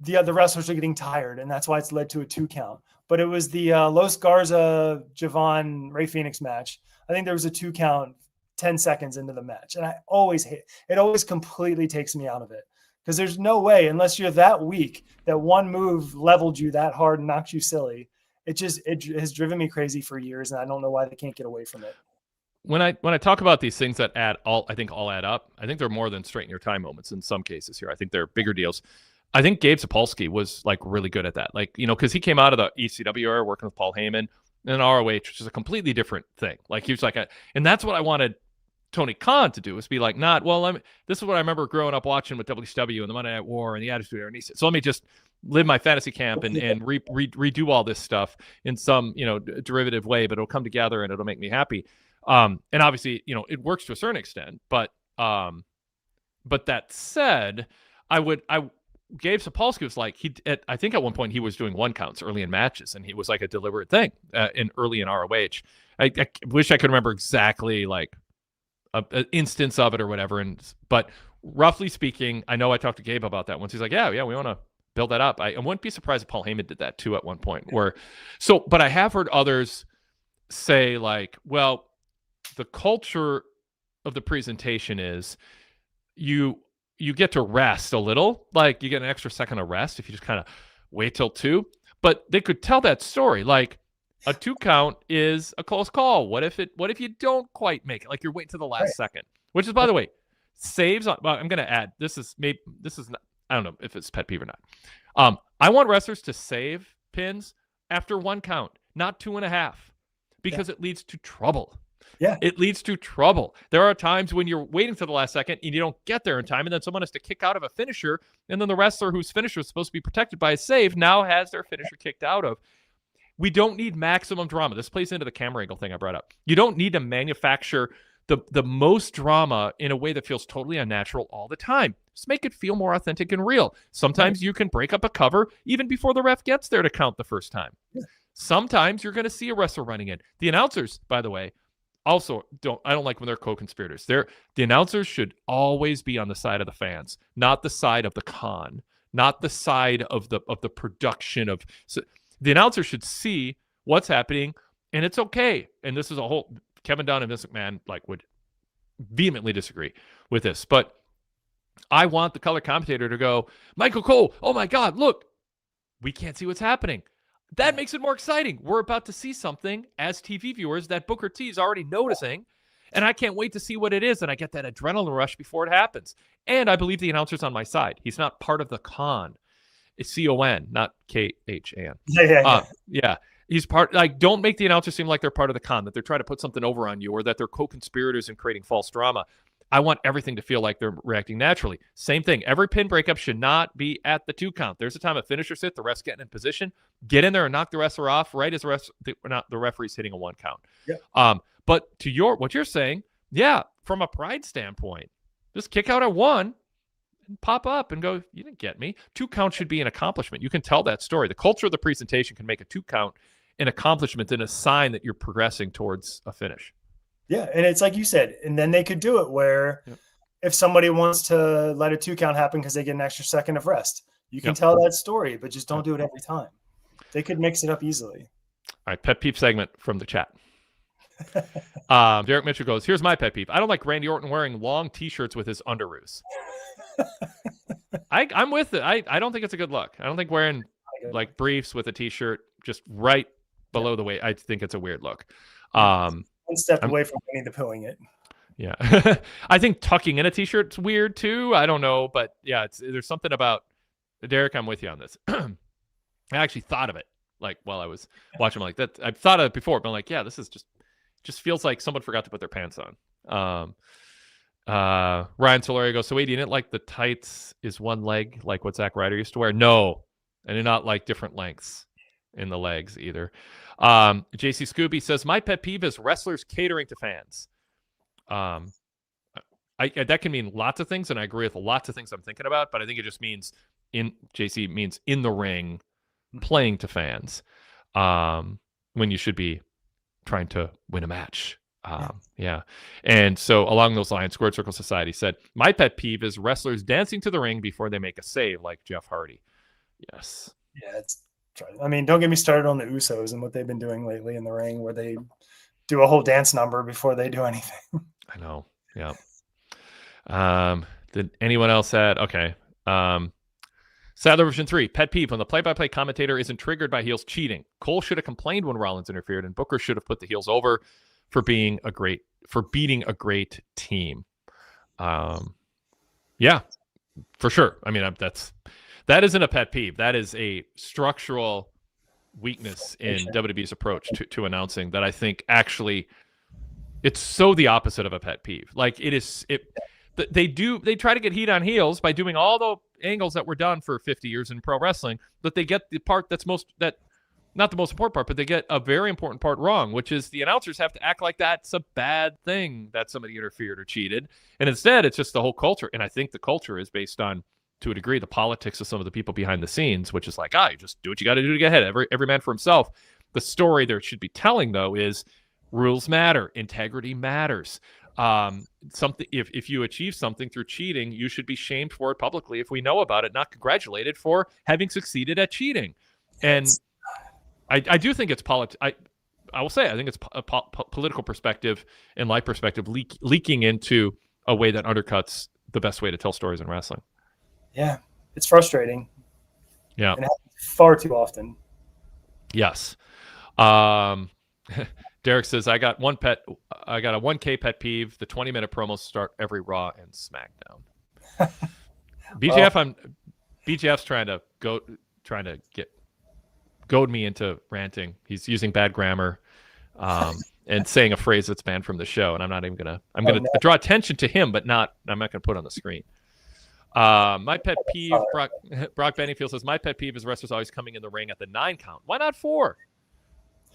[SPEAKER 2] the wrestlers are getting tired, and that's why it's led to a 2 count. But it was the Los Garza, Javon, Ray Phoenix match. I think there was a 2 count 10 seconds into the match. And I always hate it. Always completely takes me out of it. Because there's no way, unless you're that weak, that one move leveled you that hard and knocked you silly. It has driven me crazy for years, and I don't know why they can't get away from it.
[SPEAKER 1] When I talk about these things that all add up, I think they're more than straighten your time moments in some cases here. I think they're bigger deals. I think Gabe Sapolsky was like really good at that. Like, because he came out of the ECW era working with Paul Heyman and ROH, which is a completely different thing. Like, he was like and that's what I wanted Tony Khan to do, is be like, this is what I remember growing up watching with WCW and the Monday Night War and the Attitude Era. And so let me just live my fantasy camp and redo all this stuff in some, derivative way, but it'll come together and it'll make me happy. And obviously, it works to a certain extent, but that said, Gabe Sapolsky was like, I think at one point he was doing 1 counts early in matches, and he was like a deliberate thing early in ROH. I wish I could remember exactly like an instance of it or whatever. But roughly speaking, I know I talked to Gabe about that once. He's like, yeah, we want to build that up. I wouldn't be surprised if Paul Heyman did that too at one point. But I have heard others say like, well, the culture of the presentation is you get to rest a little, like you get an extra second of rest if you just kind of wait till 2. But they could tell that story like a 2 count is a close call. What if you don't quite make it? Like you're waiting to the last second, which is, by the way, saves on. Well, I'm going to add this is not, I don't know if it's pet peeve or not. I want wrestlers to save pins after 1 count, not 2.5, because it leads to trouble.
[SPEAKER 2] Yeah.
[SPEAKER 1] It leads to trouble. There are times when you're waiting to the last second and you don't get there in time, and then someone has to kick out of a finisher, and then the wrestler whose finisher is supposed to be protected by a save now has their finisher kicked out of. We don't need maximum drama. This plays into the camera angle thing I brought up. You don't need to manufacture the most drama in a way that feels totally unnatural all the time. Just make it feel more authentic and real. Sometimes you can break up a cover even before the ref gets there to count the first time. Yeah. Sometimes you're going to see a wrestler running in. The announcers, by the way, also I don't like when they're co-conspirators. The announcers should always be on the side of the fans, not the side of the con, not the side of the production of. So the announcer should see what's happening, and it's okay. And this is a whole Kevin Dunn and Vince McMahon would vehemently disagree with this, but I want the color commentator to go, Michael Cole, oh my God, look, we can't see what's happening. That makes it more exciting. We're about to see something as TV viewers that Booker T is already noticing, and I can't wait to see what it is, and I get that adrenaline rush before it happens. And I believe the announcer's on my side. He's not part of the con. It's C-O-N, not K-H-A-N. Yeah. He's part. Don't make the announcer seem like they're part of the con, that they're trying to put something over on you, or that they're co-conspirators in creating false drama. I want everything to feel like they're reacting naturally. Same thing. Every pin breakup should not be at the 2 count. There's a time a finisher's hit, the ref's getting in position. Get in there and knock the wrestler off right as the referee's hitting a 1 count. Yeah. But to what you're saying, yeah, from a pride standpoint, just kick out at 1 and pop up and go, you didn't get me. 2 count should be an accomplishment. You can tell that story. The culture of the presentation can make a 2 count an accomplishment and a sign that you're progressing towards a finish.
[SPEAKER 2] Yeah, and it's like you said, and then they could do it where if somebody wants to let a 2 count happen because they get an extra second of rest. You can tell that story, but just don't do it every time. They could mix it up easily. All
[SPEAKER 1] right, pet peeve segment from the chat. Derek Mitchell goes, here's my pet peeve. I don't like Randy Orton wearing long T-shirts with his underoos. I'm with it. I don't think it's a good look. I don't think wearing like briefs with a T-shirt just right below the waist. I think it's a weird look.
[SPEAKER 2] One step away from Winnie the Poohing it.
[SPEAKER 1] Yeah. I think tucking in a T-shirt's weird too. I don't know, but yeah, there's something about Derek. I'm with you on this. I actually thought of it like while I was watching like that. I've thought of it before, but I'm like, yeah, this is just feels like someone forgot to put their pants on. Ryan Solorio goes, so wait, you didn't like the tights is one leg like what Zack Ryder used to wear? No, I do not like different lengths in the legs either. JC Scooby says, my pet peeve is wrestlers catering to fans. That can mean lots of things, and I agree with lots of things I'm thinking about, but I think it just means JC means in the ring playing to fans when you should be trying to win a match. Yeah. And so along those lines, Squared Circle Society said, my pet peeve is wrestlers dancing to the ring before they make a save like Jeff Hardy. Yes.
[SPEAKER 2] Yeah. I mean, don't get me started on the Usos and what they've been doing lately in the ring where they do a whole dance number before they do anything.
[SPEAKER 1] I know. Yeah. Did anyone else add? Okay. Sadler version 3, pet peeve when the play-by-play commentator isn't triggered by heels cheating. Cole should have complained when Rollins interfered, and Booker should have put the heels over for beating a great team. Yeah, for sure. I mean, that isn't a pet peeve. That is a structural weakness in WWE's approach to announcing that I think actually it's so the opposite of a pet peeve. Like they try to get heat on heels by doing all the angles that were done for 50 years in pro wrestling, but they get the part not the most important part, but they get a very important part wrong, which is the announcers have to act like that's a bad thing that somebody interfered or cheated. And instead, it's just the whole culture. And I think the culture is based on, to a degree, the politics of some of the people behind the scenes, which is like, you just do what you got to do to get ahead. Every man for himself. The story there should be telling, though, is rules matter. Integrity matters. Something if you achieve something through cheating, you should be shamed for it publicly if we know about it, not congratulated for having succeeded at cheating. And I do think it's I will say I think it's a political perspective and life perspective leaking into a way that undercuts the best way to tell stories in wrestling.
[SPEAKER 2] Yeah, it's frustrating.
[SPEAKER 1] Yeah,
[SPEAKER 2] and it happens far too often.
[SPEAKER 1] Yes. Derek says, I got a 1K pet peeve. The 20-minute promos start every Raw and SmackDown. BJF's trying to goad me into ranting. He's using bad grammar and saying a phrase that's banned from the show, and I'm not even gonna. I'm gonna draw attention to him, but I'm not gonna put it on the screen. My pet peeve, Brock Bennyfield says, my pet peeve is wrestlers always coming in the ring at the 9 count. Why not 4?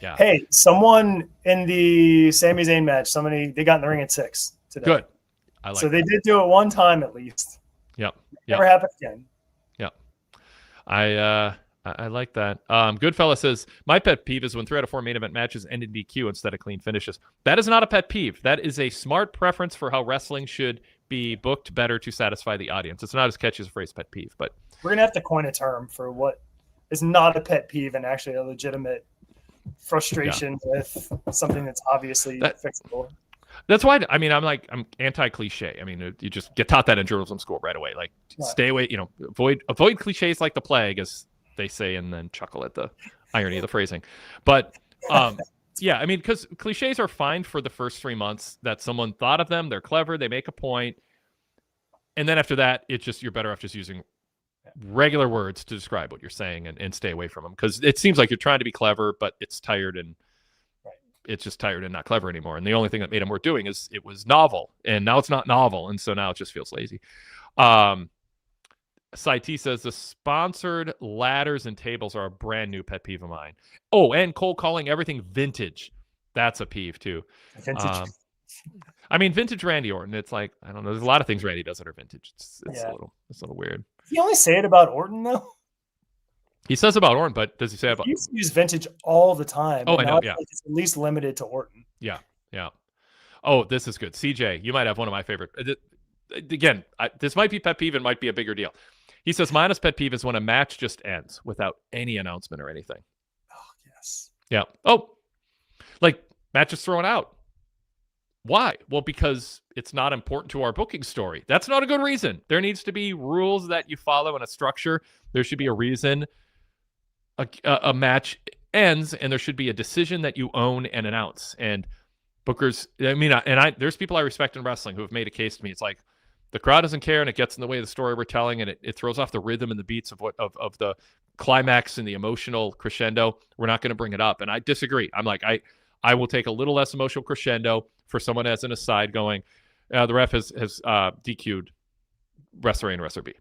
[SPEAKER 1] Yeah.
[SPEAKER 2] Hey, someone in the Sami Zayn match, they got in the ring at 6 today.
[SPEAKER 1] Good.
[SPEAKER 2] They did do it one time at least.
[SPEAKER 1] Yep.
[SPEAKER 2] Never happened again.
[SPEAKER 1] Yep. I like that. Goodfella says, my pet peeve is when 3 out of 4 main event matches end in DQ instead of clean finishes. That is not a pet peeve. That is a smart preference for how wrestling should be booked better to satisfy the audience. It's not as catchy as a phrase pet peeve, but
[SPEAKER 2] we're going to have to coin a term for what is not a pet peeve and actually a legitimate frustration with something that's obviously fixable.
[SPEAKER 1] That's why I'm anti-cliche. I mean, you just get taught that in journalism school right away. Like, stay away, avoid cliches like the plague, as they say, and then chuckle at the irony of the phrasing. But yeah, I mean, because cliches are fine for the first 3 months that someone thought of them, they're clever, they make a point, and then after that, you're better off just using regular words to describe what you're saying and stay away from them, because it seems like you're trying to be clever, but it's tired and it's just tired and not clever anymore. And the only thing that made them worth doing is it was novel, and now it's not novel, and so now it just feels lazy. Saiti says the sponsored ladders and tables are a brand new pet peeve of mine. Oh, and Cole calling everything vintage. That's a peeve too. Vintage. Vintage Randy Orton. It's like, I don't know. There's a lot of things Randy does that are vintage. It's a little weird.
[SPEAKER 2] Does he only say it about Orton though?
[SPEAKER 1] He says about Orton, but does he say about?
[SPEAKER 2] He used to use vintage all the time.
[SPEAKER 1] Oh, I know. Yeah,
[SPEAKER 2] it's at least limited to Orton.
[SPEAKER 1] Yeah. Oh, this is good. CJ, you might have one of my favorite. again, this might be pet peeve and might be a bigger deal. He says, my honest pet peeve is when a match just ends without any announcement or anything.
[SPEAKER 2] Oh, yes.
[SPEAKER 1] Yeah. Oh, like match is thrown out. Why? Well, because it's not important to our booking story. That's not a good reason. There needs to be rules that you follow and a structure. There should be a reason a match ends, and there should be a decision that you own and announce. And bookers, there's people I respect in wrestling who have made a case to me. It's like the crowd doesn't care, and it gets in the way of the story we're telling, and it throws off the rhythm and the beats of the climax and the emotional crescendo. We're not going to bring it up, and I disagree. I'm like, I will take a little less emotional crescendo for someone as an aside going, the ref has DQ'd wrestler A and wrestler B.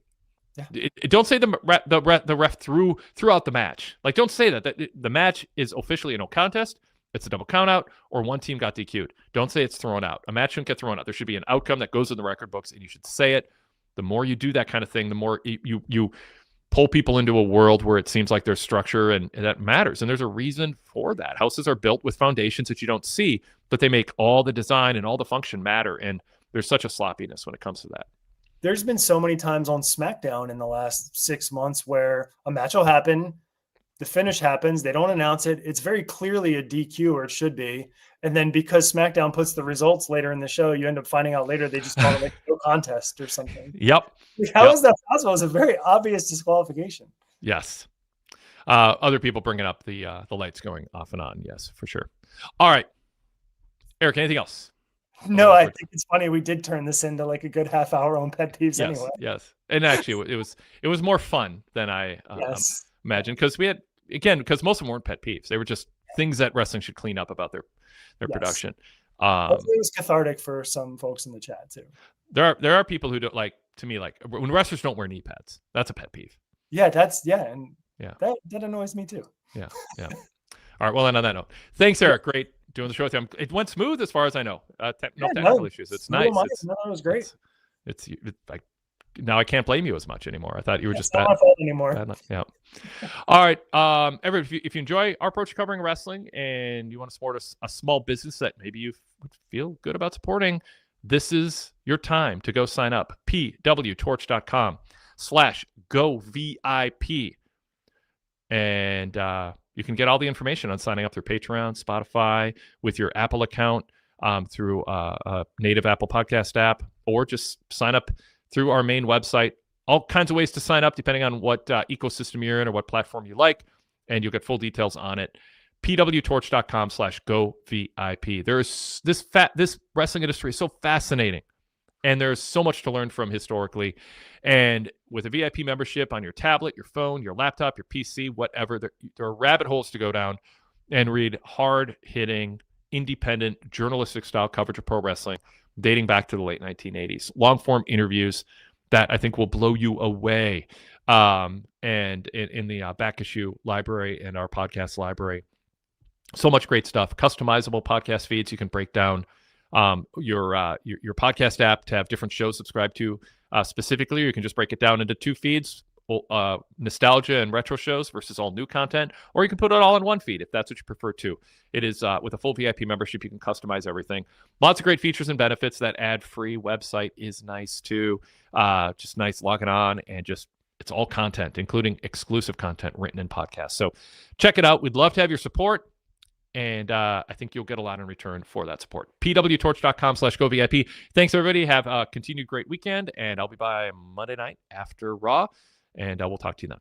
[SPEAKER 1] Yeah. Don't say the ref throughout the match. Like, don't say that the match is officially a no contest. It's a double count out, or one team got DQ'd. Don't say it's thrown out. A match shouldn't get thrown out. There should be an outcome that goes in the record books, and you should say it. The more you do that kind of thing, the more you pull people into a world where it seems like there's structure, and that matters. And there's a reason for that. Houses are built with foundations that you don't see, but they make all the design and all the function matter. And there's such a sloppiness when it comes to that.
[SPEAKER 2] There's been so many times on SmackDown in the last 6 months where a match will happen, the finish happens, they don't announce it. It's very clearly a DQ, or it should be. And then because SmackDown puts the results later in the show, you end up finding out later they just call it like no contest or something.
[SPEAKER 1] Yep.
[SPEAKER 2] How is that possible? It's a very obvious disqualification.
[SPEAKER 1] Yes. Other people bringing up the lights going off and on. Yes, for sure. All right. Eric, anything else?
[SPEAKER 2] No, I think it's funny. We did turn this into like a good half hour on pet peeves anyway.
[SPEAKER 1] Yes. And actually it was more fun than I imagined, because because most of them weren't pet peeves. They were just things that wrestling should clean up about their production.
[SPEAKER 2] Hopefully it was cathartic for some folks in the chat too.
[SPEAKER 1] There are people who don't like, to me, like when wrestlers don't wear knee pads. That's a pet peeve.
[SPEAKER 2] Yeah, that annoys me too.
[SPEAKER 1] Yeah. All right. Well, then on that note, thanks, Eric. Great doing the show with you. It went smooth as far as I know. No technical issues. It's nice.
[SPEAKER 2] It was great.
[SPEAKER 1] It's like, now I can't blame you as much anymore. I thought you were just
[SPEAKER 2] not my fault anymore.
[SPEAKER 1] Yeah. All right. Everybody, if you enjoy our approach to covering wrestling and you want to support a small business that maybe you would feel good about supporting, this is your time to go sign up. PWTorch.com/GoVIP. And you can get all the information on signing up through Patreon, Spotify, with your Apple account, through a native Apple podcast app, or just sign up through our main website. All kinds of ways to sign up depending on what ecosystem you're in or what platform you like, and you'll get full details on it. PWTorch.com/GoVIP. There's this wrestling industry is so fascinating, and there's so much to learn from historically. And with a VIP membership on your tablet, your phone, your laptop, your PC, whatever, there are rabbit holes to go down and read hard-hitting, independent, journalistic-style coverage of pro wrestling dating back to the late 1980s. Long-form interviews that I think will blow you away. And in the back issue library and our podcast library, so much great stuff. Customizable podcast feeds. You can break down your podcast app to have different shows subscribed to specifically, or you can just break it down into two feeds, nostalgia and retro shows versus all new content, or you can put it all in one feed if that's what you prefer to. It is with a full VIP membership, you can customize everything. Lots of great features and benefits. That ad-free website is nice too. Just nice logging on, and just it's all content, including exclusive content written in podcasts. So check it out. We'd love to have your support. And I think you'll get a lot in return for that support. PWTorch.com/GoVIP. Thanks, everybody. Have a continued great weekend. And I'll be by Monday night after Raw. And we'll talk to you then.